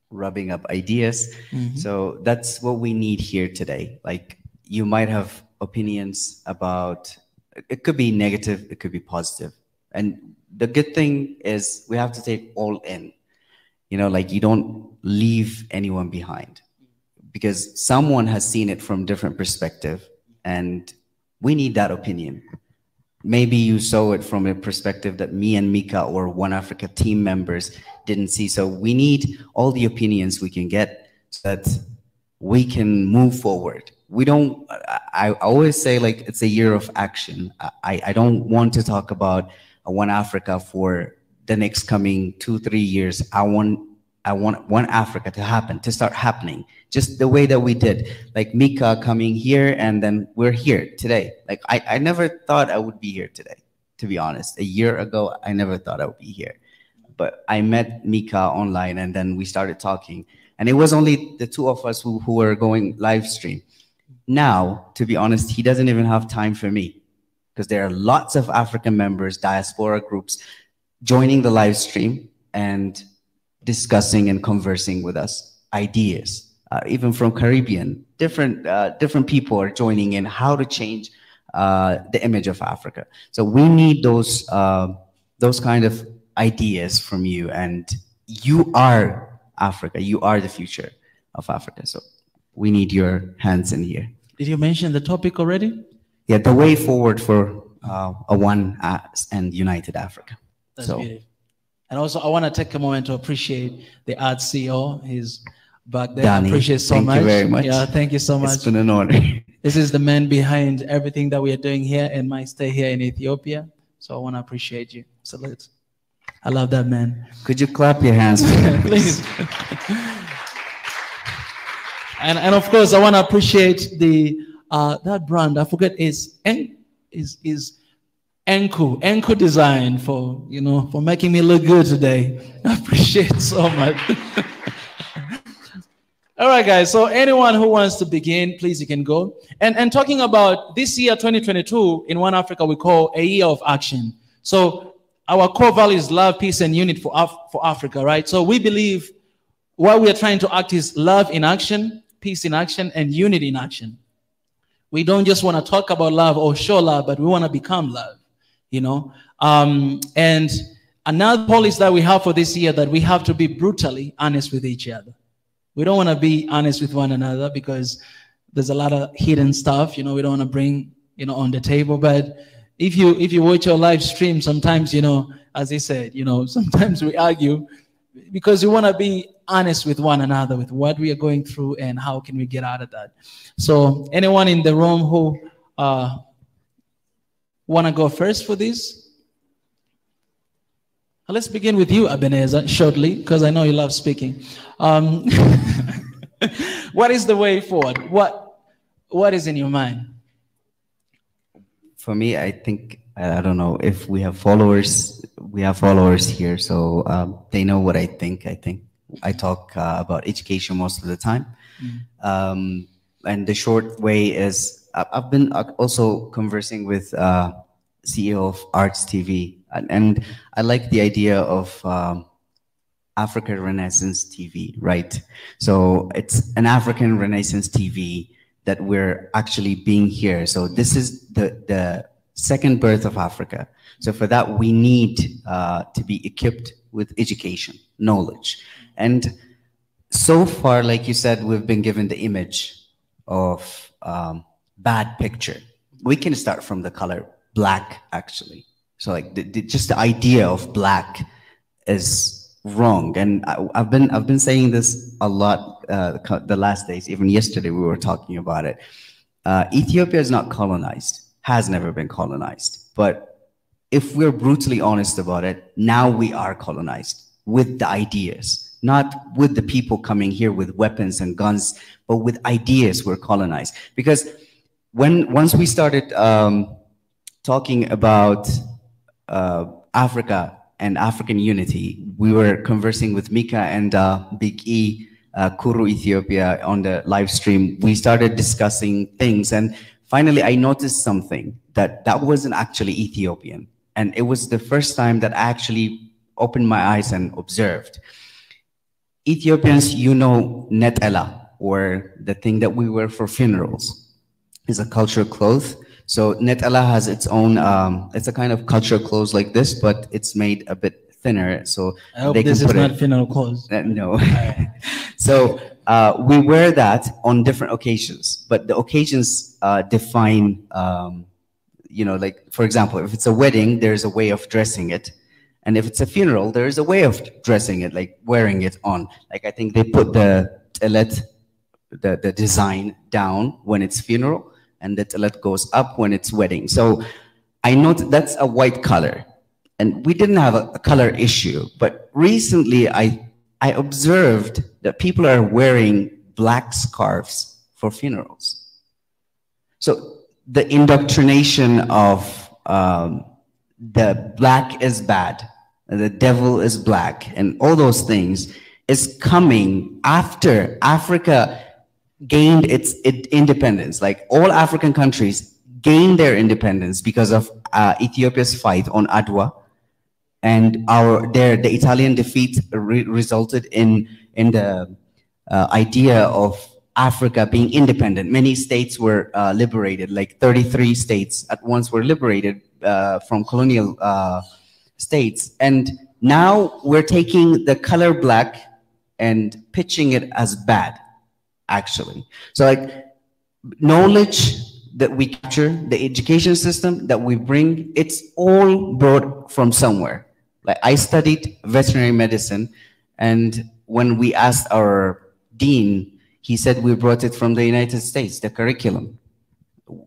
rubbing up ideas. Mm-hmm. So that's what we need here today. Like, you might have opinions about, it could be negative, it could be positive. And the good thing is we have to take all in. Like, you don't leave anyone behind because someone has seen it from different perspective and we need that opinion. Maybe you saw it from a perspective that me and Mika or One Africa team members didn't see. So we need all the opinions we can get so that we can move forward. I always say, like, it's a year of action. I don't want to talk about One Africa for the next coming 2-3 years. I want One Africa to happen, to start happening, just the way that we did, like Mika coming here and then we're here today. Like, I never thought I would be here today, to be honest. A year ago, I never thought I would be here. But I met Mika online and then we started talking. And it was only the two of us who were going live stream. Now, to be honest, he doesn't even have time for me because there are lots of African members, diaspora groups joining the live stream and discussing and conversing with us, ideas, even from Caribbean, different people are joining in how to change the image of Africa. So we need those kind of ideas from you, and you are Africa. You are the future of Africa. So we need your hands in here. Did you mention the topic already? Yeah, the way forward for a one and united Africa. That's beautiful. And also, I want to take a moment to appreciate the art CEO. He's back there. Danny, I appreciate so much. Thank you very much. Yeah, thank you so much. It's been an honor. This is the man behind everything that we are doing here in my stay here in Ethiopia. So I want to appreciate you. Salute. I love that man. Could you clap your hands for him, please? And of course, I want to appreciate the that brand. I forget is Enku Design for for making me look good today. I appreciate it so much. All right, guys. So anyone who wants to begin, please, you can go. And talking about this year, 2022, in One Africa, we call a year of action. So our core value is love, peace, and unity for Africa, right? So we believe what we are trying to act is love in action, peace in action, and unity in action. We don't just want to talk about love or show love, but we want to become love, And another policy that we have for this year that we have to be brutally honest with each other. We don't want to be honest with one another because there's a lot of hidden stuff, we don't want to bring, on the table. But if you watch your live stream, sometimes, as he said, sometimes we argue because we want to be honest with one another with what we are going through and how can we get out of that. So anyone in the room who want to go first for this? Let's begin with you, Ebenezer, shortly, because I know you love speaking. What is the way forward? What is in your mind? For me, I think, I don't know if we have followers. We have followers here, so they know what I think. I think I talk about education most of the time. Mm-hmm. And the short way is I've been also conversing with CEO of Arts TV, and I like the idea of Africa Renaissance TV, right? So it's an African Renaissance TV that we're actually being here. So this is the second birth of Africa. So for that, we need to be equipped with education, knowledge. And so far, like you said, we've been given the image of bad picture. We can start from the color black, actually. So like just the idea of black is wrong. And I've been saying this a lot the last days. Even yesterday we were talking about it. Ethiopia is not colonized. has never been colonized. But if we're brutally honest about it, now we are colonized with the ideas, not with the people coming here with weapons and guns, but with ideas we're colonized. Because once we started talking about Africa and African unity, we were conversing with Mika and Big E, Kuru Ethiopia on the live stream. We started discussing things, and finally I noticed something that wasn't actually Ethiopian. And it was the first time that I actually opened my eyes and observed. Ethiopians, you know, netela, or the thing that we wear for funerals, is a cultural cloth. So netela has its own, it's a kind of cultural clothes like this, but it's made a bit thinner. So I hope this is not funeral clothes. No. So we wear that on different occasions, but the occasions define, you know, like, for example, if it's a wedding, there's a way of dressing it. And if it's a funeral, there is a way of dressing it, like wearing it on. Like, I think they put the telet, the design down when it's funeral, and the telet goes up when it's wedding. So I note that's a white color, and we didn't have a color issue. But recently I observed that people are wearing black scarves for funerals. So the indoctrination of the black is bad, the devil is black, and all those things is coming after Africa gained its independence. Like, all African countries gained their independence because of Ethiopia's fight on Adwa, and the Italian defeat resulted in the idea of Africa being independent. Many states were liberated, like 33 states at once were liberated from colonial states. And now we're taking the color black and pitching it as bad, actually. So, like, knowledge that we capture, the education system that we bring, it's all brought from somewhere. Like, I studied veterinary medicine, and when we asked our dean, he said we brought it from the United States, the curriculum.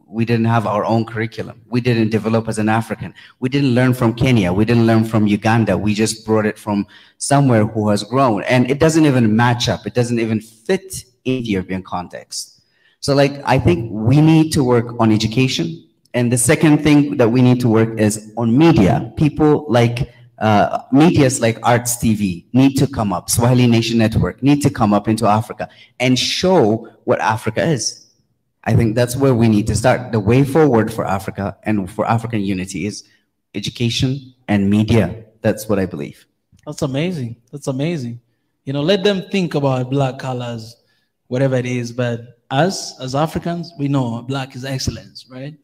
We didn't have our own curriculum. We didn't develop as an African. We didn't learn from Kenya. We didn't learn from Uganda. We just brought it from somewhere who has grown. And it doesn't even match up. It doesn't even fit Ethiopian context. So, like, I think we need to work on education. And the second thing that we need to work is on media. People like medias like Arts TV need to come up. Swahili Nation Network need to come up into Africa and show what Africa is. I think that's where we need to start. The way forward for Africa and for African unity is education and media. That's what I believe. That's amazing. That's amazing. You know, let them think about black colors, whatever it is. But us, as Africans, we know black is excellence, right?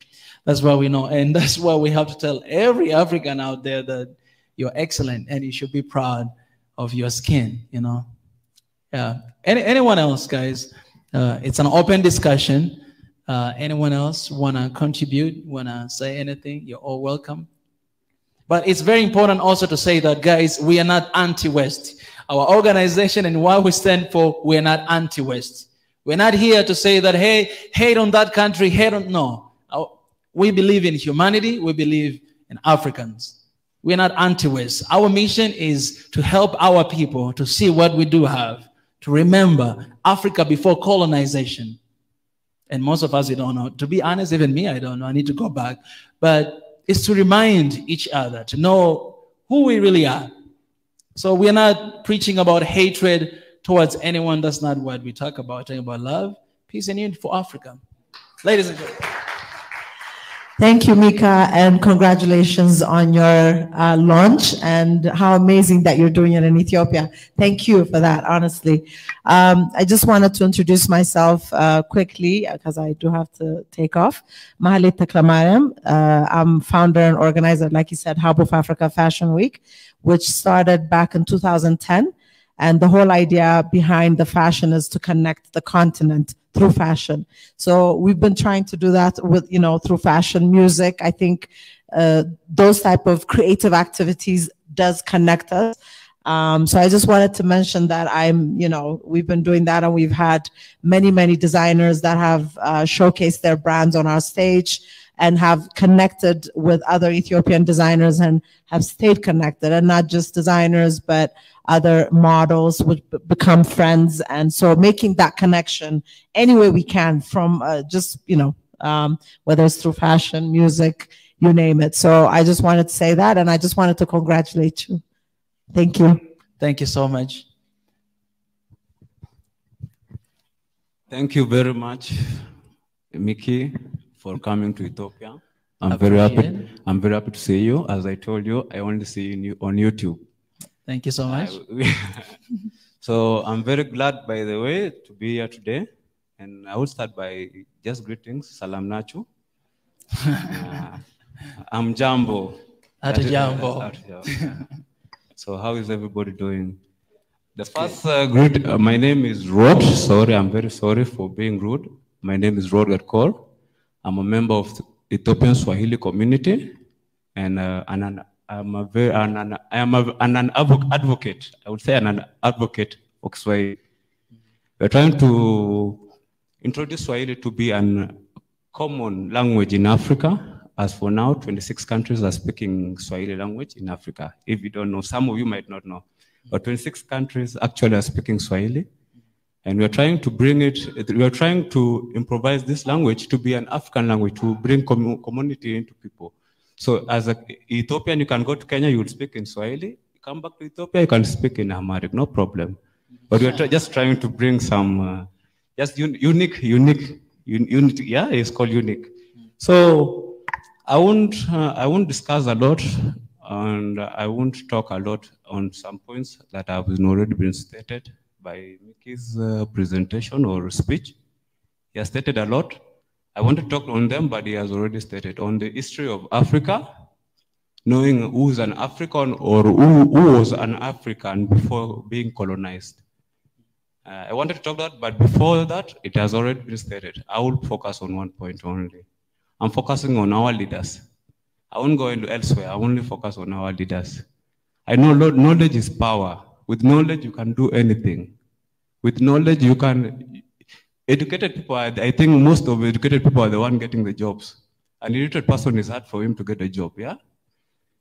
That's what we know. And that's why we have to tell every African out there that you're excellent and you should be proud of your skin, you know? Yeah. Anyone else, guys? It's an open discussion. Anyone else want to contribute, want to say anything? You're all welcome. But it's very important also to say that, guys, we are not anti-West. Our organization and what we stand for, we're not anti-West. We're not here to say that, hey, hate on that country, hate on, no. We believe in humanity. We believe in Africans. We're not anti-West. Our mission is to help our people to see what we do have, to remember Africa before colonization. And most of us, we don't know. To be honest, even me, I don't know. I need to go back. But it's to remind each other, to know who we really are. So we're not preaching about hatred towards anyone. That's not what we talk about. We're talking about love, peace, and unity for Africa. Ladies and gentlemen. Thank you, Mika, and congratulations on your launch and how amazing that you're doing it in Ethiopia. Thank you for that, honestly. I just wanted to introduce myself quickly because I do have to take off. Mahalet Taklamariam. I'm founder and organizer, like you said, Hub of Africa Fashion Week, which started back in 2010. And the whole idea behind the fashion is to connect the continent through fashion. So we've been trying to do that with, you know, through fashion, music. I think those type of creative activities does connect us. So I just wanted to mention that we've been doing that, and we've had many, many designers that have showcased their brands on our stage and have connected with other Ethiopian designers and have stayed connected, and not just designers, but other models would become friends. And so making that connection any way we can from whether it's through fashion, music, you name it. So I just wanted to say that, and I just wanted to congratulate you. Thank you. Thank you so much. Thank you very much, Mickey, for coming to Ethiopia. I'm very happy to see you. As I told you, I only see you on YouTube. Thank you so much. So I'm very glad, by the way, to be here today. And I will start by just greetings. Salam Nachu. I'm Jambo. Jambo. So how is everybody doing? The first my name is Rod. Sorry, I'm very sorry for being rude. My name is Rod Gatkor. I'm a member of the Ethiopian Swahili community, and I'm an advocate. I would say an advocate for Swahili. We're trying to introduce Swahili to be a common language in Africa. As for now, 26 countries are speaking Swahili language in Africa. If you don't know, some of you might not know, but 26 countries actually are speaking Swahili. And we're trying to we're trying to improvise this language to be an African language, to bring community into people. So as an Ethiopian, you can go to Kenya, you will speak in Swahili. You come back to Ethiopia, you can speak in Amharic, no problem. But we're just trying to bring some, just unique, yeah, it's called unique. So I won't discuss a lot, and I won't talk a lot on some points that have already been stated by Mickey's presentation or speech. He has stated a lot. I want to talk on them, but he has already stated on the history of Africa, knowing who's an African or who was an African before being colonized. I wanted to talk that, but before that, it has already been stated. I will focus on one point only. I'm focusing on our leaders. I won't go into elsewhere. I only focus on our leaders. I know knowledge is power. With knowledge, you can do anything. With knowledge, you can... Educated people, I think most of educated people are the one getting the jobs. An illiterate person is hard for him to get a job, yeah?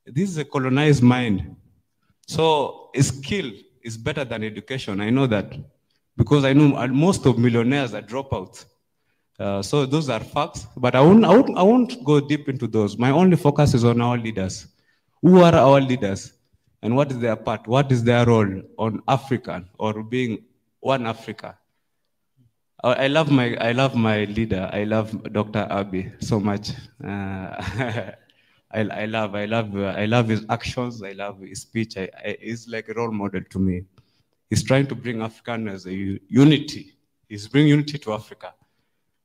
This is a colonized mind. So skill is better than education. I know that. Because I know most of millionaires are dropouts. So those are facts, but I won't go deep into those. My only focus is on our leaders. Who are our leaders? And what is their part? What is their role on African or being one Africa? I love my leader. I love Dr. Abiy so much. I love his actions. I love his speech. He's like a role model to me. He's trying to bring African as a unity. He's bringing unity to Africa.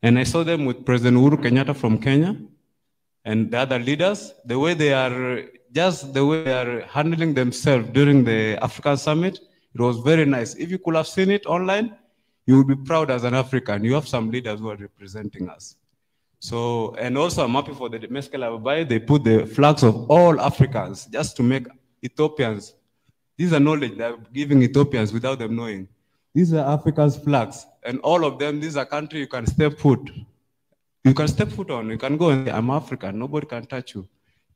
And I saw them with President Uhuru Kenyatta from Kenya and the other leaders, the way they are handling themselves during the African summit. It was very nice. If you could have seen it online, you would be proud as an African. You have some leaders who are representing us. So, and also I'm happy for the Meskel Ababaye. They put the flags of all Africans just to make Ethiopians. These are knowledge they're giving Ethiopians without them knowing. These are Africa's flags. And all of them, these are countries you can step foot. You can step foot on. You can go and say, I'm African. Nobody can touch you.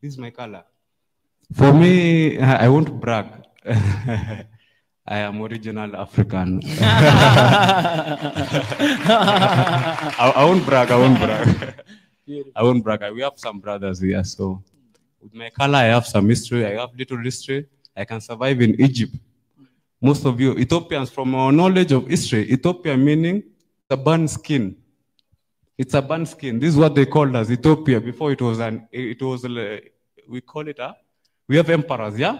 This is my color. For me, I won't brag. I am original African. I won't brag. I won't brag. We have some brothers here. So with my color, I have some history. I have little history. I can survive in Egypt. Most of you Ethiopians, from our knowledge of history, Ethiopia meaning a burnt skin. It's a burnt skin. This is what they called as Ethiopia before we call it we have emperors, yeah?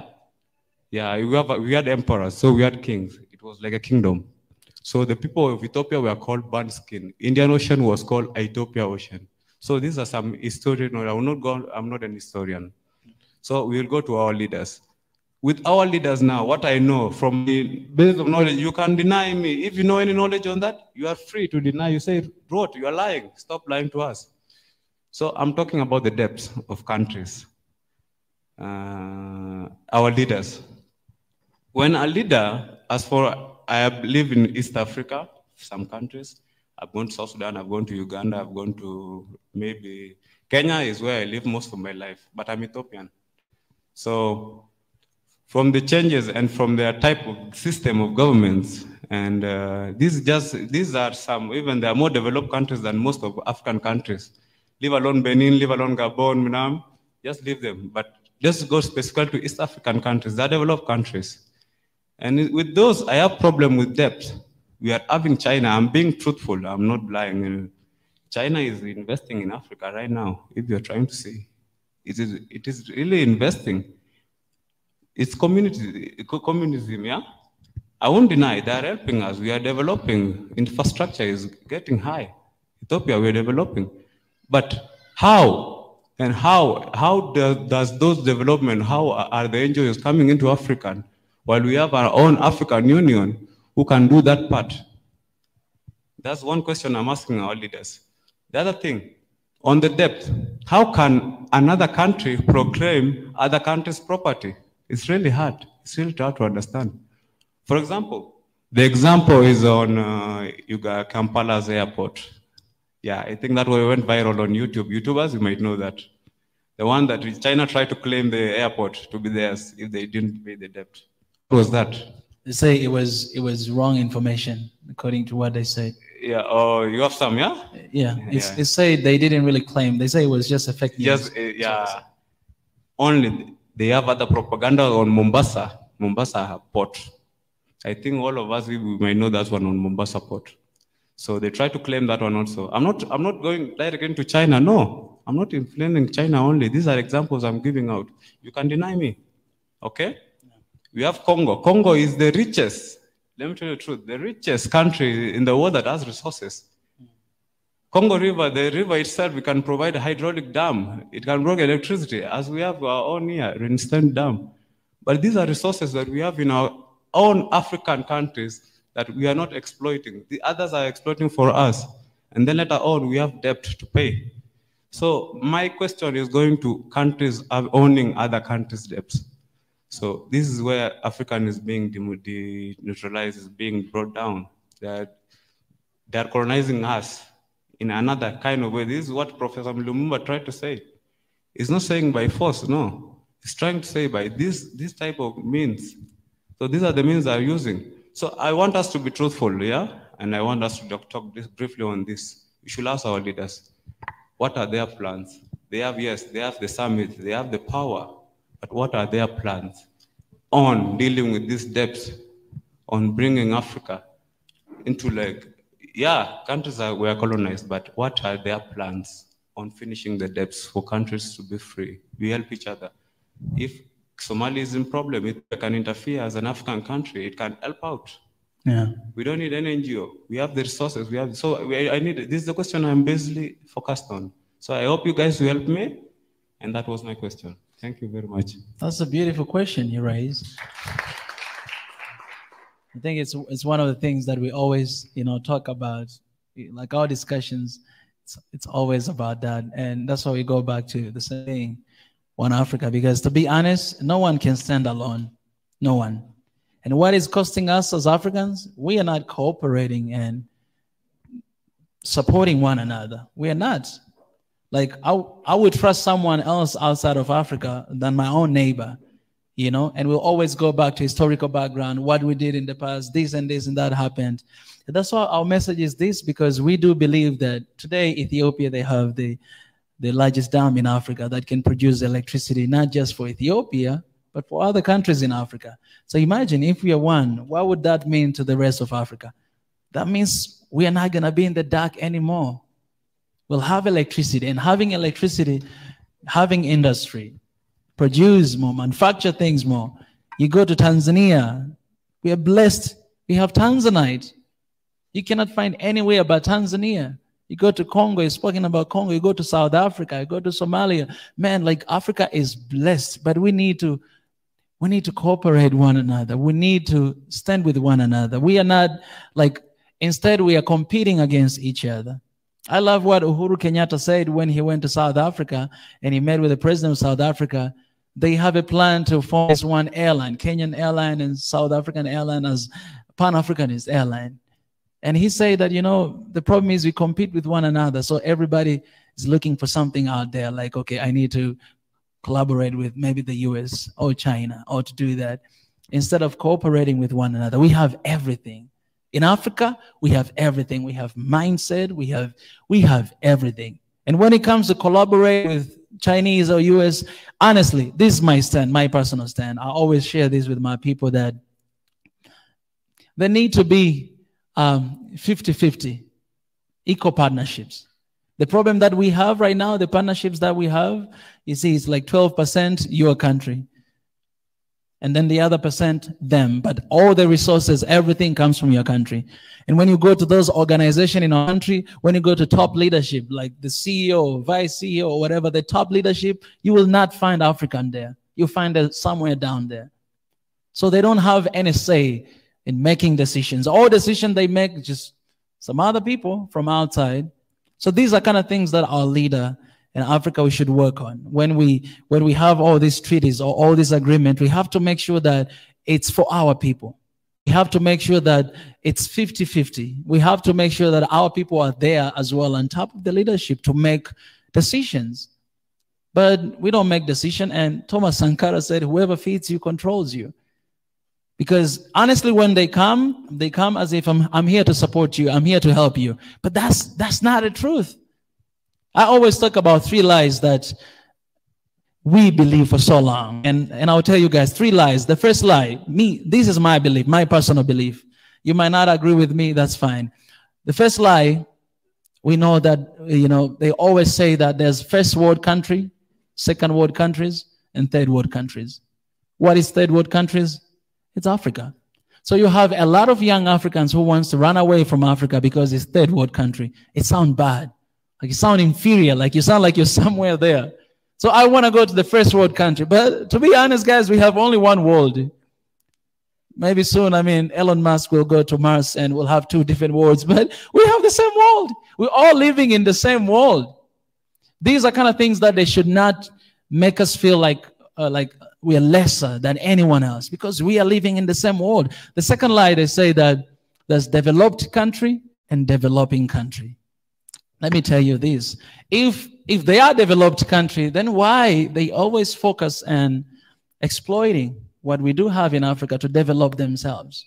Yeah, we had emperors, so we had kings. It was like a kingdom. So the people of Ethiopia were called burnt skin. Indian Ocean was called Ethiopia Ocean. So these are some historian. I'm not an historian. So we'll go to our leaders. With our leaders now, what I know from the base of knowledge, you can deny me. If you know any knowledge on that, you are free to deny. You say, Rod, you are lying. Stop lying to us. So I'm talking about the depths of countries. Our leaders. when a leader, as for I live in East Africa, some countries, I've gone to South Sudan, I've gone to Uganda, I've gone to maybe Kenya is where I live most of my life, but I'm Ethiopian. So from the changes and from their type of system of governments, and these are some, even there are more developed countries than most of African countries. Leave alone Benin, leave alone Gabon, Minam, just leave them. But just go specifically to East African countries, they're developed countries. And with those, I have problem with debt. We are having China, I'm being truthful, I'm not lying. China is investing in Africa right now, if you're trying to see. It is really investing. It's communism, yeah? I won't deny, they're helping us. We are developing, infrastructure is getting high. Ethiopia, we're developing. But how? And how does those development, how are the NGOs coming into African, while we have our own African Union who can do that part? That's one question I'm asking our leaders. The other thing, on the debt, how can another country proclaim other countries' property? It's really hard. It's really hard to understand. For example, the example is on Kampala's airport. Yeah, I think that one went viral on YouTube. YouTubers, you might know that. The one that China tried to claim the airport to be theirs if they didn't pay the debt. What was that? They say it was wrong information, according to what they said. Yeah, oh, you have some, yeah? Yeah, they say they didn't really claim. They say it was just a fake news. Just, yeah. Only they have other propaganda on Mombasa port. I think all of us, we might know that one on Mombasa port. So they try to claim that one also. I'm not going directly into China. No, I'm not influencing China only. These are examples I'm giving out. You can deny me, okay? We have Congo. Congo is the richest, let me tell you the truth, the richest country in the world that has resources. Congo River, the river itself, we can provide a hydraulic dam. It can bring electricity, as we have our own here, Rinston Dam. But these are resources that we have in our own African countries that we are not exploiting. The others are exploiting for us. And then later on, we have debt to pay. So my question is going to countries owning other countries' debts. So this is where African is being neutralized, is being brought down. They're colonizing us in another kind of way. This is what Professor Lumumba tried to say. He's not saying by force, no. He's trying to say by this type of means. So these are the means they're using. So I want us to be truthful, yeah? And I want us to talk briefly on this. We should ask our leaders, what are their plans? They have, yes, they have the summit, they have the power, but what are their plans on dealing with these debts, on bringing Africa into countries were colonized, but what are their plans on finishing the debts for countries to be free? We help each other. If Somalia is in problem, it can interfere as an African country, it can help out. Yeah. We don't need an NGO. We have the resources. I need, this is the question I'm basically focused on. So I hope you guys will help me. And that was my question. Thank you very much. That's a beautiful question you raised. I think it's one of the things that we always, talk about, like our discussions, it's always about that. And that's why we go back to the saying, One Africa, because to be honest, no one can stand alone. No one. And what is costing us as Africans? We are not cooperating and supporting one another. We are not. Like, I would trust someone else outside of Africa than my own neighbor, and we'll always go back to historical background, what we did in the past, this and that happened. And that's why our message is this, because we do believe that today, Ethiopia, they have the largest dam in Africa that can produce electricity, not just for Ethiopia, but for other countries in Africa. So imagine if we are one, what would that mean to the rest of Africa? That means we are not going to be in the dark anymore. We'll have electricity, and having electricity, having industry, produce more, manufacture things more. You go to Tanzania, we are blessed. We have Tanzanite. You cannot find anywhere but Tanzania. You go to Congo, you're speaking about Congo. You go to South Africa, you go to Somalia. Man, like Africa is blessed, but we need to cooperate one another. We need to stand with one another. We are not instead we are competing against each other. I love what Uhuru Kenyatta said when he went to South Africa and he met with the president of South Africa. They have a plan to form this one airline, Kenyan airline and South African airline as Pan-Africanist airline. And he said that, you know, the problem is we compete with one another. So everybody is looking for something out there like, okay, I need to collaborate with maybe the US or China or to do that. Instead of cooperating with one another, we have everything. In Africa, we have everything. We have mindset, we have everything. And when it comes to collaborate with Chinese or US, honestly, this is my stand, my personal stand. I always share this with my people that there need to be 50-50 equal partnerships. The problem that we have right now, the partnerships that we have, you see, it's like 12% your country. And then the other percent them. But all the resources, everything comes from your country. And when you go to those organizations in our country, when you go to top leadership, like the CEO, vice CEO, or whatever, the top leadership, you will not find African there. You'll find it somewhere down there. So they don't have any say in making decisions. All decisions they make, just some other people from outside. So these are kind of things that our leader in Africa we should work on. When we have all these treaties or all this agreement, we have to make sure that it's for our people. We have to make sure that it's 50-50. We have to make sure that our people are there as well on top of the leadership to make decisions. But we don't make decisions. And Thomas Sankara said, whoever feeds you controls you. Because honestly, when they come as if I'm here to support you. I'm here to help you. But that's not the truth. I always talk about 3 lies that we believe for so long. And I'll tell you guys 3 lies. The first lie, this is my belief, my personal belief. You might not agree with me, that's fine. The first lie, we know that, you know, they always say that there's first world country, second world countries, and third world countries. What is third world countries? It's Africa. So you have a lot of young Africans who wants to run away from Africa because it's third world country. It sounds bad. Like you sound inferior, like you sound like you're somewhere there. So I want to go to the first world country. But to be honest, guys, we have only one world. Maybe soon, I mean, Elon Musk will go to Mars and we'll have 2 different worlds. But we have the same world. We're all living in the same world. These are kind of things that they should not make us feel like we are lesser than anyone else because we are living in the same world. The second lie, they say that there's developed country and developing country. Let me tell you this. If they are developed country, then why they always focus on exploiting what we do have in Africa to develop themselves?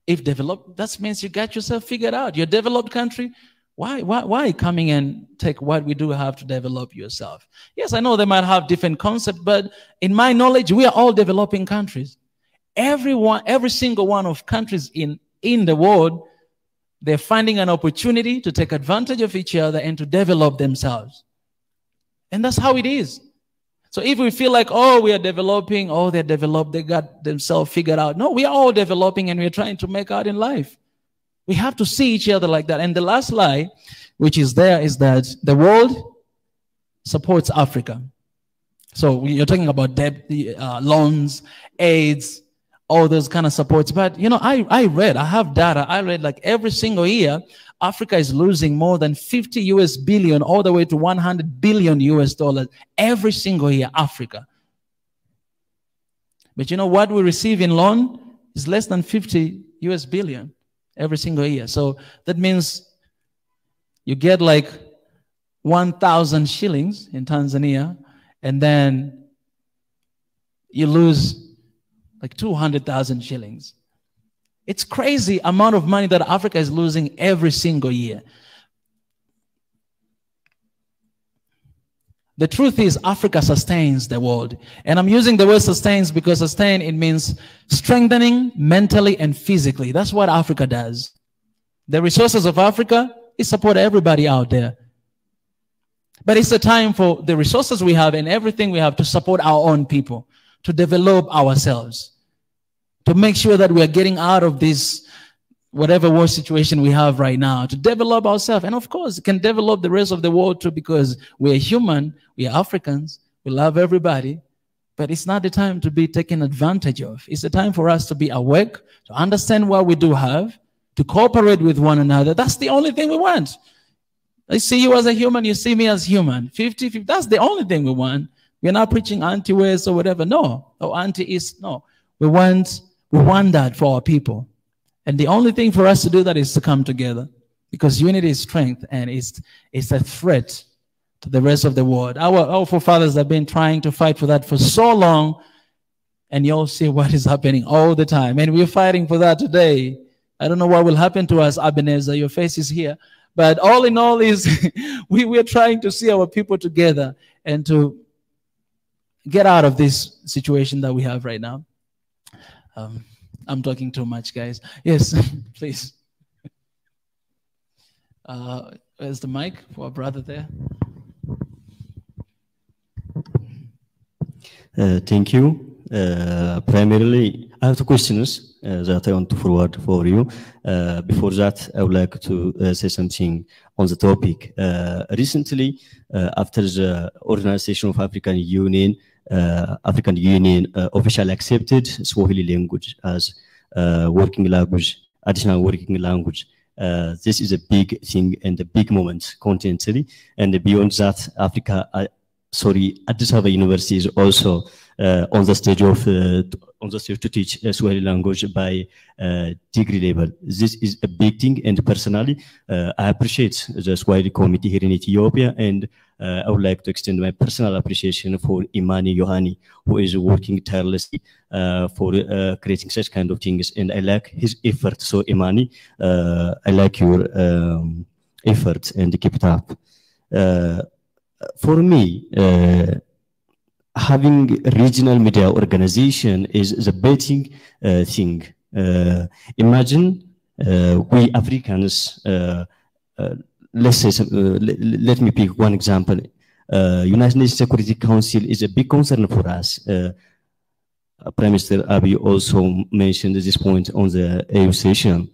If developed, that means you got yourself figured out. You're a developed country. Why coming and take what we do have to develop yourself? Yes, I know they might have different concepts, but in my knowledge, we are all developing countries. Every single one of countries in the world, they're finding an opportunity to take advantage of each other and to develop themselves. And that's how it is. So if we feel like, oh, we are developing, oh, they're developed, they got themselves figured out. No, we are all developing and we're trying to make out in life. We have to see each other like that. And the last lie, which is there, is that the world supports Africa. So you're talking about debt, loans, AIDS, all those kind of supports. But, you know, I have data. I read like every single year, Africa is losing more than 50 US billion all the way to 100 billion US dollars every single year, Africa. But you know what we receive in loan is less than 50 US billion every single year. So that means you get like 1,000 shillings in Tanzania, and then you lose like 200,000 shillings. It's crazy amount of money that Africa is losing every single year. The truth is Africa sustains the world. And I'm using the word sustains because sustain, it means strengthening mentally and physically. That's what Africa does. The resources of Africa, it support everybody out there. But it's a time for the resources we have and everything we have to support our own people, to develop ourselves, to make sure that we are getting out of this whatever war situation we have right now, to develop ourselves. And of course, it can develop the rest of the world too, because we are human, we are Africans, we love everybody, but it's not the time to be taken advantage of. It's the time for us to be awake, to understand what we do have, to cooperate with one another. That's the only thing we want. I see you as a human, you see me as human. 50-50, that's the only thing we want. We're not preaching anti-West or whatever. No, or anti-East. No, we want that for our people. And the only thing for us to do that is to come together, because unity is strength, and it's a threat to the rest of the world. Our forefathers have been trying to fight for that for so long, and you'll see what is happening all the time. And we're fighting for that today. I don't know what will happen to us, Ebenezer. Your face is here. But all in all is we're trying to see our people together and to get out of this situation that we have right now. I'm talking too much, guys. Yes, please. Where's the mic for our brother there? Thank you. Primarily, I have two questions that I want to forward for you. Before that, I would like to say something on the topic. Recently, after the Organization of African Union officially accepted Swahili language as working language, additional working language. This is a big thing and a big moment continentally. And beyond that, Addis Ababa University is also on the stage to teach Swahili language by degree level. This is a big thing, and personally, I appreciate the Swahili community here in Ethiopia, and I would like to extend my personal appreciation for Imani Yohani, who is working tirelessly for creating such kind of things, and I like his effort. So Imani, I like your effort, and keep it up. For me, having regional media organization is a betting thing. Imagine we Africans, let's say, let me pick one example. United Nations Security Council is a big concern for us. Prime Minister Abiy also mentioned this point on the AU session,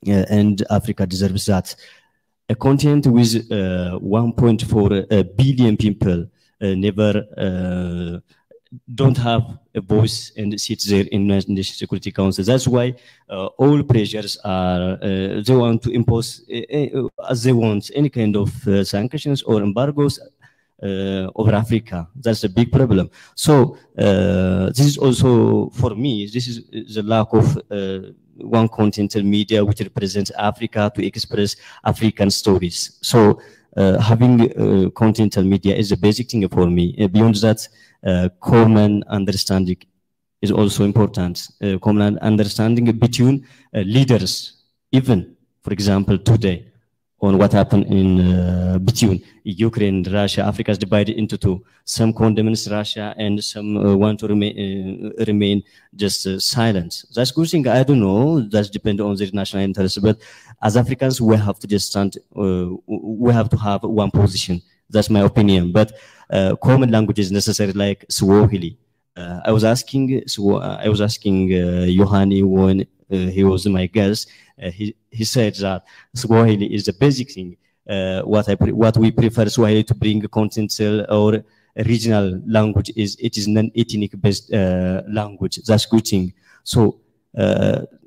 and Africa deserves that. A continent with 1.4 billion people never don't have a voice and sit there in United Nations Security Council. That's why all pressures are they want to impose as they want any kind of sanctions or embargoes over Africa. That's a big problem. So this is also, for me, this is the lack of one continental media which represents Africa to express African stories. So having continental media is a basic thing for me. Beyond that, common understanding is also important. Common understanding between leaders, even, for example, today, on what happened in between Ukraine and Russia. Africa is divided into two. Some condemns Russia and some want to remain just silent. That's good thing. I don't know. That depends on their national interest. But as Africans, we have to just stand. We have to have one position. That's my opinion. But common language is necessary, like Swahili. I was asking Yohani when he was my guest. He said that Swahili is the basic thing. What we prefer Swahili to bring continental or regional language is it is non-ethnic based language. That's good thing. So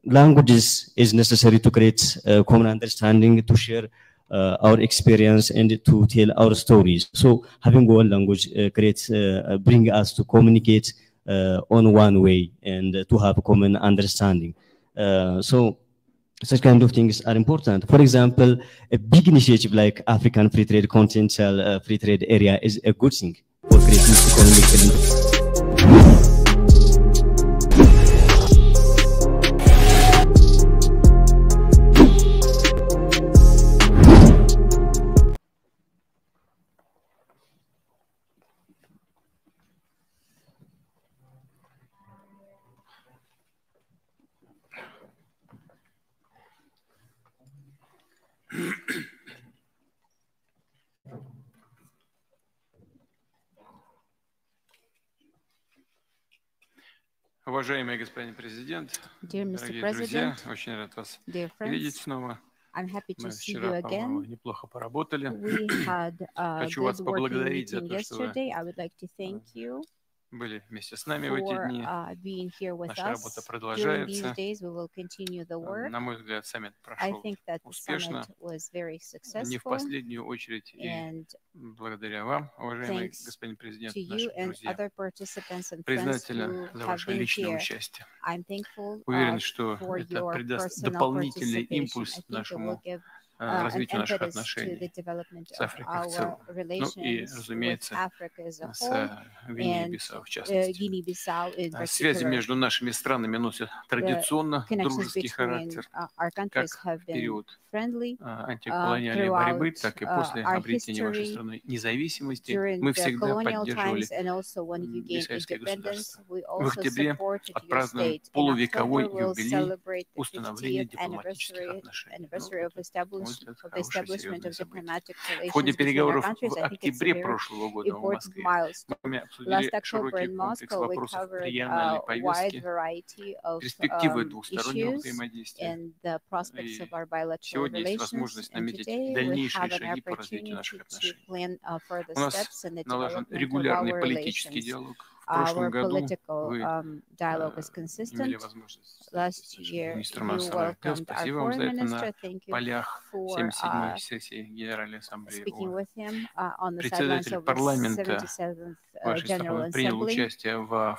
languages is necessary to create common understanding, to share our experience and to tell our stories. So having one language bring us to communicate on one way and to have a common understanding. So such kind of things are important. For example, a big initiative like African Free Trade Continental Free Trade Area is a good thing for creating economic. Уважаемый господин президент, дорогие друзья, очень рад вас видеть снова. Мы вчера, по-моему, неплохо поработали. Хочу вас поблагодарить за то, что вы были вместе с нами в эти дни. Being here with Наша us. работа During продолжается. these days, we will continue the work. На мой взгляд, саммит I прошел think that the успешно. summit was very Не в successful. последнюю очередь и благодаря вам, уважаемый господин президент, To you наши and друзья. other participants and friends Признательно who за have ваше been личное here. участие. I'm thankful Уверен, что for это your придаст personal дополнительный participation. I импульс think it will нашему give развитию наших an impetus to отношений the development с of Африкой в our целом. Ну и, relations with разумеется, Africa as a с whole Гвинеей-Бисау в and частности. Guinea-Bissau in Связи particular. между нашими странами носят традиционно Connections дружеский between характер, our countries как have в been период friendly антиколониальной борьбы, throughout так и после our обретения вашей history. страной независимости. During Мы the всегда colonial поддерживали times and also when you gained бисайское independence, государство. we В also октябре supported your отпразднуем state. In полувековой October, we'll юбилей celebrate the установления 50th дипломатических отношений. anniversary of the establishment of diplomatic В ходе relations between our переговоров countries. в I think it's a октябре very прошлого года в important Москве milestone. мы Last обсудили October широкий in комплекс Moscow, we вопросов covered региональной a wide повестки, variety of перспективы двустороннего issues взаимодействия. and the prospects И of our bilateral сегодня есть relations. возможность And наметить today we дальнейшие have an шаги по развитию opportunity наших to отношений. plan further У нас steps in the налажен development of регулярный our политический relations. диалог. В прошлом Our году political вы dialogue is имели consistent. возможность Last year, министром you иностранных дел. welcomed our Спасибо вам за foreign это minister. на Thank you полях for 77-й сессии Генеральной Ассамблеи speaking ООН. with him on the sidelines Председатель of the парламента 77th вашей General страны принял Assembly. участие во Head of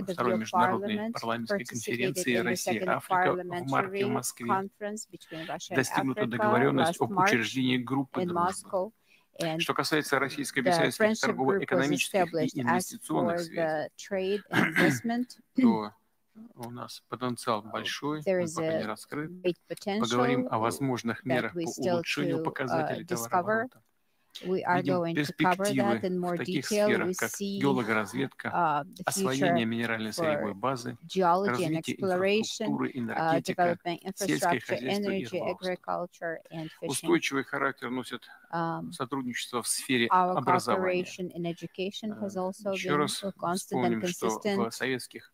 второй your международной parliament парламентской participated конференции in the Россия second Африка в марте в parliamentary Москве. conference between Russia and Достигнута Africa договоренность last об March учреждении группы in дружбы. Moscow. And Что касается the российско-бисайских friendship group was торгово-экономических и established. As инвестиционных for связей, the trade and investment, то у нас потенциал большой, there он is пока не a раскрыт. great Поговорим potential о возможных that мерах we по still улучшению to показателей discover. товарооборота. We are Видим going to cover that перспективы in more в таких detail. We сферах, как see геологоразведка, the освоение future минеральной сырьевой for базы, geology and развитие exploration, инфраструктуры, энергетика, developing сельское infrastructure, хозяйство и energy, рыболовство. agriculture, and fishing. Устойчивый характер носит сотрудничество в сфере Our образования. cooperation in education has also Еще been раз constant and вспомним, что в consistent. советских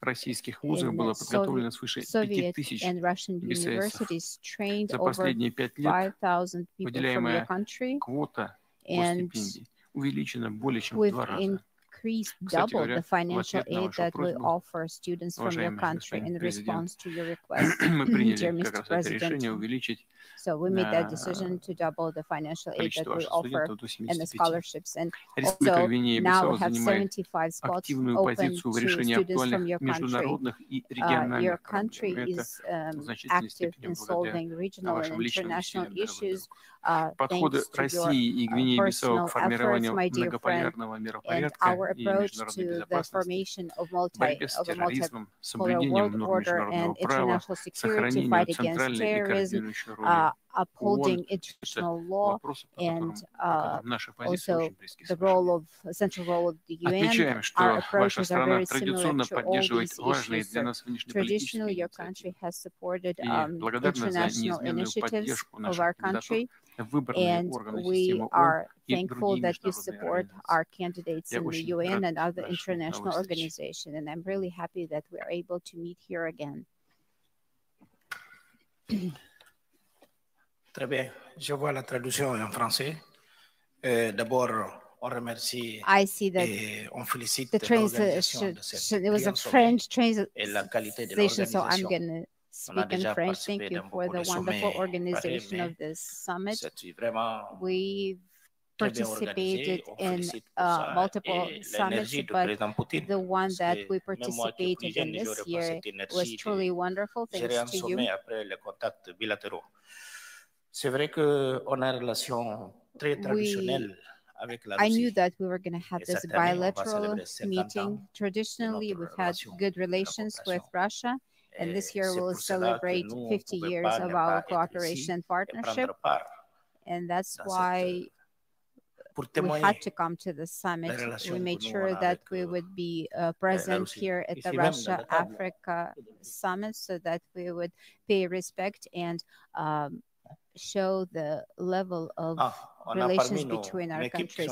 российских вузах In было подготовлено свыше Soviet 5000 and Russian бисайцев. universities trained За over последние 5 лет 5,000 people from your выделяемая country, квота по and стипендии увеличена более чем в we've 2 раза. increased Кстати double говоря, the в financial ответ на aid вашу that we просьбу, offer students from your уважаемый country господин in президент, response to your request, мы dear приняли как Mr. раз это решение President. увеличить So we made that decision to double the financial aid that количество we ваших offer студентов до and the 75. scholarships. And Республика also now Гвинея-Бисау we have занимает 75 spots активную open позицию в to решении students from актуальных your country. международных и Your региональных country проблем. Это is в значительной active степени in благодаря solving regional and вашим личным international усилиям, дорогой issues друг. Подходы thanks to your России и Гвинеи-Бисау personal к формированию efforts, my dear friend, многополярного and миропорядка our и approach международной to the безопасности, formation of борьбе с a терроризмом, multipolar соблюдением world норм order международного and права, international security, сохранению fight against центральной и terrorism, координирующей роли upholding ООН. international Это law, вопросы, по and которым наша позиция also очень близки с the вашей. central role of the UN. Отмечаем, Our что ваша approaches are страна very similar традиционно to all поддерживает these важные issues. для So нас traditionally, внешнеполитические your инициативы. country has supported И благодарны за international неизменную initiatives поддержку of наших our кандидатур country, в выборные and органы we системы ООН are и thankful другие that you международные support организации. our candidates Я in the очень UN рад and other нашей international новой встрече. organizations, and I'm really happy that we are able to meet here again. Très bien. Je vois la traduction en français. D'abord, on remercie et on félicite l'organisation de cette it was a grand French sommet et la qualité de translation, so I'm l'organisation. going to speak in French. Thank you for the wonderful organization of this summit. We've participated in multiple summits, but the one that we participated in this year was truly wonderful. Thanks to you. C'est vrai qu'on a une relation très traditionnelle avec la Russie. I knew that we were going to have this bilateral meeting. Traditionally, we've had good relations with Russia, and this year we'll celebrate 50 years of our cooperation and partnership. And that's why we had to come to the summit. We made sure that we would be present here at the Russia-Africa summit so that we would pay respect and show the level of relations between our countries.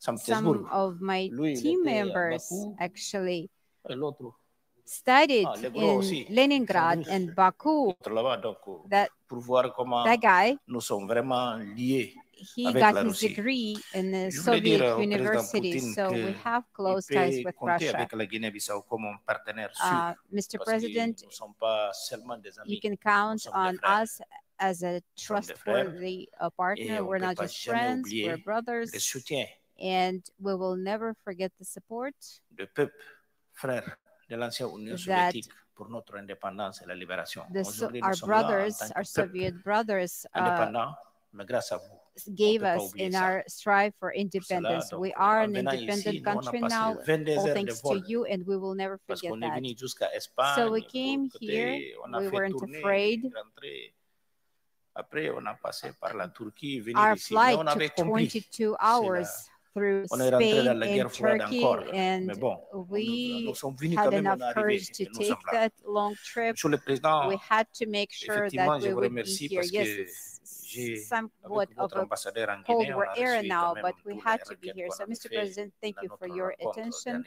Some of my team members actually studied in Leningrad and Baku. That guy he got his degree in the Soviet university, so we have close ties with Russia. Mr. President, you can count on us as a trustworthy partner. We're not just friends, we're brothers, and we will never forget the support that our brothers, our Soviet brothers, gave us in our strive for independence. We are an independent country now, all thanks to you, and we will never forget that. So we came here, we weren't afraid. Our flight took 22 hours through Spain and Turkey, and we had enough courage to take that long trip. We had to make sure that we would be here. Yes, it's somewhat of a Cold War era now, but we had to be here. So, Mr. President, thank you for your attention.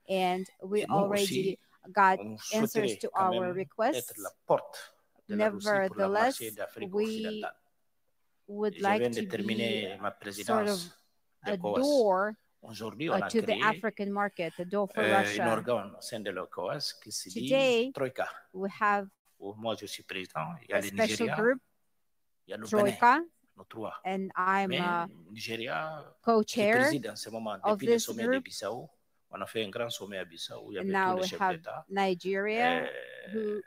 And we already got answers to our requests. Nevertheless, we would like to be sort of a door to the African market, a door for Russia. Today, we have a special group, Troika, and I'm a co-chair of this group. And now we have Nigeria,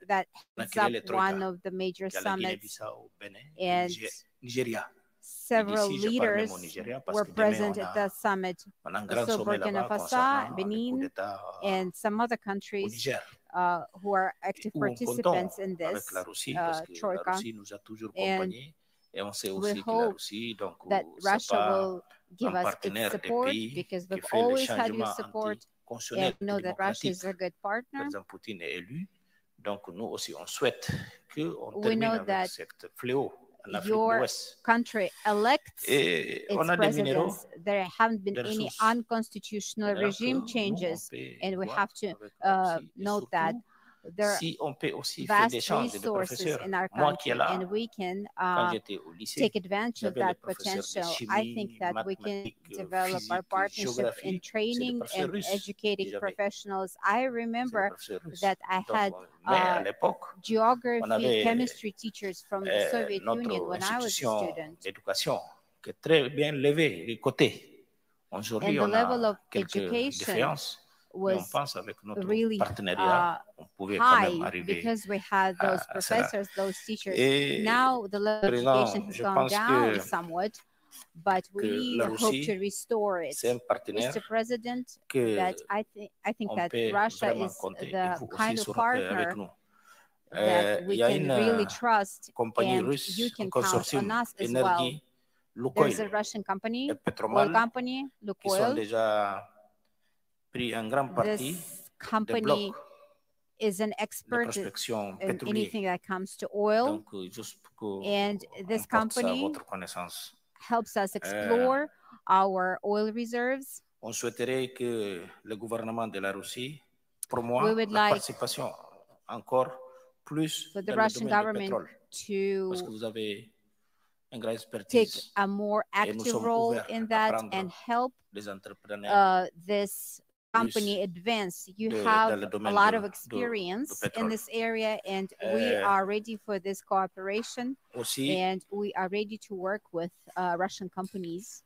that heads up one of the major summits, and several leaders were present at the summit. So Burkina Faso, Benin, and some other countries who are active participants in this Troika. And we hope that Russia will give us its support, because we've always had your support, and we know that Russia is a good partner. We know that your country elects its presidents. There haven't been any unconstitutional regime changes, and we have to note that there are vast resources in our country, and we can take advantage of that potential. I think that we can develop our partnership in training and educating professionals. I remember that I had geography, chemistry teachers from the Soviet Union when I was a student. And the level of education was really high, because we had those professors, those teachers. Now the level of education has gone down somewhat, but we hope to restore it. Mr. President, that I think that Russia is the kind of partner that we can really trust, and you can count on us as well. There's a Russian company, oil company, Lukoil. This company is an expert in anything that comes to oil, and this company helps us explore our oil reserves. We would like for the Russian government to take a more active role in that and help this company advance. You have a lot of experience in this area, and we are ready for this cooperation, and we are ready to work with Russian companies.